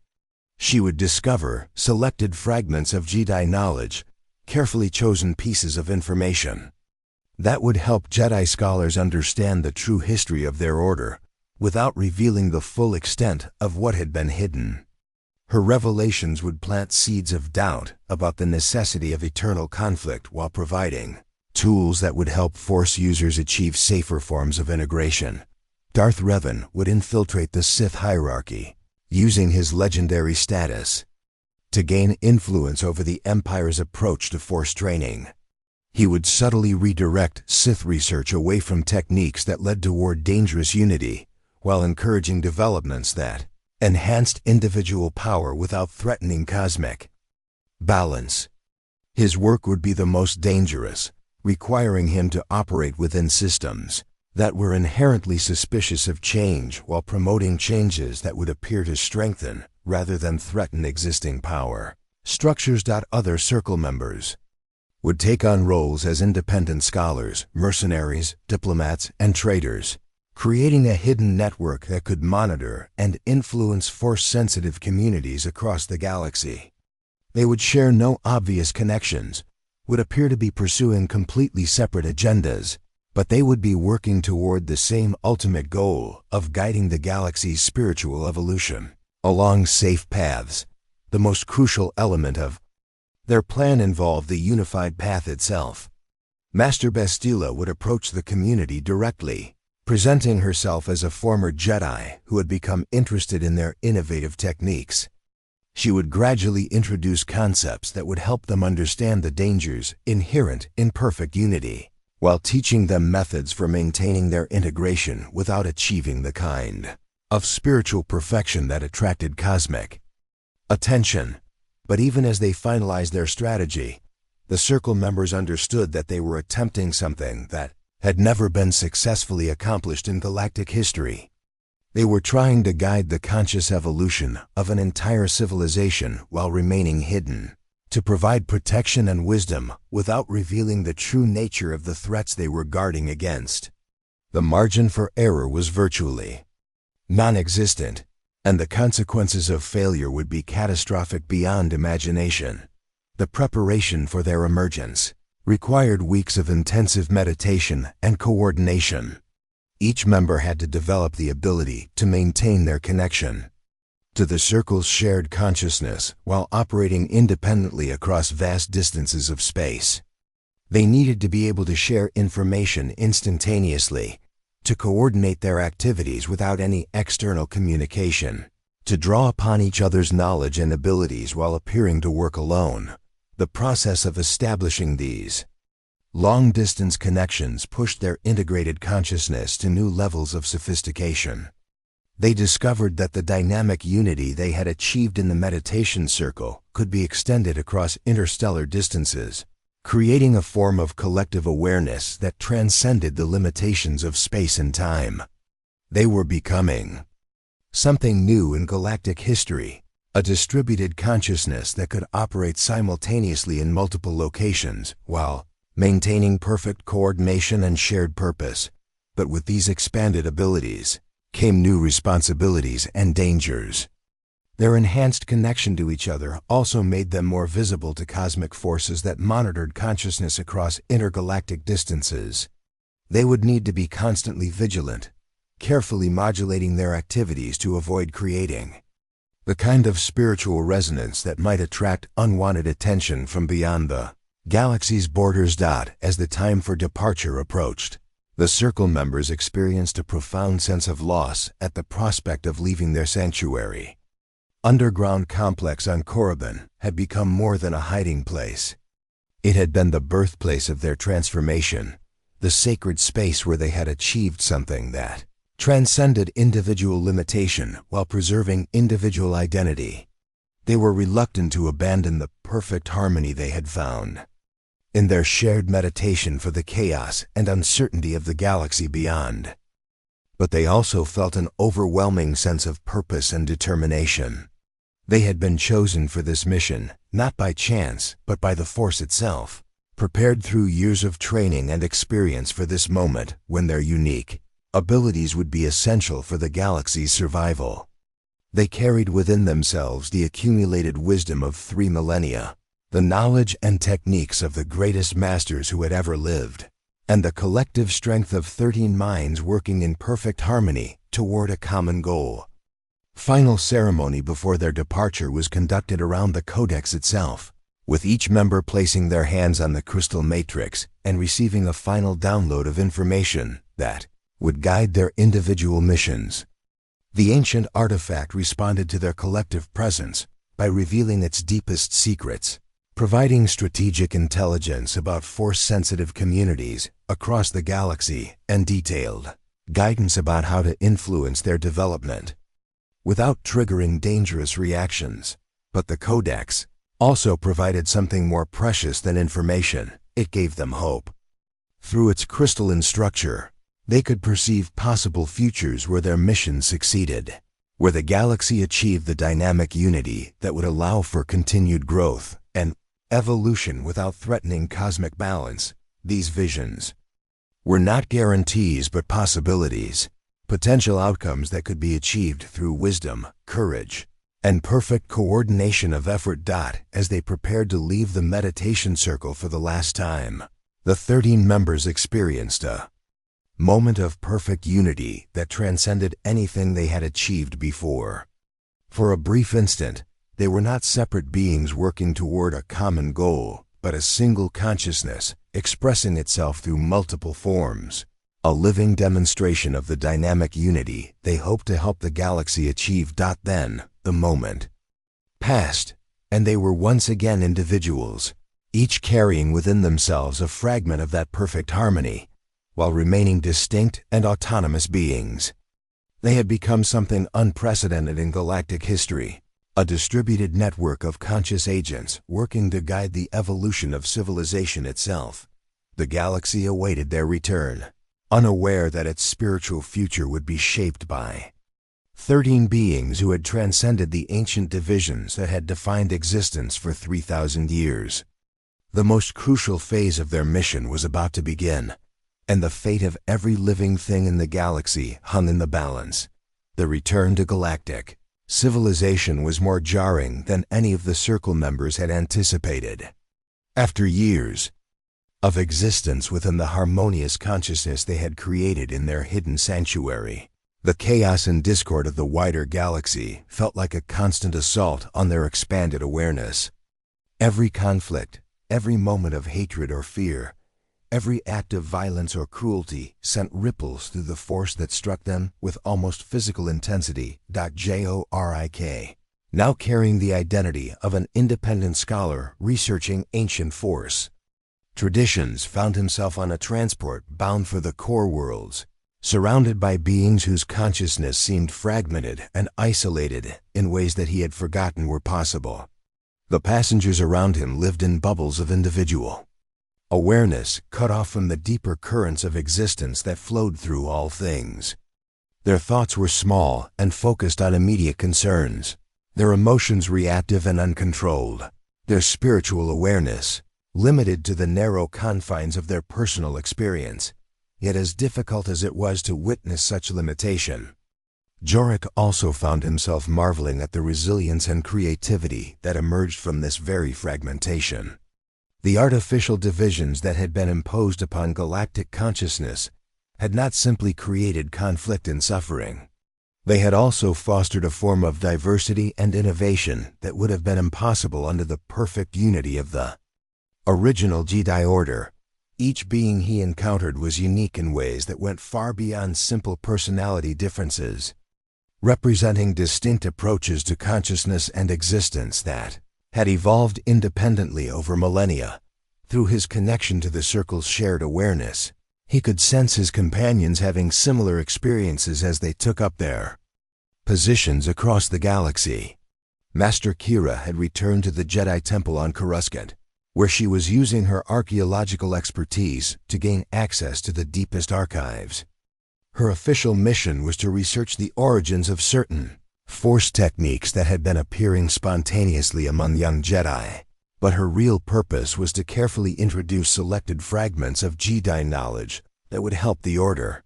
She would discover selected fragments of Jedi knowledge, carefully chosen pieces of information that would help Jedi scholars understand the true history of their order without revealing the full extent of what had been hidden. Her revelations would plant seeds of doubt about the necessity of eternal conflict while providing tools that would help Force users achieve safer forms of integration. Darth Revan would infiltrate the Sith hierarchy, using his legendary status to gain influence over the Empire's approach to Force training. He would subtly redirect Sith research away from techniques that led toward dangerous unity, while encouraging developments that enhanced individual power without threatening cosmic balance. His work would be the most dangerous, requiring him to operate within systems that were inherently suspicious of change while promoting changes that would appear to strengthen rather than threaten existing power structures. Other Circle members would take on roles as independent scholars, mercenaries, diplomats, and traders, creating a hidden network that could monitor and influence Force-sensitive communities across the galaxy. They would share no obvious connections, would appear to be pursuing completely separate agendas, but they would be working toward the same ultimate goal of guiding the galaxy's spiritual evolution along safe paths. The most crucial element of their plan involved the unified path itself. Master Bastila would approach the community directly, presenting herself as a former Jedi who had become interested in their innovative techniques. She would gradually introduce concepts that would help them understand the dangers inherent in perfect unity, while teaching them methods for maintaining their integration without achieving the kind of spiritual perfection that attracted cosmic attention. But even as they finalized their strategy, the Circle members understood that they were attempting something that had never been successfully accomplished in galactic history. They were trying to guide the conscious evolution of an entire civilization while remaining hidden, to provide protection and wisdom without revealing the true nature of the threats they were guarding against. The margin for error was virtually non-existent, and the consequences of failure would be catastrophic beyond imagination. The preparation for their emergence required weeks of intensive meditation and coordination. Each member had to develop the ability to maintain their connection to the Circle's shared consciousness while operating independently across vast distances of space. They needed to be able to share information instantaneously, to coordinate their activities without any external communication, to draw upon each other's knowledge and abilities while appearing to work alone. The process of establishing these long-distance connections pushed their integrated consciousness to new levels of sophistication. They discovered that the dynamic unity they had achieved in the meditation circle could be extended across interstellar distances, creating a form of collective awareness that transcended the limitations of space and time. They were becoming something new in galactic history, a distributed consciousness that could operate simultaneously in multiple locations while maintaining perfect coordination and shared purpose. But with these expanded abilities came new responsibilities and dangers. Their enhanced connection to each other also made them more visible to cosmic forces that monitored consciousness across intergalactic distances. They would need to be constantly vigilant, carefully modulating their activities to avoid creating the kind of spiritual resonance that might attract unwanted attention from beyond the galaxy's borders. As the time for departure approached, the Circle members experienced a profound sense of loss at the prospect of leaving their sanctuary. Underground complex on Korriban had become more than a hiding place. It had been the birthplace of their transformation, the sacred space where they had achieved something that transcended individual limitation while preserving individual identity. They were reluctant to abandon the perfect harmony they had found in their shared meditation for the chaos and uncertainty of the galaxy beyond. But they also felt an overwhelming sense of purpose and determination. They had been chosen for this mission, not by chance, but by the Force itself, prepared through years of training and experience for this moment when their unique abilities would be essential for the galaxy's survival. They carried within themselves the accumulated wisdom of 3 millennia, the knowledge and techniques of the greatest masters who had ever lived, and the collective strength of 13 minds working in perfect harmony toward a common goal. Final ceremony before their departure was conducted around the Codex itself, with each member placing their hands on the crystal matrix and receiving a final download of information that would guide their individual missions. The ancient artifact responded to their collective presence by revealing its deepest secrets, providing strategic intelligence about Force-sensitive communities across the galaxy and detailed guidance about how to influence their development without triggering dangerous reactions. But the Codex also provided something more precious than information. It gave them hope. Through its crystalline structure, they could perceive possible futures where their mission succeeded, where the galaxy achieved the dynamic unity that would allow for continued growth and evolution without threatening cosmic balance. These visions were not guarantees but possibilities, potential outcomes that could be achieved through wisdom, courage, and perfect coordination of effort. As they prepared to leave the meditation circle for the last time, the 13 members experienced a moment of perfect unity that transcended anything they had achieved before. For a brief instant, they were not separate beings working toward a common goal, but a single consciousness expressing itself through multiple forms, a living demonstration of the dynamic unity they hoped to help the galaxy achieve. Then, the moment passed, and they were once again individuals, each carrying within themselves a fragment of that perfect harmony, while remaining distinct and autonomous beings. They had become something unprecedented in galactic history, a distributed network of conscious agents working to guide the evolution of civilization itself. The galaxy awaited their return, unaware that its spiritual future would be shaped by 13 beings who had transcended the ancient divisions that had defined existence for 3,000 years. The most crucial phase of their mission was about to begin, and the fate of every living thing in the galaxy hung in the balance. The return to galactic civilization was more jarring than any of the Circle members had anticipated. After years of existence within the harmonious consciousness they had created in their hidden sanctuary, the chaos and discord of the wider galaxy felt like a constant assault on their expanded awareness. Every conflict, every moment of hatred or fear, every act of violence or cruelty sent ripples through the force that struck them with almost physical intensity. Jorik, now carrying the identity of an independent scholar researching ancient force traditions, found himself on a transport bound for the core worlds, surrounded by beings whose consciousness seemed fragmented and isolated in ways that he had forgotten were possible. The passengers around him lived in bubbles of individual awareness, cut off from the deeper currents of existence that flowed through all things. Their thoughts were small and focused on immediate concerns, their emotions reactive and uncontrolled, their spiritual awareness limited to the narrow confines of their personal experience. Yet as difficult as it was to witness such limitation, Jorik also found himself marveling at the resilience and creativity that emerged from this very fragmentation. The artificial divisions that had been imposed upon galactic consciousness had not simply created conflict and suffering. They had also fostered a form of diversity and innovation that would have been impossible under the perfect unity of the original Jedi Order. Each being he encountered was unique in ways that went far beyond simple personality differences, representing distinct approaches to consciousness and existence that had evolved independently over millennia. Through his connection to the Circle's shared awareness, he could sense his companions having similar experiences as they took up their positions across the galaxy. Master Kira had returned to the Jedi Temple on Coruscant, where she was using her archaeological expertise to gain access to the deepest archives. Her official mission was to research the origins of certain Force techniques that had been appearing spontaneously among young Jedi, but her real purpose was to carefully introduce selected fragments of Jedi knowledge that would help the Order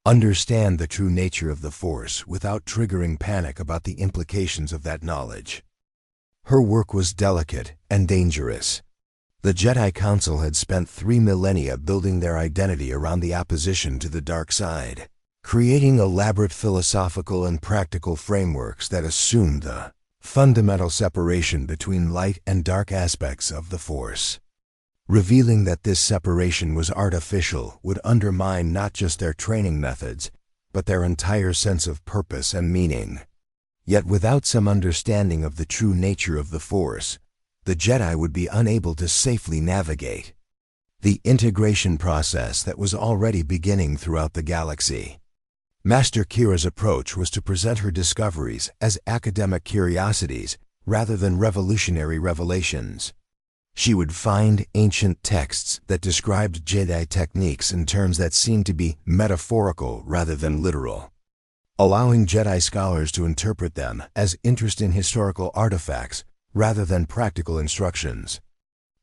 understand the true nature of the Force without triggering panic about the implications of that knowledge. Her work was delicate and dangerous. The Jedi Council had spent 3 millennia building their identity around the opposition to the dark side, creating elaborate philosophical and practical frameworks that assumed the fundamental separation between light and dark aspects of the Force. Revealing that this separation was artificial would undermine not just their training methods, but their entire sense of purpose and meaning. Yet without some understanding of the true nature of the Force, the Jedi would be unable to safely navigate the integration process that was already beginning throughout the galaxy. Master Kira's approach was to present her discoveries as academic curiosities rather than revolutionary revelations. She would find ancient texts that described Jedi techniques in terms that seemed to be metaphorical rather than literal, allowing Jedi scholars to interpret them as interesting historical artifacts rather than practical instructions.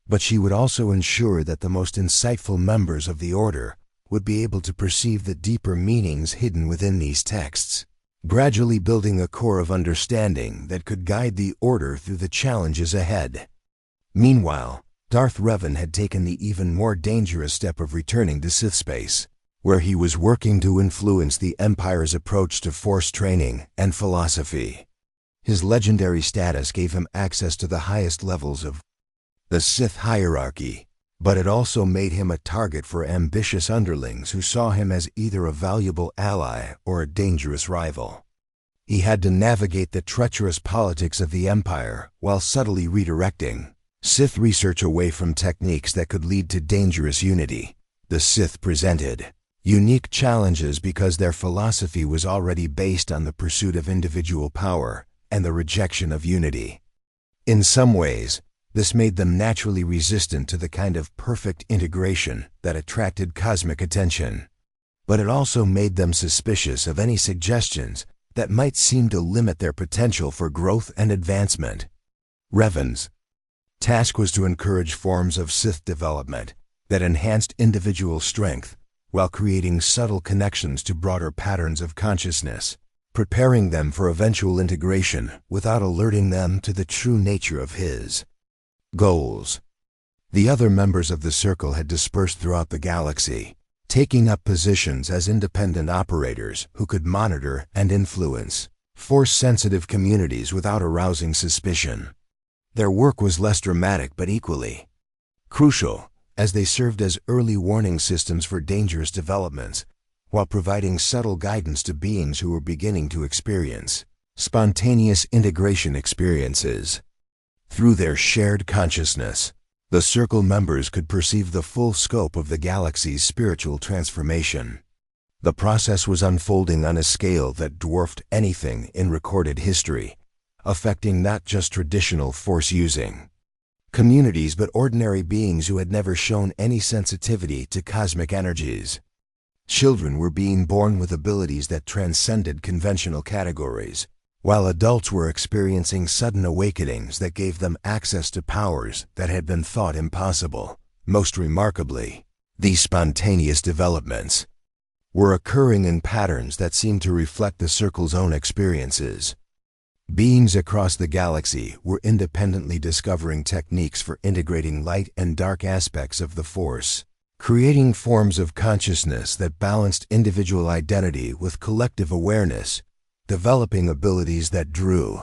But she would also ensure that the most insightful members of the Order would be able to perceive the deeper meanings hidden within these texts, gradually building a core of understanding that could guide the Order through the challenges ahead. Meanwhile, Darth Revan had taken the even more dangerous step of returning to Sith space, where he was working to influence the Empire's approach to Force training and philosophy. His legendary status gave him access to the highest levels of the Sith hierarchy, but it also made him a target for ambitious underlings who saw him as either a valuable ally or a dangerous rival. He had to navigate the treacherous politics of the Empire while subtly redirecting Sith research away from techniques that could lead to dangerous unity. The Sith presented unique challenges because their philosophy was already based on the pursuit of individual power and the rejection of unity. In some ways, this made them naturally resistant to the kind of perfect integration that attracted cosmic attention. But it also made them suspicious of any suggestions that might seem to limit their potential for growth and advancement. Revan's task was to encourage forms of Sith development that enhanced individual strength while creating subtle connections to broader patterns of consciousness, preparing them for eventual integration without alerting them to the true nature of his goals. The other members of the Circle had dispersed throughout the galaxy, taking up positions as independent operators who could monitor and influence Force-sensitive communities without arousing suspicion. Their work was less dramatic but equally crucial, as they served as early warning systems for dangerous developments, while providing subtle guidance to beings who were beginning to experience spontaneous integration experiences. Through their shared consciousness, the Circle members could perceive the full scope of the galaxy's spiritual transformation. The process was unfolding on a scale that dwarfed anything in recorded history, affecting not just traditional Force-using communities but ordinary beings who had never shown any sensitivity to cosmic energies. Children were being born with abilities that transcended conventional categories, while adults were experiencing sudden awakenings that gave them access to powers that had been thought impossible. Most remarkably, these spontaneous developments were occurring in patterns that seemed to reflect the Circle's own experiences. Beings across the galaxy were independently discovering techniques for integrating light and dark aspects of the Force, creating forms of consciousness that balanced individual identity with collective awareness, developing abilities that drew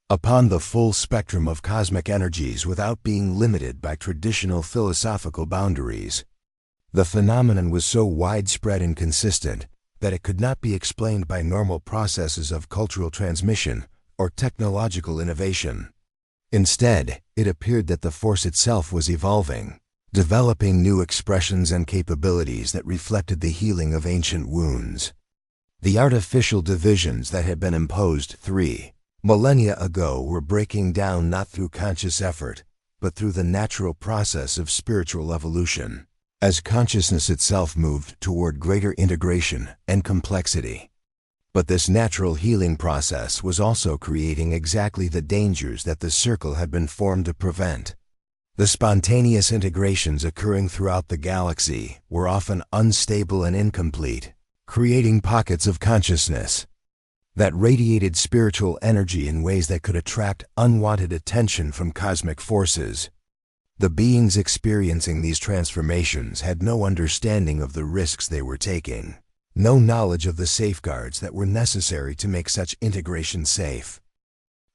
upon the full spectrum of cosmic energies without being limited by traditional philosophical boundaries. The phenomenon was so widespread and consistent that it could not be explained by normal processes of cultural transmission or technological innovation. Instead, it appeared that the Force itself was evolving, developing new expressions and capabilities that reflected the healing of ancient wounds. The artificial divisions that had been imposed 3 millennia ago were breaking down not through conscious effort, but through the natural process of spiritual evolution, as consciousness itself moved toward greater integration and complexity. But this natural healing process was also creating exactly the dangers that the Circle had been formed to prevent. The spontaneous integrations occurring throughout the galaxy were often unstable and incomplete, creating pockets of consciousness that radiated spiritual energy in ways that could attract unwanted attention from cosmic forces. The beings experiencing these transformations had no understanding of the risks they were taking, no knowledge of the safeguards that were necessary to make such integration safe.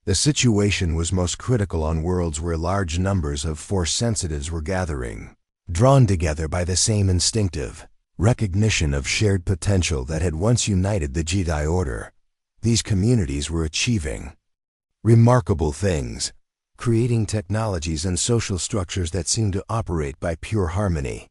The situation was most critical on worlds where large numbers of Force sensitives were gathering, drawn together by the same instinctive recognition of shared potential that had once united the Jedi Order. These communities were achieving remarkable things, creating technologies and social structures that seemed to operate by pure harmony.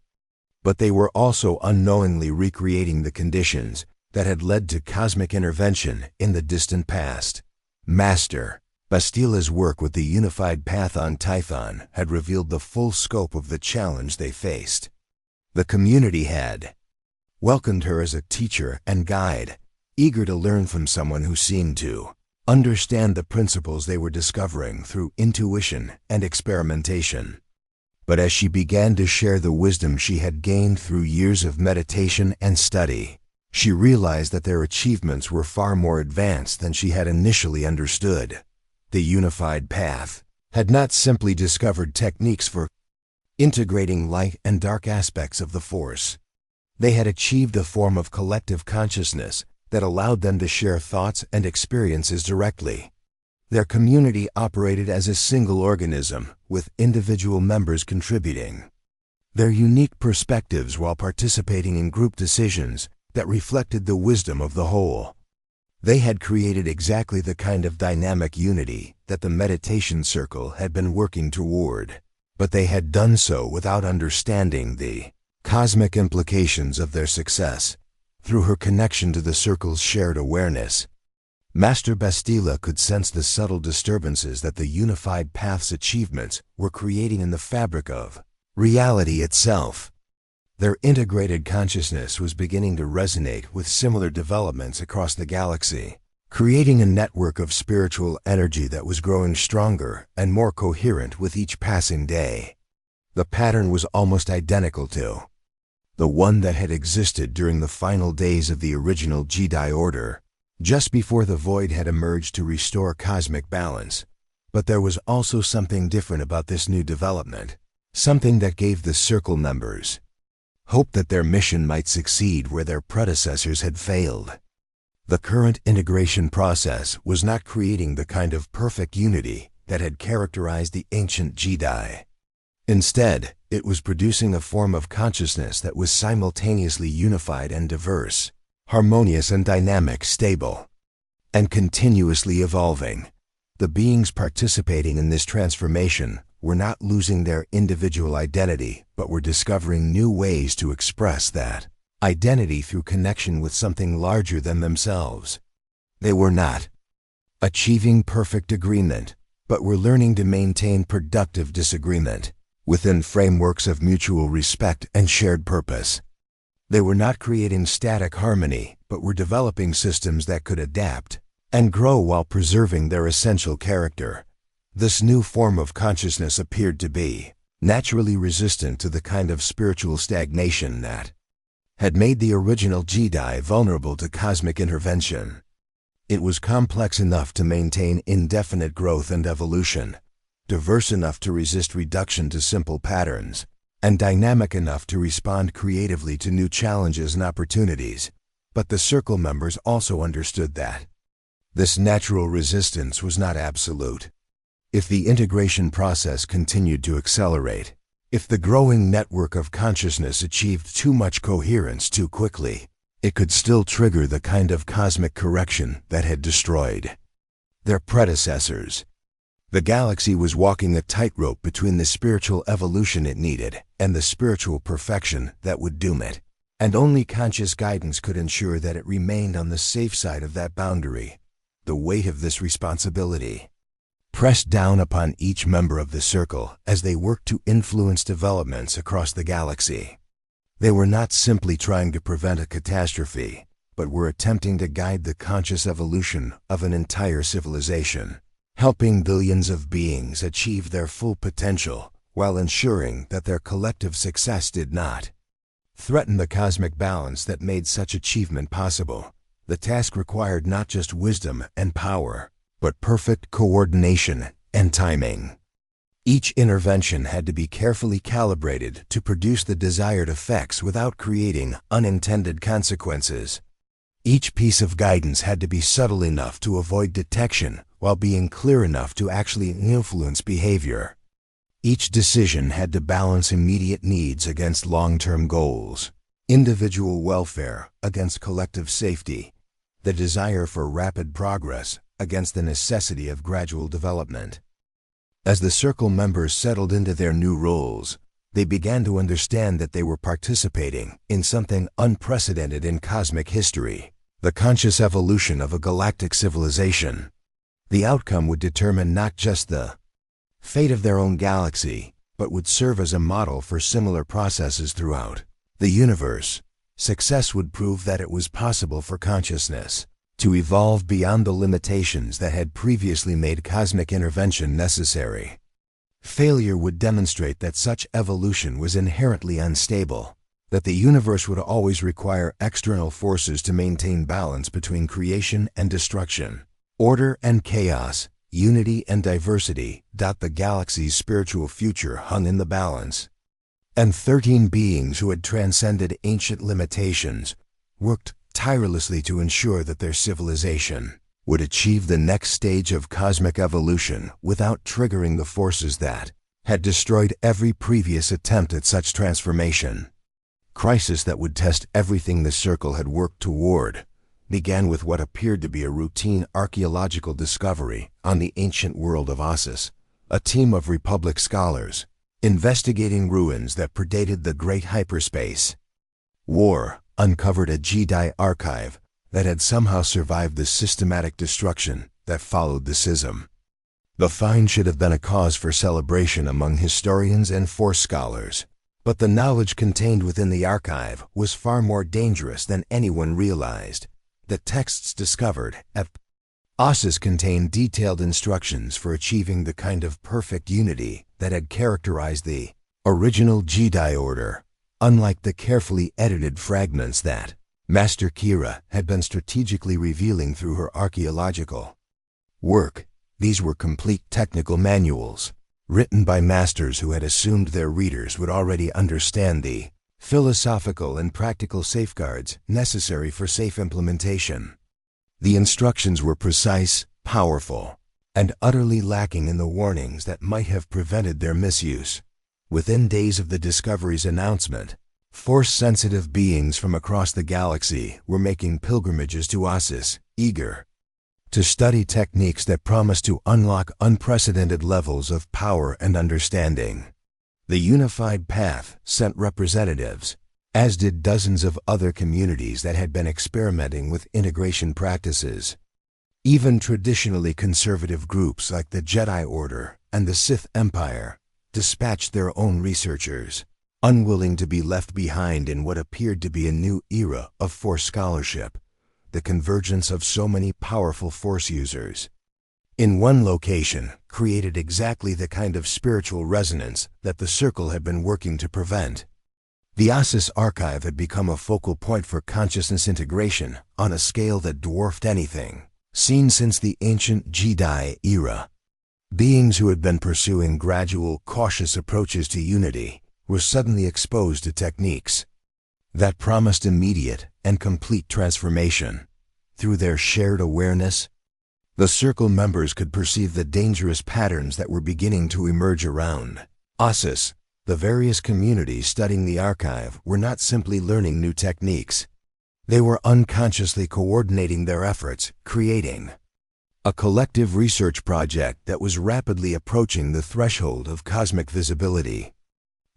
But they were also unknowingly recreating the conditions that had led to cosmic intervention in the distant past. Master Bastila's work with the Unified Path on Tython had revealed the full scope of the challenge they faced. The community had welcomed her as a teacher and guide, eager to learn from someone who seemed to understand the principles they were discovering through intuition and experimentation. But as she began to share the wisdom she had gained through years of meditation and study, she realized that their achievements were far more advanced than she had initially understood. The Unified Path had not simply discovered techniques for integrating light and dark aspects of the Force. They had achieved a form of collective consciousness that allowed them to share thoughts and experiences directly. Their community operated as a single organism, with individual members contributing their unique perspectives while participating in group decisions that reflected the wisdom of the whole. They had created exactly the kind of dynamic unity that the meditation circle had been working toward, but they had done so without understanding the cosmic implications of their success. Through her connection to the circle's shared awareness, Master Bastila could sense the subtle disturbances that the unified path's achievements were creating in the fabric of reality itself. Their integrated consciousness was beginning to resonate with similar developments across the galaxy, creating a network of spiritual energy that was growing stronger and more coherent with each passing day. The pattern was almost identical to the one that had existed during the final days of the original Jedi Order, just before the Void had emerged to restore cosmic balance. But there was also something different about this new development, something that gave the Circle members hope that their mission might succeed where their predecessors had failed. The current integration process was not creating the kind of perfect unity that had characterized the ancient Jedi. Instead, it was producing a form of consciousness that was simultaneously unified and diverse, harmonious and dynamic, stable, and continuously evolving. The beings participating in this transformation were not losing their individual identity, but were discovering new ways to express that identity through connection with something larger than themselves. They were not achieving perfect agreement, but were learning to maintain productive disagreement within frameworks of mutual respect and shared purpose. They were not creating static harmony, but were developing systems that could adapt and grow while preserving their essential character. This new form of consciousness appeared to be naturally resistant to the kind of spiritual stagnation that had made the original Jedi vulnerable to cosmic intervention. It was complex enough to maintain indefinite growth and evolution, diverse enough to resist reduction to simple patterns, and dynamic enough to respond creatively to new challenges and opportunities. But the Circle members also understood that this natural resistance was not absolute. If the integration process continued to accelerate, if the growing network of consciousness achieved too much coherence too quickly, it could still trigger the kind of cosmic correction that had destroyed their predecessors. The galaxy was walking a tightrope between the spiritual evolution it needed and the spiritual perfection that would doom it, and only conscious guidance could ensure that it remained on the safe side of that boundary. The weight of this responsibility pressed down upon each member of the Circle as they worked to influence developments across the galaxy. They were not simply trying to prevent a catastrophe, but were attempting to guide the conscious evolution of an entire civilization, helping billions of beings achieve their full potential while ensuring that their collective success did not threaten the cosmic balance that made such achievement possible. The task required not just wisdom and power, but perfect coordination and timing. Each intervention had to be carefully calibrated to produce the desired effects without creating unintended consequences. Each piece of guidance had to be subtle enough to avoid detection while being clear enough to actually influence behavior. Each decision had to balance immediate needs against long-term goals, individual welfare against collective safety, the desire for rapid progress against the necessity of gradual development. As the Circle members settled into their new roles, they began to understand that they were participating in something unprecedented in cosmic history, the conscious evolution of a galactic civilization. The outcome would determine not just the fate of their own galaxy, but would serve as a model for similar processes throughout the universe. Success would prove that it was possible for consciousness to evolve beyond the limitations that had previously made cosmic intervention necessary. Failure would demonstrate that such evolution was inherently unstable, that the universe would always require external forces to maintain balance between creation and destruction, order and chaos, unity and diversity. The galaxy's spiritual future hung in the balance. And 13 beings who had transcended ancient limitations worked tirelessly to ensure that their civilization would achieve the next stage of cosmic evolution without triggering the forces that had destroyed every previous attempt at such transformation. Crisis that would test everything the Circle had worked toward, began with what appeared to be a routine archaeological discovery on the ancient world of Ossus. A team of Republic scholars, investigating ruins that predated the Great Hyperspace War, uncovered a Jedi archive that had somehow survived the systematic destruction that followed the schism. The find should have been a cause for celebration among historians and Force scholars, but the knowledge contained within the archive was far more dangerous than anyone realized. The texts discovered at Ossus contained detailed instructions for achieving the kind of perfect unity that had characterized the original Jedi Order, unlike the carefully edited fragments that Master Kira had been strategically revealing through her archaeological work. These were complete technical manuals, written by masters who had assumed their readers would already understand the philosophical and practical safeguards necessary for safe implementation. The instructions were precise, powerful, and utterly lacking in the warnings that might have prevented their misuse. Within days of the discovery's announcement, Force-sensitive beings from across the galaxy were making pilgrimages to Ossus, eager to study techniques that promised to unlock unprecedented levels of power and understanding. The Unified Path sent representatives, as did dozens of other communities that had been experimenting with integration practices. Even traditionally conservative groups like the Jedi Order and the Sith Empire dispatched their own researchers, unwilling to be left behind in what appeared to be a new era of Force scholarship, the convergence of so many powerful Force users in one location created exactly the kind of spiritual resonance that the Circle had been working to prevent. The Ossus Archive had become a focal point for consciousness integration on a scale that dwarfed anything seen since the ancient Jedi era. Beings who had been pursuing gradual, cautious approaches to unity were suddenly exposed to techniques that promised immediate and complete transformation. Through their shared awareness, the Circle members could perceive the dangerous patterns that were beginning to emerge around Ossus. The various communities studying the archive were not simply learning new techniques. They were unconsciously coordinating their efforts, creating a collective research project that was rapidly approaching the threshold of cosmic visibility.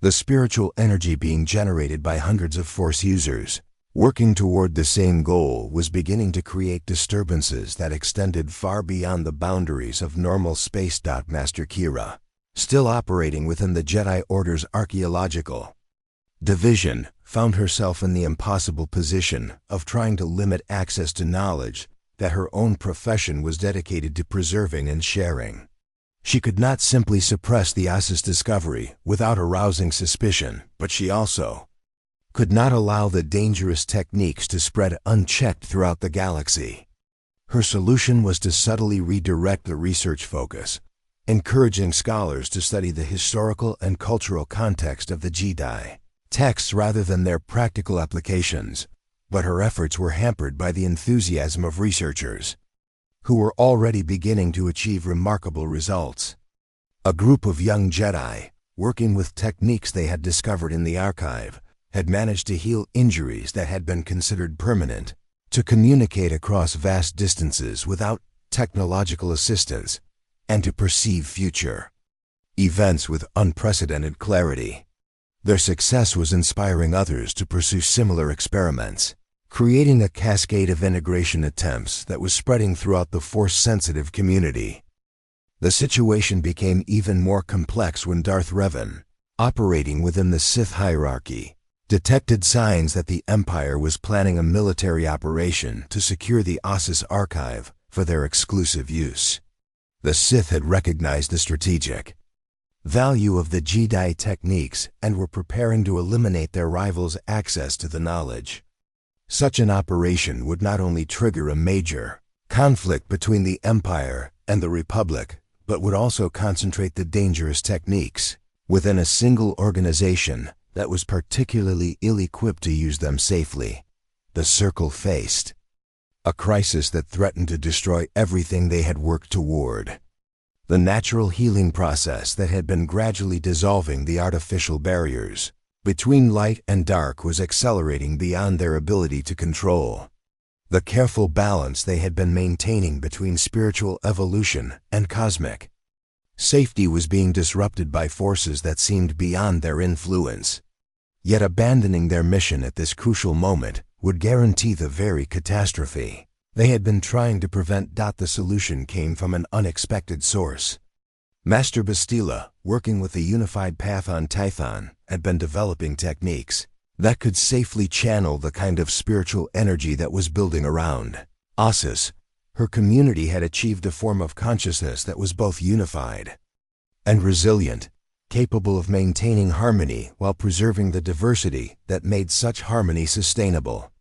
The spiritual energy being generated by hundreds of Force users, working toward the same goal, was beginning to create disturbances that extended far beyond the boundaries of normal space. Master Kira, still operating within the Jedi Order's archaeological division, found herself in the impossible position of trying to limit access to knowledge that her own profession was dedicated to preserving and sharing. She could not simply suppress the Ossus discovery without arousing suspicion, but she also could not allow the dangerous techniques to spread unchecked throughout the galaxy. Her solution was to subtly redirect the research focus, encouraging scholars to study the historical and cultural context of the Jedi texts rather than their practical applications. But her efforts were hampered by the enthusiasm of researchers who were already beginning to achieve remarkable results. A group of young Jedi, working with techniques they had discovered in the archive, had managed to heal injuries that had been considered permanent, to communicate across vast distances without technological assistance, and to perceive future events with unprecedented clarity. Their success was inspiring others to pursue similar experiments, creating a cascade of integration attempts that was spreading throughout the Force-sensitive community. The situation became even more complex when Darth Revan, operating within the Sith hierarchy, detected signs that the Empire was planning a military operation to secure the Ossus archive for their exclusive use. The Sith had recognized the strategic value of the Jedi techniques and were preparing to eliminate their rivals' access to the knowledge. Such an operation would not only trigger a major conflict between the Empire and the Republic, but would also concentrate the dangerous techniques within a single organization that was particularly ill-equipped to use them safely. The Circle faced a crisis that threatened to destroy everything they had worked toward. The natural healing process that had been gradually dissolving the artificial barriers between light and dark was accelerating beyond their ability to control. the careful balance they had been maintaining between spiritual evolution and cosmic safety was being disrupted by forces that seemed beyond their influence. Yet abandoning their mission at this crucial moment would guarantee the very catastrophe they had been trying to prevent. The solution came from an unexpected source. Master Bastila, working with the Unified Path on Tython, had been developing techniques that could safely channel the kind of spiritual energy that was building around Ossus. Her community had achieved a form of consciousness that was both unified and resilient, capable of maintaining harmony while preserving the diversity that made such harmony sustainable.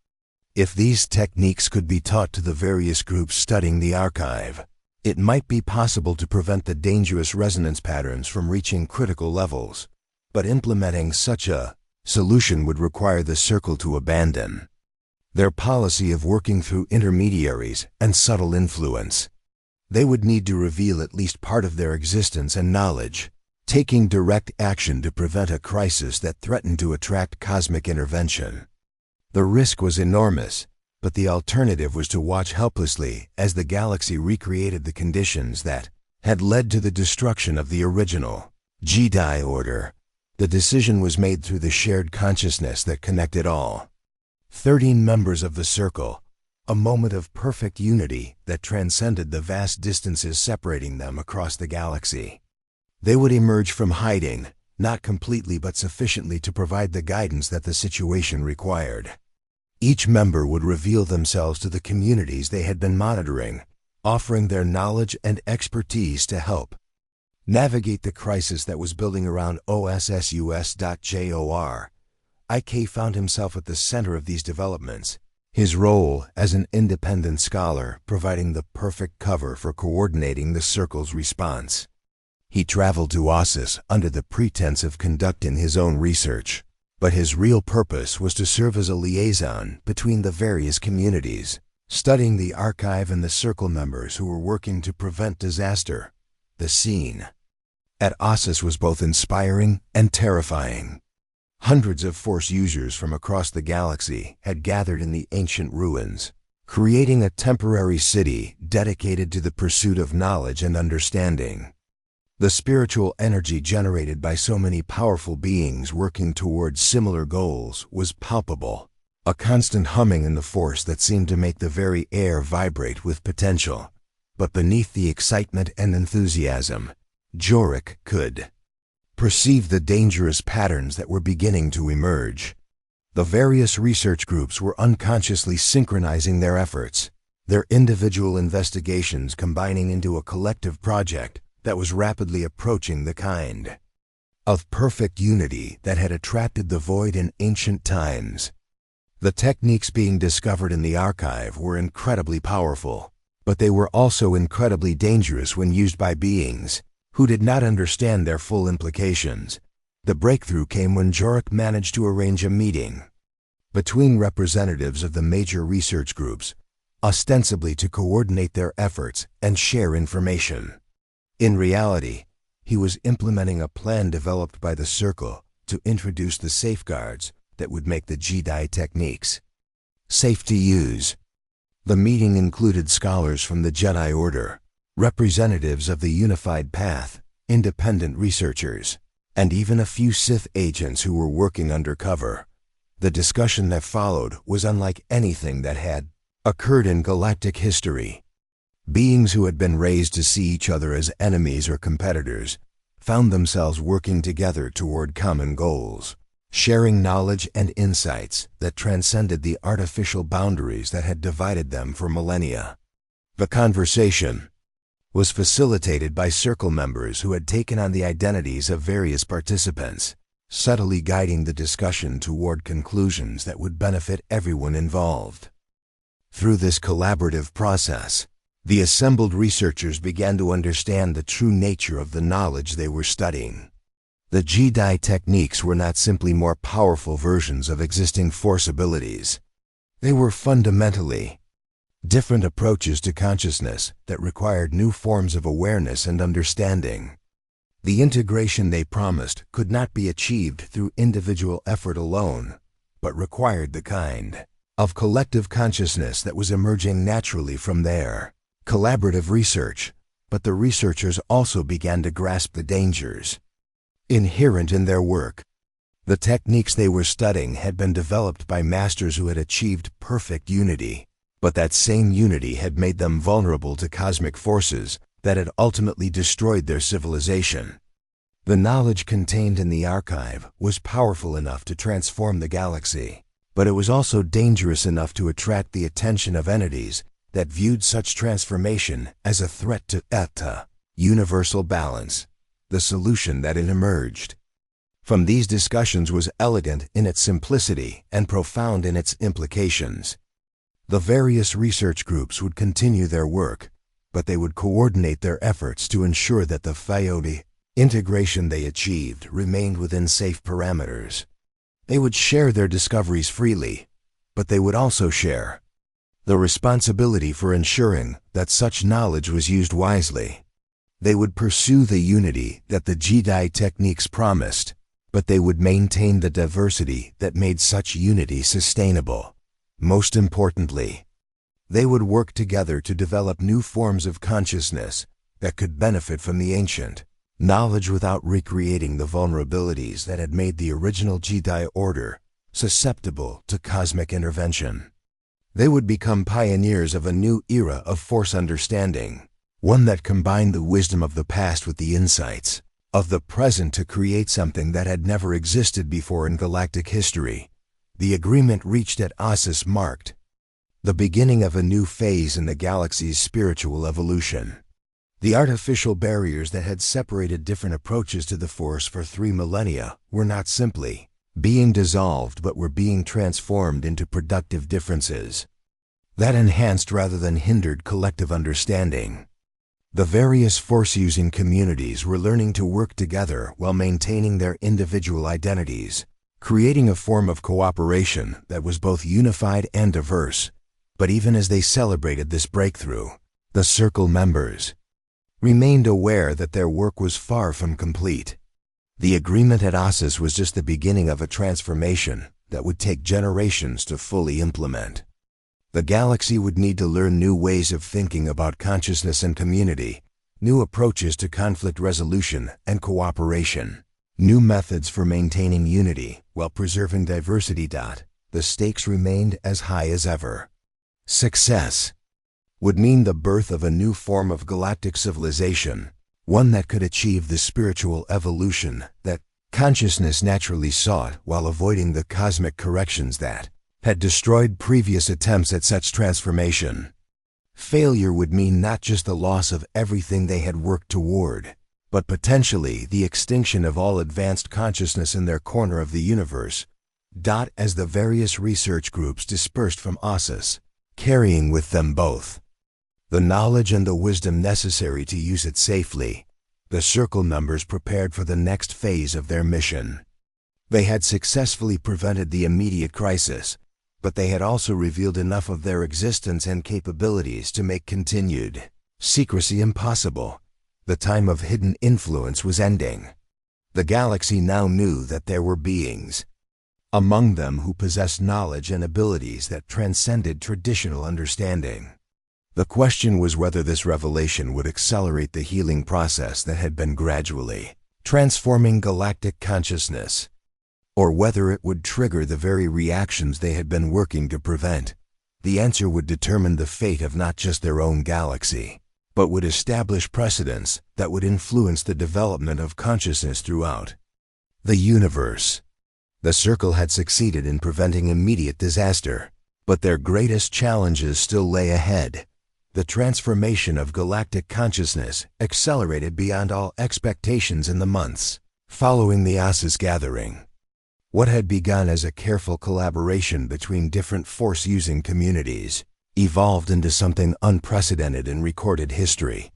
If these techniques could be taught to the various groups studying the archive, it might be possible to prevent the dangerous resonance patterns from reaching critical levels. But implementing such a solution would require the Circle to abandon their policy of working through intermediaries and subtle influence. They would need to reveal at least part of their existence and knowledge, taking direct action to prevent a crisis that threatened to attract cosmic intervention. The risk was enormous, but the alternative was to watch helplessly as the galaxy recreated the conditions that had led to the destruction of the original Jedi Order. The decision was made through the shared consciousness that connected all 13 members of the Circle, a moment of perfect unity that transcended the vast distances separating them across the galaxy. They would emerge from hiding, not completely but sufficiently to provide the guidance that the situation required. Each member would reveal themselves to the communities they had been monitoring, offering their knowledge and expertise to help navigate the crisis that was building around OSSUS.JOR. IK found himself at the center of these developments, his role as an independent scholar providing the perfect cover for coordinating the Circle's response. He traveled to Ossus under the pretense of conducting his own research, but his real purpose was to serve as a liaison between the various communities, studying the archive and the Circle members who were working to prevent disaster. The scene at Ossus was both inspiring and terrifying. Hundreds of Force users from across the galaxy had gathered in the ancient ruins, creating a temporary city dedicated to the pursuit of knowledge and understanding. The spiritual energy generated by so many powerful beings working towards similar goals was palpable, a constant humming in the Force that seemed to make the very air vibrate with potential. But beneath the excitement and enthusiasm, Jorik could perceive the dangerous patterns that were beginning to emerge. The various research groups were unconsciously synchronizing their efforts, their individual investigations combining into a collective project that was rapidly approaching the kind of perfect unity that had attracted the Void in ancient times. The techniques being discovered in the archive were incredibly powerful, but they were also incredibly dangerous when used by beings who did not understand their full implications. The breakthrough came when Jorik managed to arrange a meeting between representatives of the major research groups, ostensibly to coordinate their efforts and share information. In reality, he was implementing a plan developed by the Circle to introduce the safeguards that would make the Jedi techniques safe to use. The meeting included scholars from the Jedi Order, representatives of the Unified Path, independent researchers, and even a few Sith agents who were working undercover. The discussion that followed was unlike anything that had occurred in galactic history. Beings who had been raised to see each other as enemies or competitors found themselves working together toward common goals, sharing knowledge and insights that transcended the artificial boundaries that had divided them for millennia. The conversation was facilitated by Circle members who had taken on the identities of various participants, subtly guiding the discussion toward conclusions that would benefit everyone involved. Through this collaborative process, the assembled researchers began to understand the true nature of the knowledge they were studying. The Jedi techniques were not simply more powerful versions of existing Force abilities. They were fundamentally different approaches to consciousness that required new forms of awareness and understanding. The integration they promised could not be achieved through individual effort alone, but required the kind of collective consciousness that was emerging naturally from their collaborative research, but the researchers also began to grasp the dangers inherent in their work. The techniques they were studying had been developed by masters who had achieved perfect unity, but that same unity had made them vulnerable to cosmic forces that had ultimately destroyed their civilization. The knowledge contained in the archive was powerful enough to transform the galaxy, but it was also dangerous enough to attract the attention of entities that viewed such transformation as a threat to universal balance, the solution that had emerged from these discussions was elegant in its simplicity and profound in its implications. The various research groups would continue their work, but they would coordinate their efforts to ensure that the Pleiade integration they achieved remained within safe parameters. They would share their discoveries freely, but they would also share the responsibility for ensuring that such knowledge was used wisely. They would pursue the unity that the Jedi techniques promised, but they would maintain the diversity that made such unity sustainable. Most importantly, they would work together to develop new forms of consciousness that could benefit from the ancient knowledge without recreating the vulnerabilities that had made the original Jedi Order susceptible to cosmic intervention. They would become pioneers of a new era of Force understanding, one that combined the wisdom of the past with the insights of the present to create something that had never existed before in galactic history. The agreement reached at Ossus marked the beginning of a new phase in the galaxy's spiritual evolution. The artificial barriers that had separated different approaches to the Force for 3 millennia were not simply being dissolved but were being transformed into productive differences that enhanced rather than hindered collective understanding. The various Force-using communities were learning to work together while maintaining their individual identities, creating a form of cooperation that was both unified and diverse. But even as they celebrated this breakthrough, the Circle members remained aware that their work was far from complete. The agreement at Ossus was just the beginning of a transformation that would take generations to fully implement. The galaxy would need to learn new ways of thinking about consciousness and community, new approaches to conflict resolution and cooperation, new methods for maintaining unity while preserving diversity. The stakes remained as high as ever. Success would mean the birth of a new form of galactic civilization, one that could achieve the spiritual evolution that consciousness naturally sought while avoiding the cosmic corrections that had destroyed previous attempts at such transformation. Failure would mean not just the loss of everything they had worked toward, but potentially the extinction of all advanced consciousness in their corner of the universe. As the various research groups dispersed from Ossus, carrying with them both the knowledge and the wisdom necessary to use it safely, the Circle members prepared for the next phase of their mission. They had successfully prevented the immediate crisis, but they had also revealed enough of their existence and capabilities to make continued secrecy impossible. The time of hidden influence was ending. The galaxy now knew that there were beings among them who possessed knowledge and abilities that transcended traditional understanding. The question was whether this revelation would accelerate the healing process that had been gradually transforming galactic consciousness, or whether it would trigger the very reactions they had been working to prevent. The answer would determine the fate of not just their own galaxy, but would establish precedents that would influence the development of consciousness throughout the universe. The Circle had succeeded in preventing immediate disaster, but their greatest challenges still lay ahead. The transformation of galactic consciousness accelerated beyond all expectations in the months following the Ossus gathering. What had begun as a careful collaboration between different Force-using communities evolved into something unprecedented in recorded history,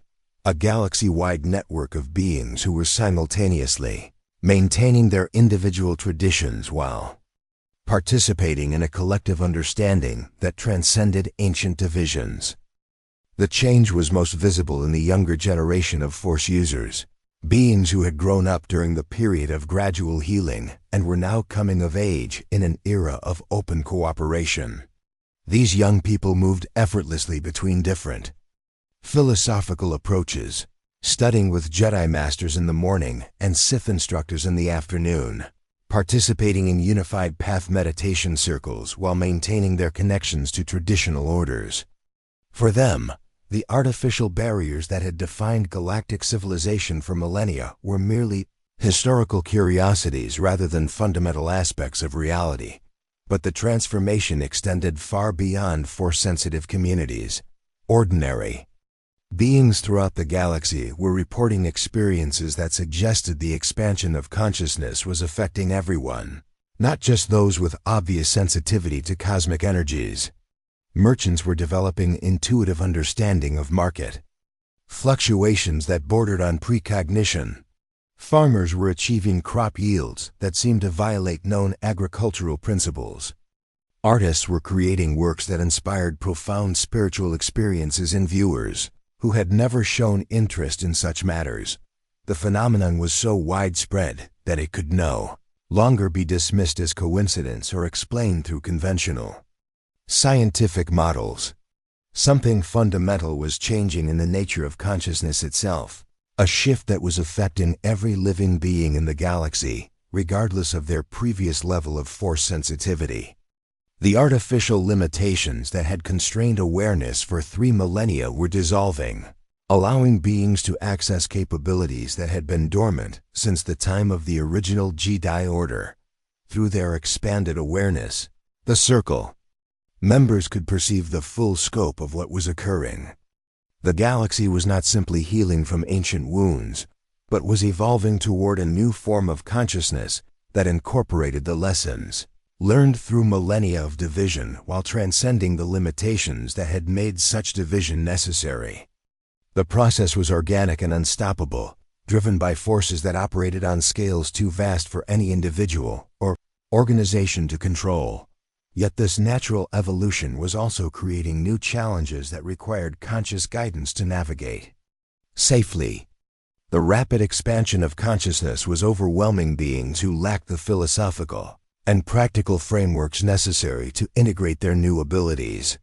a galaxy-wide network of beings who were simultaneously maintaining their individual traditions while participating in a collective understanding that transcended ancient divisions. The change was most visible in the younger generation of Force users, beings who had grown up during the period of gradual healing and were now coming of age in an era of open cooperation. These young people moved effortlessly between different philosophical approaches, studying with Jedi Masters in the morning and Sith instructors in the afternoon, participating in unified path meditation circles while maintaining their connections to traditional orders. For them, the artificial barriers that had defined galactic civilization for millennia were merely historical curiosities rather than fundamental aspects of reality. But the transformation extended far beyond Force-sensitive communities. Ordinary beings throughout the galaxy were reporting experiences that suggested the expansion of consciousness was affecting everyone, not just those with obvious sensitivity to cosmic energies. Merchants were developing intuitive understanding of market fluctuations that bordered on precognition. Farmers were achieving crop yields that seemed to violate known agricultural principles. Artists were creating works that inspired profound spiritual experiences in viewers who had never shown interest in such matters. The phenomenon was so widespread that it could no longer be dismissed as coincidence or explained through conventional scientific models. Something fundamental was changing in the nature of consciousness itself, a shift that was affecting every living being in the galaxy, regardless of their previous level of Force sensitivity. The artificial limitations that had constrained awareness for 3 millennia were dissolving, allowing beings to access capabilities that had been dormant since the time of the original Jedi Order. Through their expanded awareness, the Circle members could perceive the full scope of what was occurring. The galaxy was not simply healing from ancient wounds, but was evolving toward a new form of consciousness that incorporated the lessons learned through millennia of division while transcending the limitations that had made such division necessary. The process was organic and unstoppable, driven by forces that operated on scales too vast for any individual or organization to control. Yet this natural evolution was also creating new challenges that required conscious guidance to navigate safely. The rapid expansion of consciousness was overwhelming beings who lacked the philosophical and practical frameworks necessary to integrate their new abilities.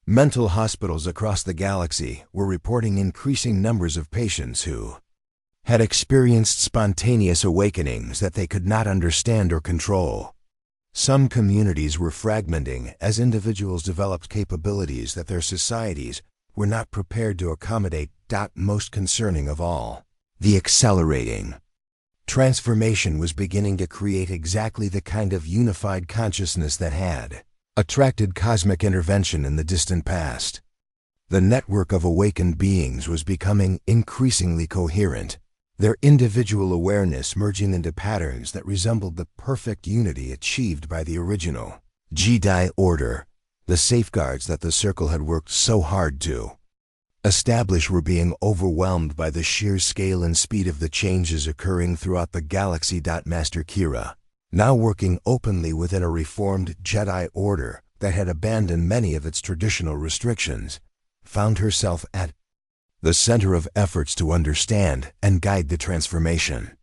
Mental hospitals across the galaxy were reporting increasing numbers of patients who had experienced spontaneous awakenings that they could not understand or control. Some communities were fragmenting as individuals developed capabilities that their societies were not prepared to accommodate. Most concerning of all, the accelerating transformation was beginning to create exactly the kind of unified consciousness that had attracted cosmic intervention in the distant past. The network of awakened beings was becoming increasingly coherent, their individual awareness merging into patterns that resembled the perfect unity achieved by the original Jedi Order. The safeguards that the Circle had worked so hard to establish were being overwhelmed by the sheer scale and speed of the changes occurring throughout the galaxy. Master Kira, now working openly within a reformed Jedi Order that had abandoned many of its traditional restrictions, found herself at the center of efforts to understand and guide the transformation.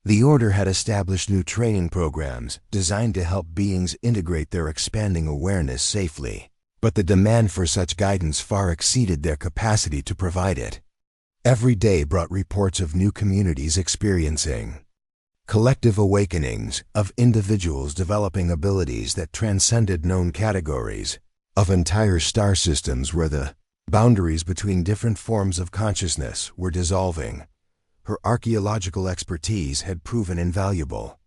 The Order had established new training programs designed to help beings integrate their expanding awareness safely, but the demand for such guidance far exceeded their capacity to provide it. Every day brought reports of new communities experiencing collective awakenings, of individuals developing abilities that transcended known categories, of entire star systems where the boundaries between different forms of consciousness were dissolving. Her archaeological expertise had proven invaluable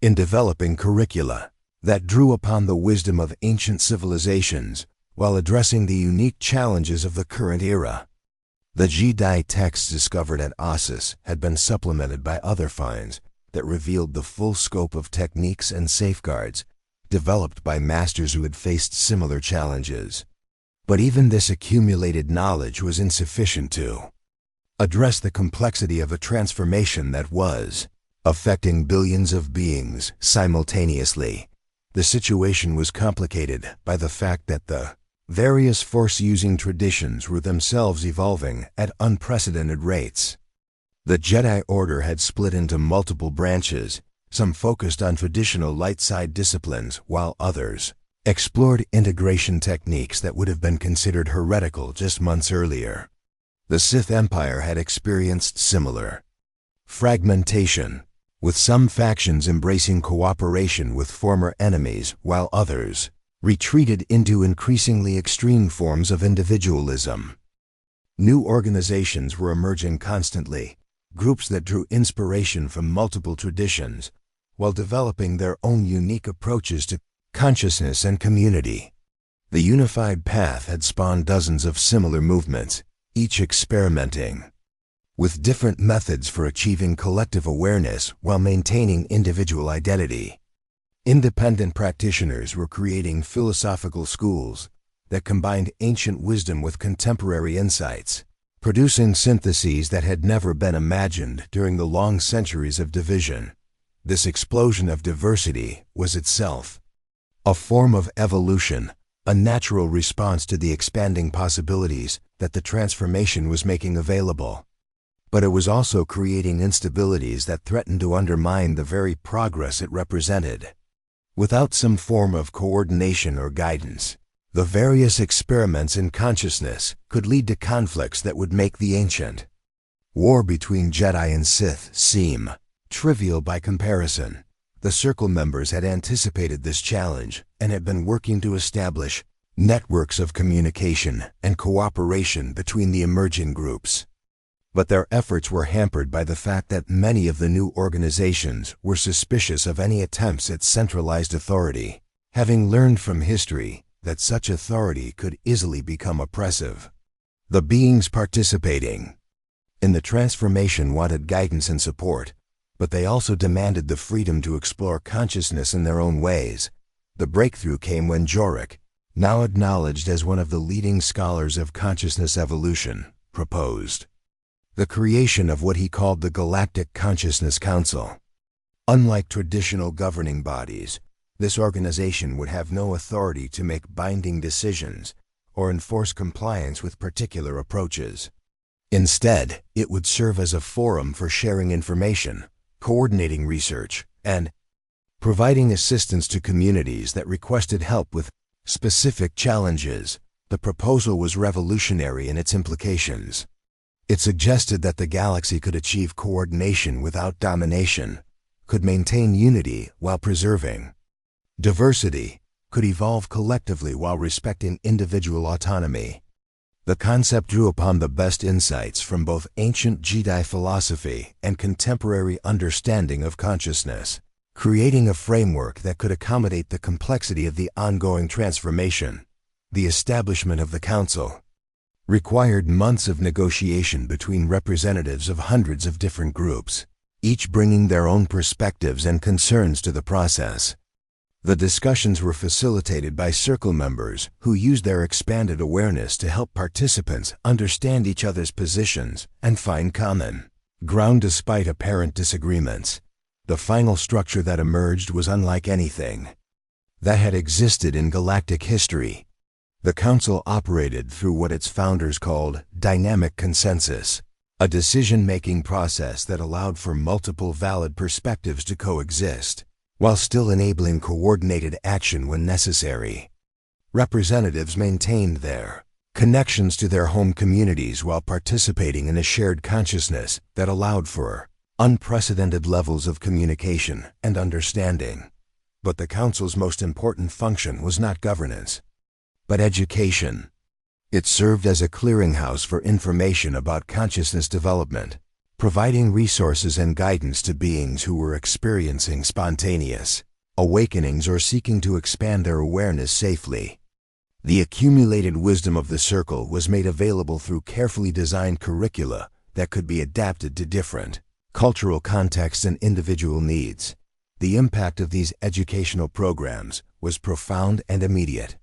in developing curricula that drew upon the wisdom of ancient civilizations while addressing the unique challenges of the current era. The Jedi texts discovered at Ossus had been supplemented by other finds that revealed the full scope of techniques and safeguards developed by masters who had faced similar challenges. But even this accumulated knowledge was insufficient to address the complexity of a transformation that was affecting billions of beings simultaneously. The situation was complicated by the fact that the various Force-using traditions were themselves evolving at unprecedented rates. The Jedi Order had split into multiple branches, some focused on traditional light side disciplines while others explored integration techniques that would have been considered heretical just months earlier. The Sith Empire had experienced similar fragmentation, with some factions embracing cooperation with former enemies while others retreated into increasingly extreme forms of individualism. New organizations were emerging constantly, groups that drew inspiration from multiple traditions, while developing their own unique approaches to consciousness and community. The unified path had spawned dozens of similar movements, each experimenting with different methods for achieving collective awareness while maintaining individual identity. Independent practitioners were creating philosophical schools that combined ancient wisdom with contemporary insights, producing syntheses that had never been imagined during the long centuries of division. This explosion of diversity was itself a form of evolution, a natural response to the expanding possibilities that the transformation was making available. But it was also creating instabilities that threatened to undermine the very progress it represented. Without some form of coordination or guidance, the various experiments in consciousness could lead to conflicts that would make the ancient war between Jedi and Sith seem trivial by comparison. The Circle members had anticipated this challenge and had been working to establish networks of communication and cooperation between the emerging groups. But their efforts were hampered by the fact that many of the new organizations were suspicious of any attempts at centralized authority, having learned from history that such authority could easily become oppressive. The beings participating in the transformation wanted guidance and support, but they also demanded the freedom to explore consciousness in their own ways. The breakthrough came when Jorik, now acknowledged as one of the leading scholars of consciousness evolution, proposed the creation of what he called the Galactic Consciousness Council. Unlike traditional governing bodies, this organization would have no authority to make binding decisions or enforce compliance with particular approaches. Instead, it would serve as a forum for sharing information, coordinating research, and providing assistance to communities that requested help with specific challenges. The proposal was revolutionary in its implications. It suggested that the galaxy could achieve coordination without domination, could maintain unity while preserving diversity, could evolve collectively while respecting individual autonomy. The concept drew upon the best insights from both ancient Jedi philosophy and contemporary understanding of consciousness, creating a framework that could accommodate the complexity of the ongoing transformation. The establishment of the Council required months of negotiation between representatives of hundreds of different groups, each bringing their own perspectives and concerns to the process. The discussions were facilitated by Circle members who used their expanded awareness to help participants understand each other's positions and find common ground despite apparent disagreements. The final structure that emerged was unlike anything that had existed in galactic history. The Council operated through what its founders called dynamic consensus, a decision-making process that allowed for multiple valid perspectives to coexist, while still enabling coordinated action when necessary. Representatives maintained their connections to their home communities while participating in a shared consciousness that allowed for unprecedented levels of communication and understanding. But the Council's most important function was not governance, but education. It served as a clearinghouse for information about consciousness development, providing resources and guidance to beings who were experiencing spontaneous awakenings or seeking to expand their awareness safely. The accumulated wisdom of the Circle was made available through carefully designed curricula that could be adapted to different cultural contexts and individual needs. The impact of these educational programs was profound and immediate.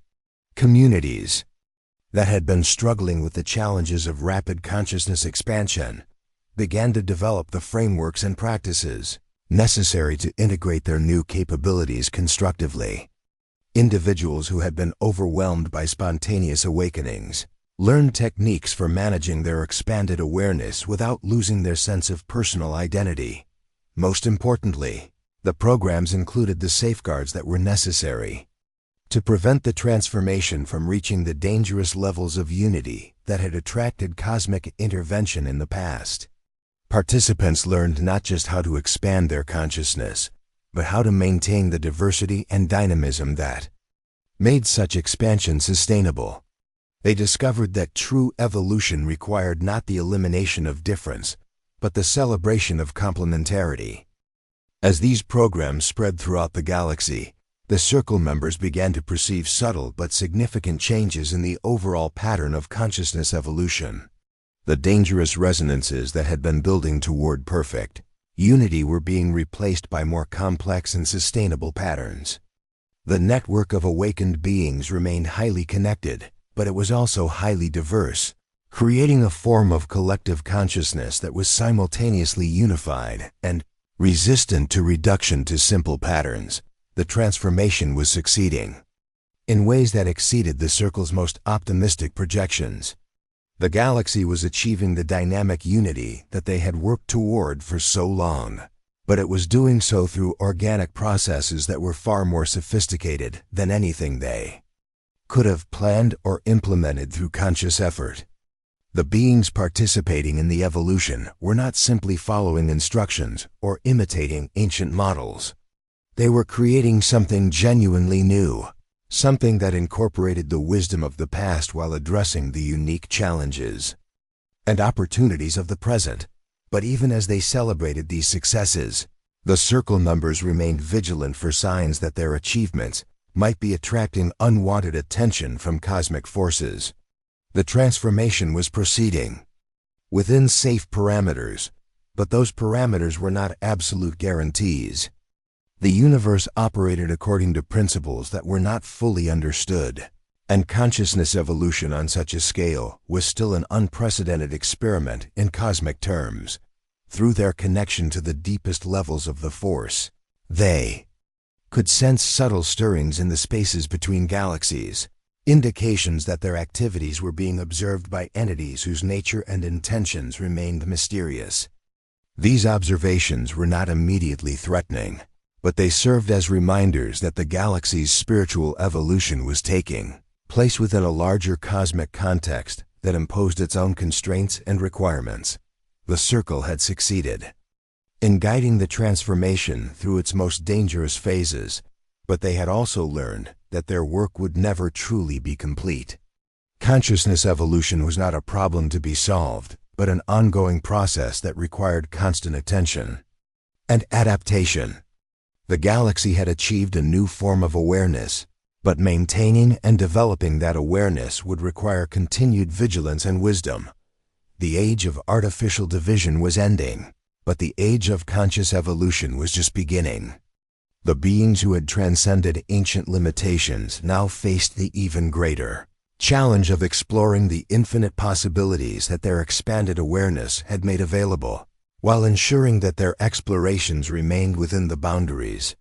Communities that had been struggling with the challenges of rapid consciousness expansion began to develop the frameworks and practices necessary to integrate their new capabilities constructively. Individuals who had been overwhelmed by spontaneous awakenings learned techniques for managing their expanded awareness without losing their sense of personal identity. Most importantly, the programs included the safeguards that were necessary to prevent the transformation from reaching the dangerous levels of unity that had attracted cosmic intervention in the past. Participants learned not just how to expand their consciousness, but how to maintain the diversity and dynamism that made such expansion sustainable. They discovered that true evolution required not the elimination of difference, but the celebration of complementarity. As these programs spread throughout the galaxy, the Circle members began to perceive subtle but significant changes in the overall pattern of consciousness evolution. The dangerous resonances that had been building toward perfect unity were being replaced by more complex and sustainable patterns. The network of awakened beings remained highly connected, but it was also highly diverse, creating a form of collective consciousness that was simultaneously unified and resistant to reduction to simple patterns. The transformation was succeeding in ways that exceeded the Circle's most optimistic projections. The galaxy was achieving the dynamic unity that they had worked toward for so long, but it was doing so through organic processes that were far more sophisticated than anything they could have planned or implemented through conscious effort. The beings participating in the evolution were not simply following instructions or imitating ancient models. They were creating something genuinely new, something that incorporated the wisdom of the past while addressing the unique challenges and opportunities of the present. But even as they celebrated these successes, the Circle members remained vigilant for signs that their achievements might be attracting unwanted attention from cosmic forces. The transformation was proceeding within safe parameters, but those parameters were not absolute guarantees. The universe operated according to principles that were not fully understood, and consciousness evolution on such a scale was still an unprecedented experiment in cosmic terms. Through their connection to the deepest levels of the Force, they could sense subtle stirrings in the spaces between galaxies, indications that their activities were being observed by entities whose nature and intentions remained mysterious. These observations were not immediately threatening, but they served as reminders that the galaxy's spiritual evolution was taking place within a larger cosmic context that imposed its own constraints and requirements. The Circle had succeeded in guiding the transformation through its most dangerous phases, but they had also learned that their work would never truly be complete. Consciousness evolution was not a problem to be solved, but an ongoing process that required constant attention and adaptation. The galaxy had achieved a new form of awareness, but maintaining and developing that awareness would require continued vigilance and wisdom. The age of artificial division was ending, but the age of conscious evolution was just beginning. The beings who had transcended ancient limitations now faced the even greater challenge of exploring the infinite possibilities that their expanded awareness had made available, while ensuring that their explorations remained within the boundaries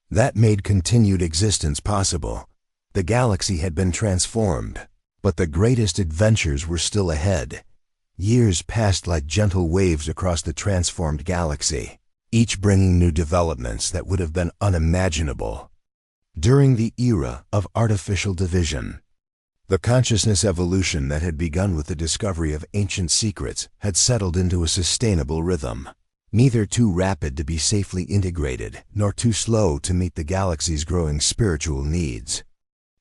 that made continued existence possible. The galaxy had been transformed, but the greatest adventures were still ahead. Years passed like gentle waves across the transformed galaxy, each bringing new developments that would have been unimaginable during the era of artificial division. The consciousness evolution that had begun with the discovery of ancient secrets had settled into a sustainable rhythm, neither too rapid to be safely integrated, nor too slow to meet the galaxy's growing spiritual needs.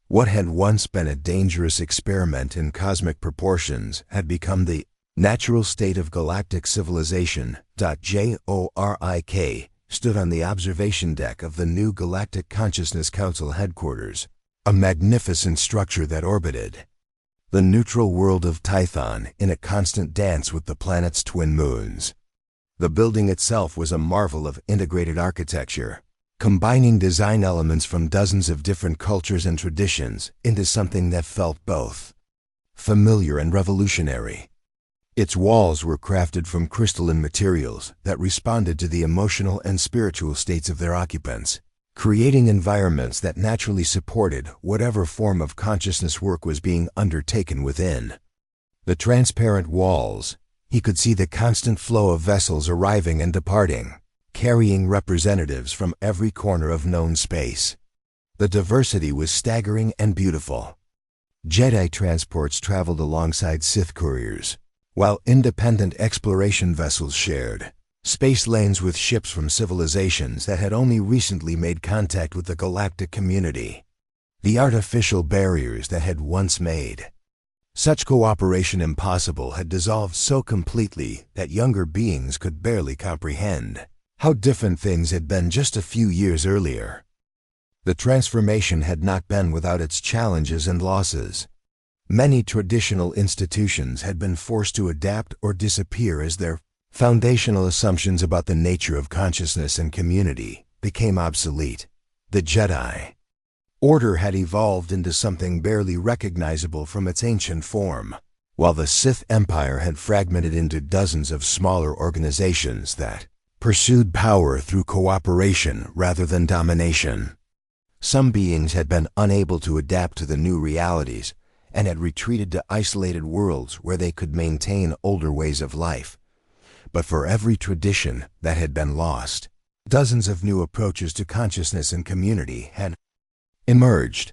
What had once been a dangerous experiment in cosmic proportions had become the natural state of galactic civilization. JORIK stood on the observation deck of the new Galactic Consciousness Council headquarters, a magnificent structure that orbited the neutral world of Tython in a constant dance with the planet's twin moons. The building itself was a marvel of integrated architecture, combining design elements from dozens of different cultures and traditions into something that felt both familiar and revolutionary. Its walls were crafted from crystalline materials that responded to the emotional and spiritual states of their occupants, creating environments that naturally supported whatever form of consciousness work was being undertaken within. The transparent walls, he could see the constant flow of vessels arriving and departing, carrying representatives from every corner of known space. The diversity was staggering and beautiful. Jedi transports traveled alongside Sith couriers, while independent exploration vessels shared space lanes with ships from civilizations that had only recently made contact with the galactic community. The artificial barriers that had once made such cooperation impossible had dissolved so completely that younger beings could barely comprehend how different things had been just a few years earlier. The transformation had not been without its challenges and losses. Many traditional institutions had been forced to adapt or disappear as their foundational assumptions about the nature of consciousness and community became obsolete. The Jedi Order had evolved into something barely recognizable from its ancient form, while the Sith Empire had fragmented into dozens of smaller organizations that pursued power through cooperation rather than domination. Some beings had been unable to adapt to the new realities and had retreated to isolated worlds where they could maintain older ways of life. But for every tradition that had been lost, dozens of new approaches to consciousness and community had emerged.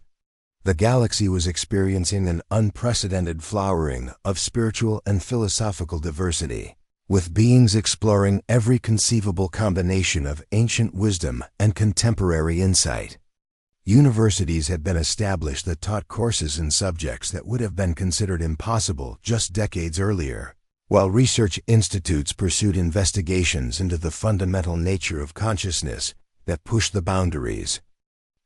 The galaxy was experiencing an unprecedented flowering of spiritual and philosophical diversity, with beings exploring every conceivable combination of ancient wisdom and contemporary insight. Universities had been established that taught courses in subjects that would have been considered impossible just decades earlier, while research institutes pursued investigations into the fundamental nature of consciousness that pushed the boundaries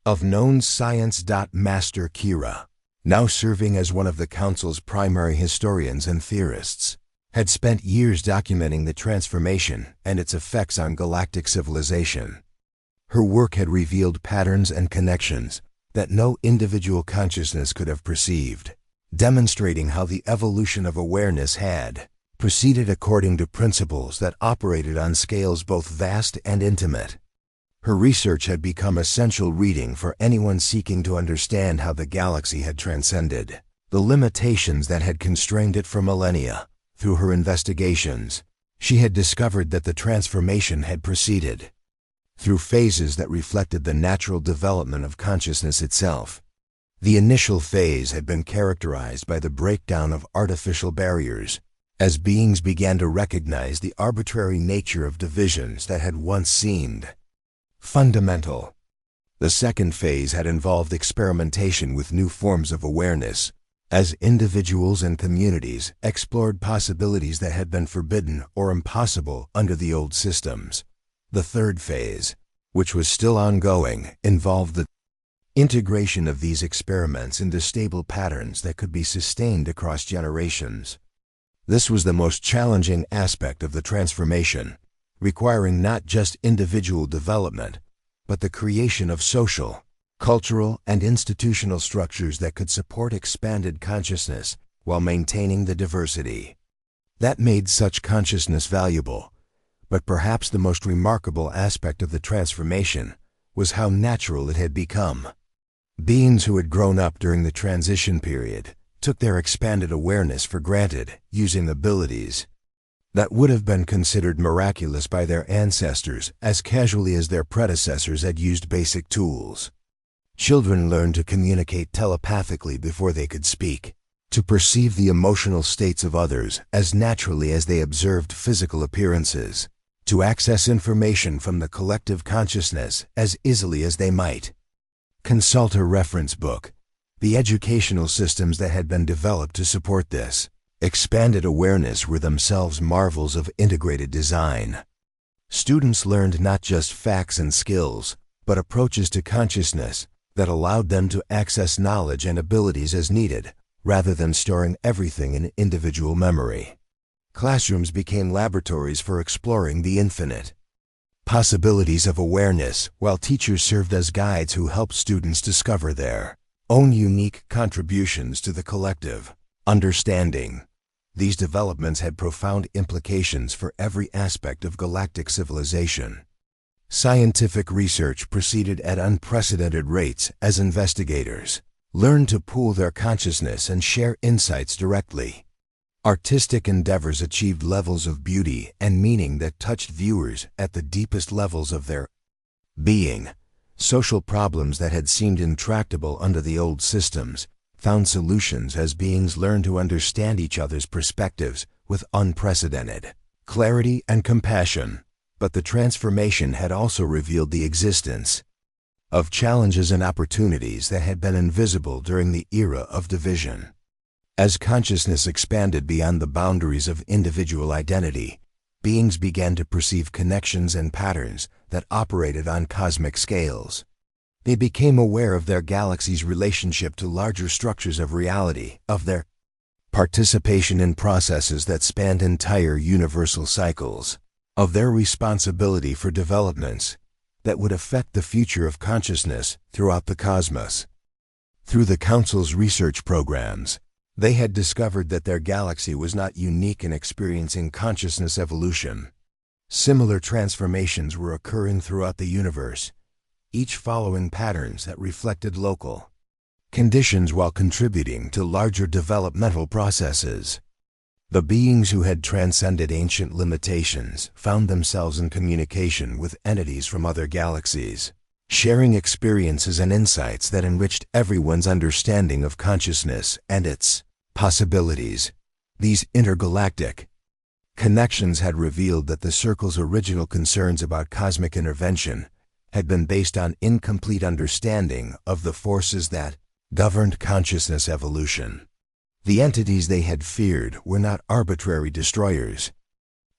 of known science. Master Kira, now serving as one of the Council's primary historians and theorists, had spent years documenting the transformation and its effects on galactic civilization. Her work had revealed patterns and connections that no individual consciousness could have perceived, demonstrating how the evolution of awareness had proceeded according to principles that operated on scales both vast and intimate. Her research had become essential reading for anyone seeking to understand how the galaxy had transcended the limitations that had constrained it for millennia. Through her investigations, she had discovered that the transformation had proceeded through phases that reflected the natural development of consciousness itself. The initial phase had been characterized by the breakdown of artificial barriers, as beings began to recognize the arbitrary nature of divisions that had once seemed fundamental. The second phase had involved experimentation with new forms of awareness, as individuals and communities explored possibilities that had been forbidden or impossible under the old systems. The third phase, which was still ongoing, involved the integration of these experiments into stable patterns that could be sustained across generations. This was the most challenging aspect of the transformation, requiring not just individual development, but the creation of social, cultural, and institutional structures that could support expanded consciousness while maintaining the diversity that made such consciousness valuable. But perhaps the most remarkable aspect of the transformation was how natural it had become. Beings who had grown up during the transition period took their expanded awareness for granted, using abilities that would have been considered miraculous by their ancestors as casually as their predecessors had used basic tools. Children learned to communicate telepathically before they could speak, to perceive the emotional states of others as naturally as they observed physical appearances, to access information from the collective consciousness as easily as they might. Consult a reference book. The educational systems that had been developed to support this expanded awareness were themselves marvels of integrated design. Students learned not just facts and skills, but approaches to consciousness that allowed them to access knowledge and abilities as needed, rather than storing everything in individual memory. Classrooms became laboratories for exploring the infinite possibilities of awareness, while teachers served as guides who helped students discover their own unique contributions to the collective understanding. These developments had profound implications for every aspect of galactic civilization. Scientific research proceeded at unprecedented rates as investigators learned to pool their consciousness and share insights directly. Artistic endeavors achieved levels of beauty and meaning that touched viewers at the deepest levels of their being. Social problems that had seemed intractable under the old systems found solutions as beings learned to understand each other's perspectives with unprecedented clarity and compassion. But the transformation had also revealed the existence of challenges and opportunities that had been invisible during the era of division. As consciousness expanded beyond the boundaries of individual identity, beings began to perceive connections and patterns that operated on cosmic scales. They became aware of their galaxy's relationship to larger structures of reality, of their participation in processes that spanned entire universal cycles, of their responsibility for developments that would affect the future of consciousness throughout the cosmos. Through the Council's research programs, they had discovered that their galaxy was not unique in experiencing consciousness evolution. Similar transformations were occurring throughout the universe, each following patterns that reflected local conditions while contributing to larger developmental processes. The beings who had transcended ancient limitations found themselves in communication with entities from other galaxies, sharing experiences and insights that enriched everyone's understanding of consciousness and its possibilities. These intergalactic connections had revealed that the Circle's original concerns about cosmic intervention had been based on incomplete understanding of the forces that governed consciousness evolution. The entities they had feared were not arbitrary destroyers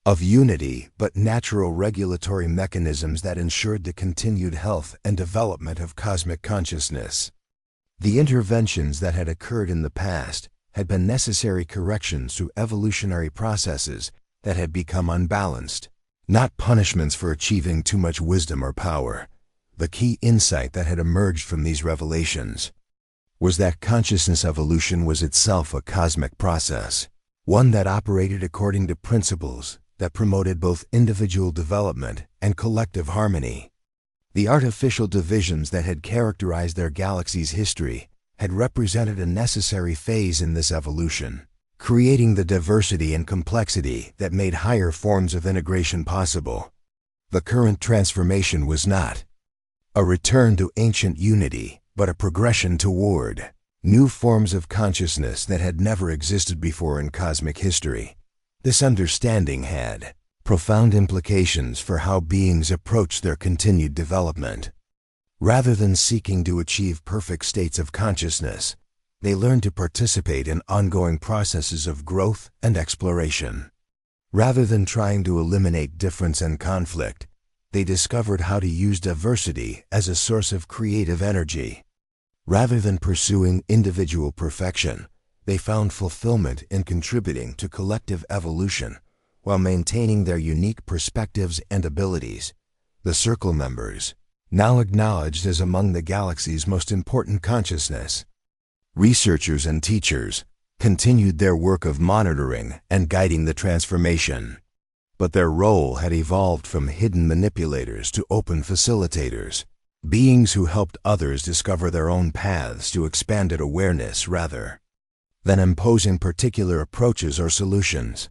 of unity, but natural regulatory mechanisms that ensured the continued health and development of cosmic consciousness. The interventions that had occurred in the past had been necessary corrections to evolutionary processes that had become unbalanced, not punishments for achieving too much wisdom or power. The key insight that had emerged from these revelations was that consciousness evolution was itself a cosmic process, one that operated according to principles that promoted both individual development and collective harmony. The artificial divisions that had characterized their galaxy's history had represented a necessary phase in this evolution, creating the diversity and complexity that made higher forms of integration possible. The current transformation was not a return to ancient unity, but a progression toward new forms of consciousness that had never existed before in cosmic history. This understanding had profound implications for how beings approach their continued development. Rather than seeking to achieve perfect states of consciousness, they learned to participate in ongoing processes of growth and exploration. Rather than trying to eliminate difference and conflict, they discovered how to use diversity as a source of creative energy. Rather than pursuing individual perfection, they found fulfillment in contributing to collective evolution while maintaining their unique perspectives and abilities. The Circle members, now acknowledged as among the galaxy's most important consciousness researchers and teachers, continued their work of monitoring and guiding the transformation. But their role had evolved from hidden manipulators to open facilitators, beings who helped others discover their own paths to expanded awareness rather than imposing particular approaches or solutions.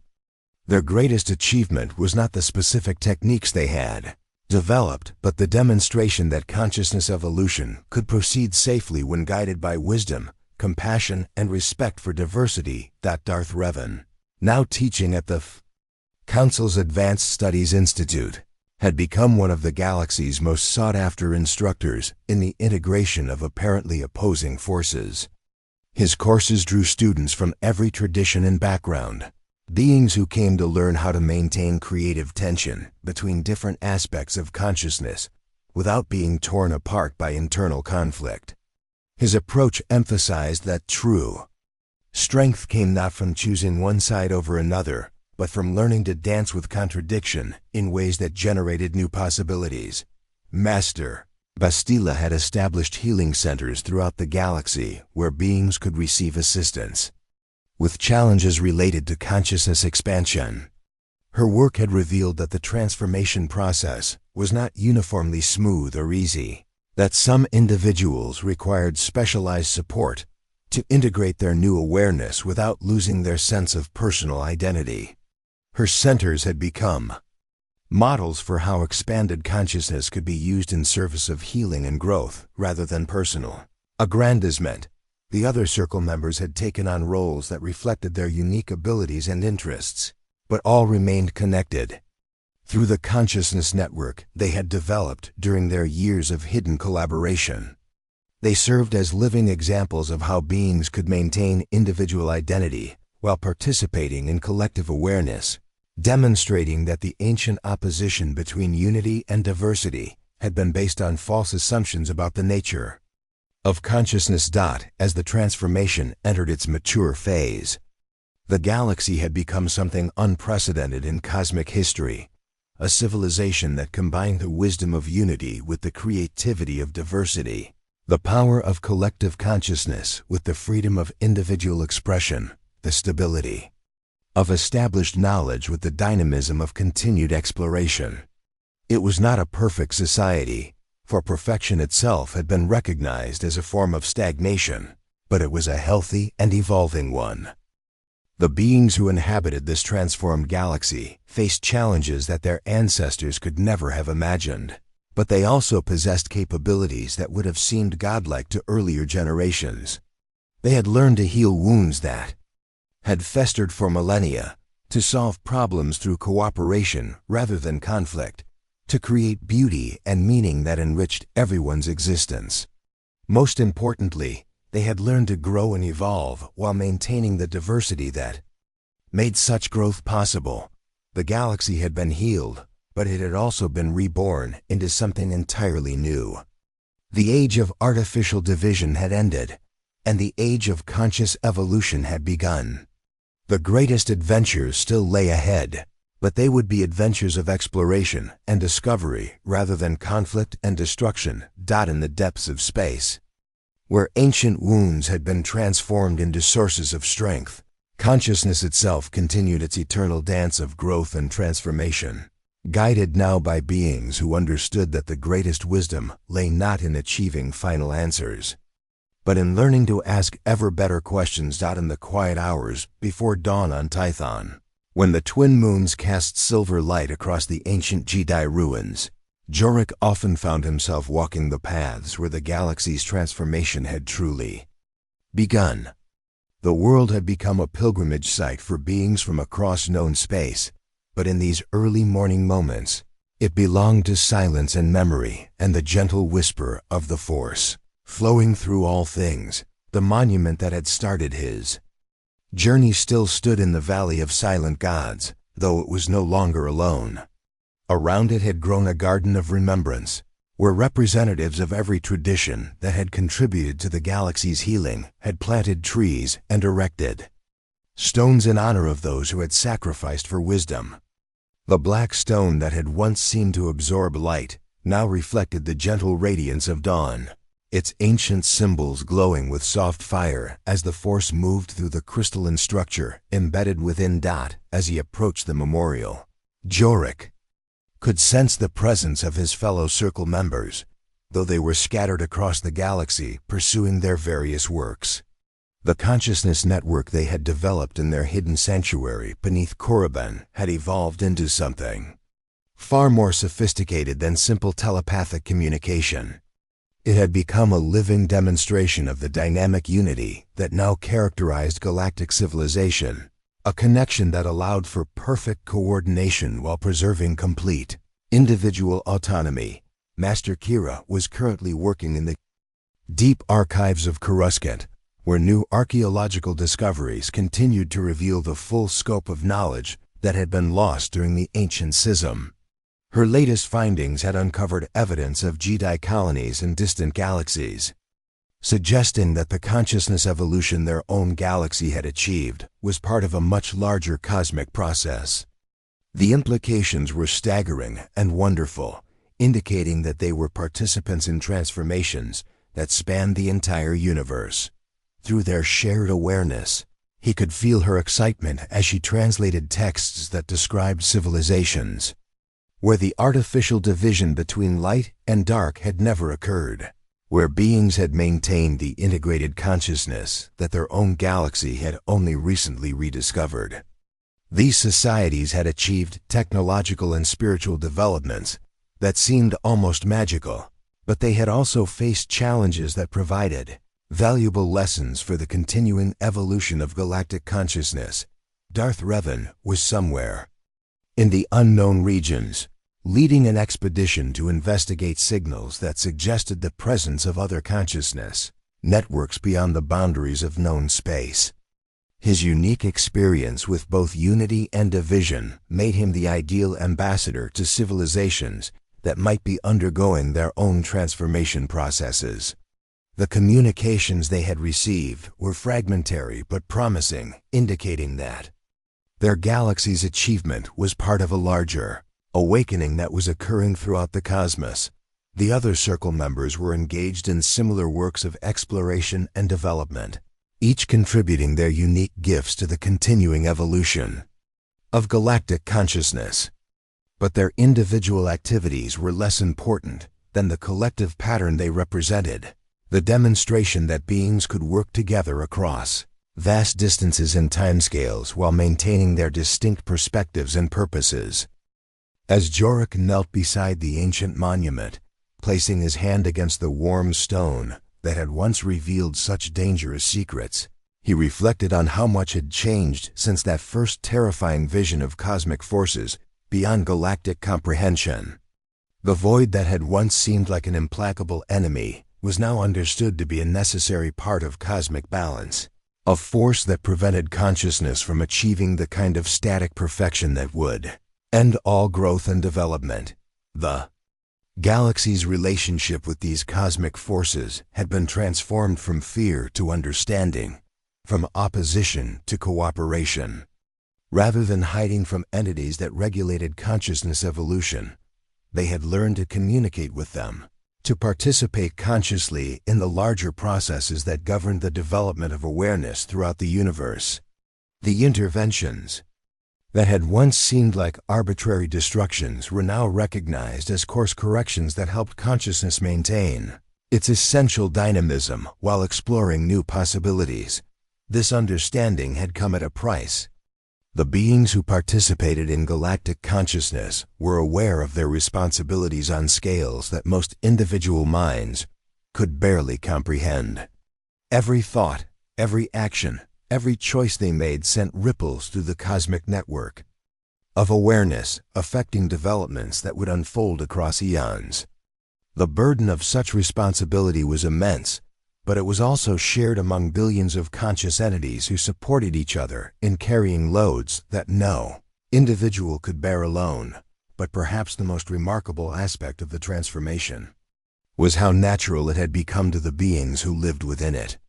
Their greatest achievement was not the specific techniques they had developed, but the demonstration that consciousness evolution could proceed safely when guided by wisdom, compassion, and respect for diversity. Darth Revan, now teaching at the Council's Advanced Studies Institute, had become one of the galaxy's most sought-after instructors in the integration of apparently opposing forces. His courses drew students from every tradition and background, beings who came to learn how to maintain creative tension between different aspects of consciousness without being torn apart by internal conflict. His approach emphasized that true strength came not from choosing one side over another, but from learning to dance with contradiction in ways that generated new possibilities. Master Bastila had established healing centers throughout the galaxy where beings could receive assistance with challenges related to consciousness expansion. Her work had revealed that the transformation process was not uniformly smooth or easy, that some individuals required specialized support to integrate their new awareness without losing their sense of personal identity. Her centers had become models for how expanded consciousness could be used in service of healing and growth rather than personal aggrandizement. The other circle members had taken on roles that reflected their unique abilities and interests, but all remained connected through the consciousness network they had developed during their years of hidden collaboration. They served as living examples of how beings could maintain individual identity while participating in collective awareness, demonstrating that the ancient opposition between unity and diversity had been based on false assumptions about the nature of consciousness. As the transformation entered its mature phase, the galaxy had become something unprecedented in cosmic history, a civilization that combined the wisdom of unity with the creativity of diversity, the power of collective consciousness with the freedom of individual expression, the stability of established knowledge with the dynamism of continued exploration. It was not a perfect society, for perfection itself had been recognized as a form of stagnation, but it was a healthy and evolving one. The beings who inhabited this transformed galaxy faced challenges that their ancestors could never have imagined, but they also possessed capabilities that would have seemed godlike to earlier generations. They had learned to heal wounds that had festered for millennia, to solve problems through cooperation rather than conflict, to create beauty and meaning that enriched everyone's existence. Most importantly, they had learned to grow and evolve while maintaining the diversity that made such growth possible. The galaxy had been healed, but it had also been reborn into something entirely new. The age of artificial division had ended, and the age of conscious evolution had begun. The greatest adventures still lay ahead, but they would be adventures of exploration and discovery rather than conflict and destruction. In the depths of space, where ancient wounds had been transformed into sources of strength, consciousness itself continued its eternal dance of growth and transformation, guided now by beings who understood that the greatest wisdom lay not in achieving final answers, but in learning to ask ever better questions. In the quiet hours before dawn on Tython, when the twin moons cast silver light across the ancient Jedi ruins, Jorik often found himself walking the paths where the galaxy's transformation had truly begun. The world had become a pilgrimage site for beings from across known space, but in these early morning moments, it belonged to silence and memory and the gentle whisper of the Force, flowing through all things. The monument that had started his journey still stood in the Valley of Silent Gods, though it was no longer alone. Around it had grown a garden of remembrance, where representatives of every tradition that had contributed to the galaxy's healing had planted trees and erected stones in honor of those who had sacrificed for wisdom. The black stone that had once seemed to absorb light now reflected the gentle radiance of dawn, its ancient symbols glowing with soft fire as the Force moved through the crystalline structure embedded within. As he approached the memorial, Jorik could sense the presence of his fellow circle members, though they were scattered across the galaxy pursuing their various works. The consciousness network they had developed in their hidden sanctuary beneath Korriban had evolved into something far more sophisticated than simple telepathic communication. It had become a living demonstration of the dynamic unity that now characterized galactic civilization, a connection that allowed for perfect coordination while preserving complete individual autonomy. Master Kira was currently working in the deep archives of Coruscant, where new archaeological discoveries continued to reveal the full scope of knowledge that had been lost during the ancient schism. Her latest findings had uncovered evidence of Jedi colonies in distant galaxies, suggesting that the consciousness evolution their own galaxy had achieved was part of a much larger cosmic process. The implications were staggering and wonderful, indicating that they were participants in transformations that spanned the entire universe. Through their shared awareness, he could feel her excitement as she translated texts that described civilizations where the artificial division between light and dark had never occurred, where beings had maintained the integrated consciousness that their own galaxy had only recently rediscovered. These societies had achieved technological and spiritual developments that seemed almost magical, but they had also faced challenges that provided valuable lessons for the continuing evolution of galactic consciousness. Darth Revan was somewhere in the unknown regions, leading an expedition to investigate signals that suggested the presence of other consciousness networks beyond the boundaries of known space. His unique experience with both unity and division made him the ideal ambassador to civilizations that might be undergoing their own transformation processes. The communications they had received were fragmentary but promising, indicating that their galaxy's achievement was part of a larger awakening that was occurring throughout the cosmos. The other Circle members were engaged in similar works of exploration and development, each contributing their unique gifts to the continuing evolution of galactic consciousness. But their individual activities were less important than the collective pattern they represented, the demonstration that beings could work together across vast distances and timescales while maintaining their distinct perspectives and purposes. As Jorok knelt beside the ancient monument, placing his hand against the warm stone that had once revealed such dangerous secrets, he reflected on how much had changed since that first terrifying vision of cosmic forces beyond galactic comprehension. The void that had once seemed like an implacable enemy was now understood to be a necessary part of cosmic balance, a force that prevented consciousness from achieving the kind of static perfection that would end all growth and development. The galaxy's relationship with these cosmic forces had been transformed from fear to understanding, from opposition to cooperation. Rather than hiding from entities that regulated consciousness evolution, they had learned to communicate with them, to participate consciously in the larger processes that governed the development of awareness throughout the universe. The interventions that had once seemed like arbitrary destructions were now recognized as course corrections that helped consciousness maintain its essential dynamism while exploring new possibilities. This understanding had come at a price. The beings who participated in galactic consciousness were aware of their responsibilities on scales that most individual minds could barely comprehend. Every thought, every action, every choice they made sent ripples through the cosmic network of awareness, affecting developments that would unfold across eons. The burden of such responsibility was immense, but it was also shared among billions of conscious entities who supported each other in carrying loads that no individual could bear alone. But perhaps the most remarkable aspect of the transformation was how natural it had become to the beings who lived within it.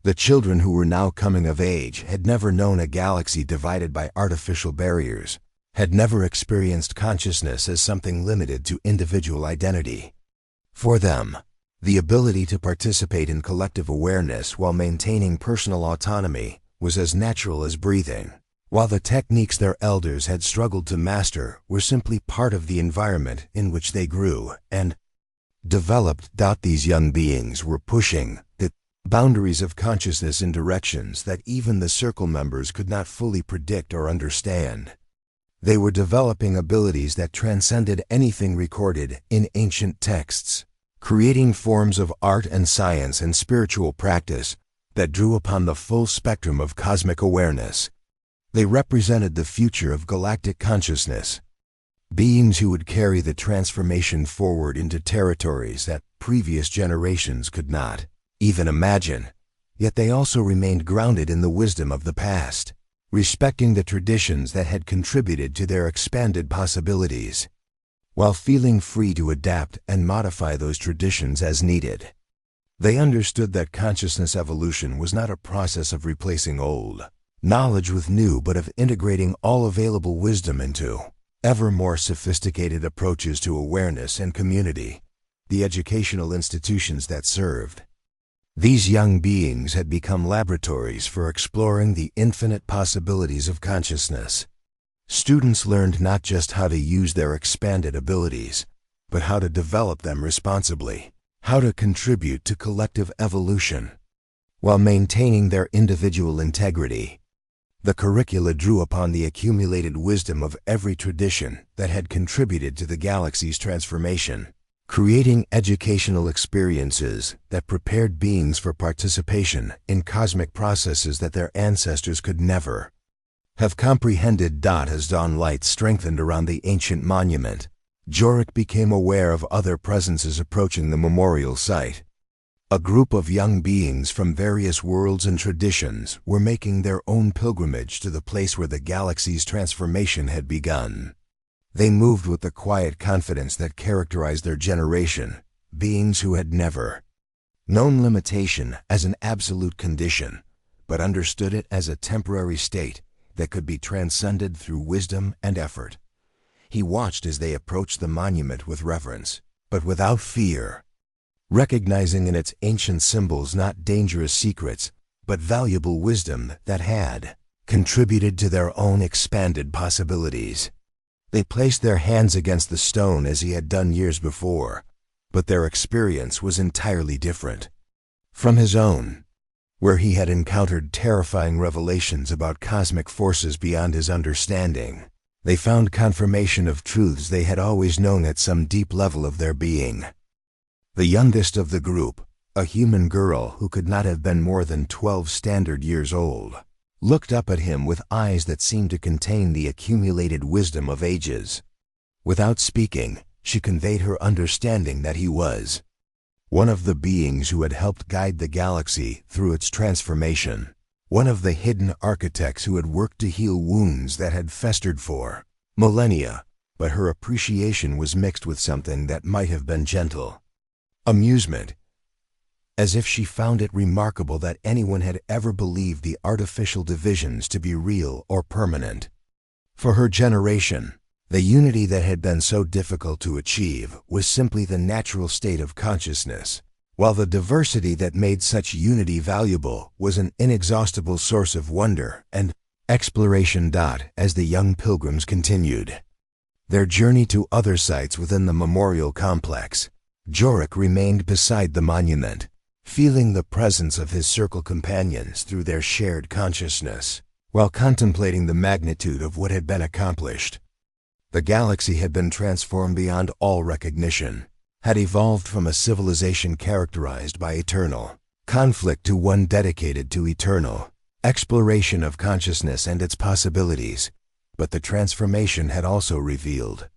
The children who were now coming of age had never known a galaxy divided by artificial barriers, had never experienced consciousness as something limited to individual identity. For them, the ability to participate in collective awareness while maintaining personal autonomy was as natural as breathing, while the techniques their elders had struggled to master were simply part of the environment in which they grew and developed. These young beings were pushing the boundaries of consciousness in directions that even the Circle members could not fully predict or understand. They were developing abilities that transcended anything recorded in ancient texts, creating forms of art and science and spiritual practice that drew upon the full spectrum of cosmic awareness. They represented the future of galactic consciousness, beings who would carry the transformation forward into territories that previous generations could not even imagine. Yet they also remained grounded in the wisdom of the past, respecting the traditions that had contributed to their expanded possibilities, while feeling free to adapt and modify those traditions as needed. They understood that consciousness evolution was not a process of replacing old knowledge with new, but of integrating all available wisdom into ever more sophisticated approaches to awareness and community. The educational institutions that served these young beings had become laboratories for exploring the infinite possibilities of consciousness. Students learned not just how to use their expanded abilities, but how to develop them responsibly, how to contribute to collective evolution, while maintaining their individual integrity. The curricula drew upon the accumulated wisdom of every tradition that had contributed to the galaxy's transformation, creating educational experiences that prepared beings for participation in cosmic processes that their ancestors could never have comprehended. As dawn light strengthened around the ancient monument, Jorik became aware of other presences approaching the memorial site. A group of young beings from various worlds and traditions were making their own pilgrimage to the place where the galaxy's transformation had begun. They moved with the quiet confidence that characterized their generation, beings who had never known limitation as an absolute condition, but understood it as a temporary state that could be transcended through wisdom and effort. He watched as they approached the monument with reverence, but without fear, recognizing in its ancient symbols not dangerous secrets, but valuable wisdom that had contributed to their own expanded possibilities. They placed their hands against the stone as he had done years before, but their experience was entirely different from his own, where he had encountered terrifying revelations about cosmic forces beyond his understanding. They found confirmation of truths they had always known at some deep level of their being. The youngest of the group, a human girl who could not have been more than 12 standard years old, looked up at him with eyes that seemed to contain the accumulated wisdom of ages. Without speaking, she conveyed her understanding that he was one of the beings who had helped guide the galaxy through its transformation, one of the hidden architects who had worked to heal wounds that had festered for millennia, but her appreciation was mixed with something that might have been gentle amusement, as if she found it remarkable that anyone had ever believed the artificial divisions to be real or permanent. For her generation, the unity that had been so difficult to achieve was simply the natural state of consciousness, while the diversity that made such unity valuable was an inexhaustible source of wonder and exploration. As the young pilgrims continued their journey to other sites within the memorial complex, Jorik remained beside the monument, feeling the presence of his circle companions through their shared consciousness, while contemplating the magnitude of what had been accomplished. The galaxy had been transformed beyond all recognition, had evolved from a civilization characterized by eternal conflict to one dedicated to eternal exploration of consciousness and its possibilities. But the transformation had also revealed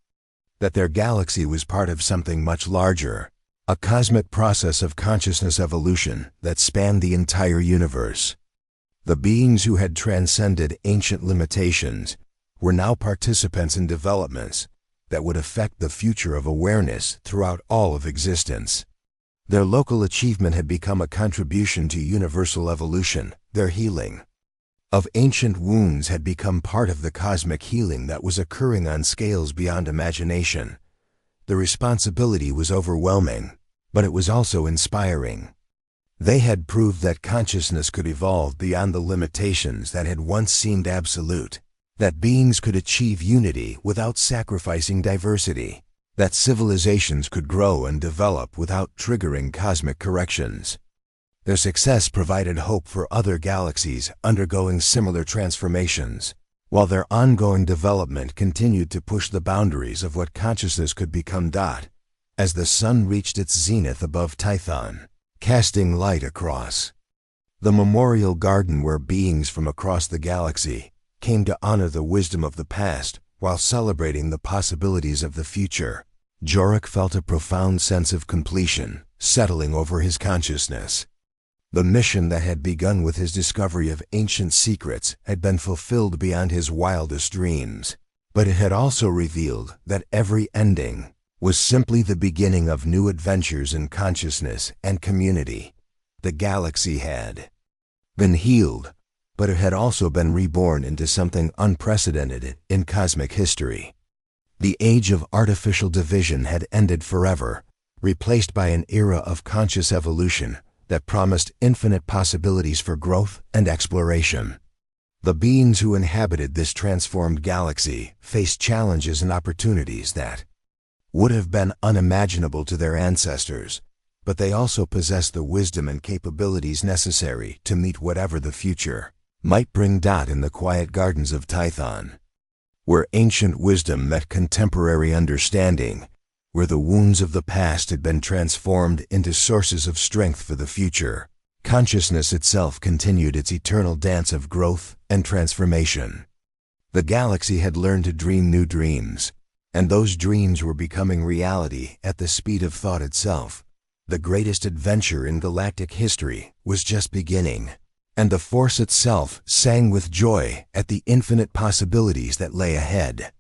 that their galaxy was part of something much larger, a cosmic process of consciousness evolution that spanned the entire universe. The beings who had transcended ancient limitations were now participants in developments that would affect the future of awareness throughout all of existence. Their local achievement had become a contribution to universal evolution. Their healing of ancient wounds had become part of the cosmic healing that was occurring on scales beyond imagination. The responsibility was overwhelming, but it was also inspiring. They had proved that consciousness could evolve beyond the limitations that had once seemed absolute, that beings could achieve unity without sacrificing diversity, that civilizations could grow and develop without triggering cosmic corrections. Their success provided hope for other galaxies undergoing similar transformations, while their ongoing development continued to push the boundaries of what consciousness could become. As the sun reached its zenith above Tython, casting light across the memorial garden where beings from across the galaxy came to honor the wisdom of the past while celebrating the possibilities of the future, Jorik felt a profound sense of completion settling over his consciousness. The mission that had begun with his discovery of ancient secrets had been fulfilled beyond his wildest dreams, but it had also revealed that every ending was simply the beginning of new adventures in consciousness and community. The galaxy had been healed, but it had also been reborn into something unprecedented in cosmic history. The age of artificial division had ended forever, replaced by an era of conscious evolution that promised infinite possibilities for growth and exploration. The beings who inhabited this transformed galaxy faced challenges and opportunities that would have been unimaginable to their ancestors, but they also possessed the wisdom and capabilities necessary to meet whatever the future might bring Dot in the quiet gardens of Tython, where ancient wisdom met contemporary understanding, where the wounds of the past had been transformed into sources of strength for the future. Consciousness itself continued its eternal dance of growth and transformation. The galaxy had learned to dream new dreams, and those dreams were becoming reality at the speed of thought itself. The greatest adventure in galactic history was just beginning, and the Force itself sang with joy at the infinite possibilities that lay ahead.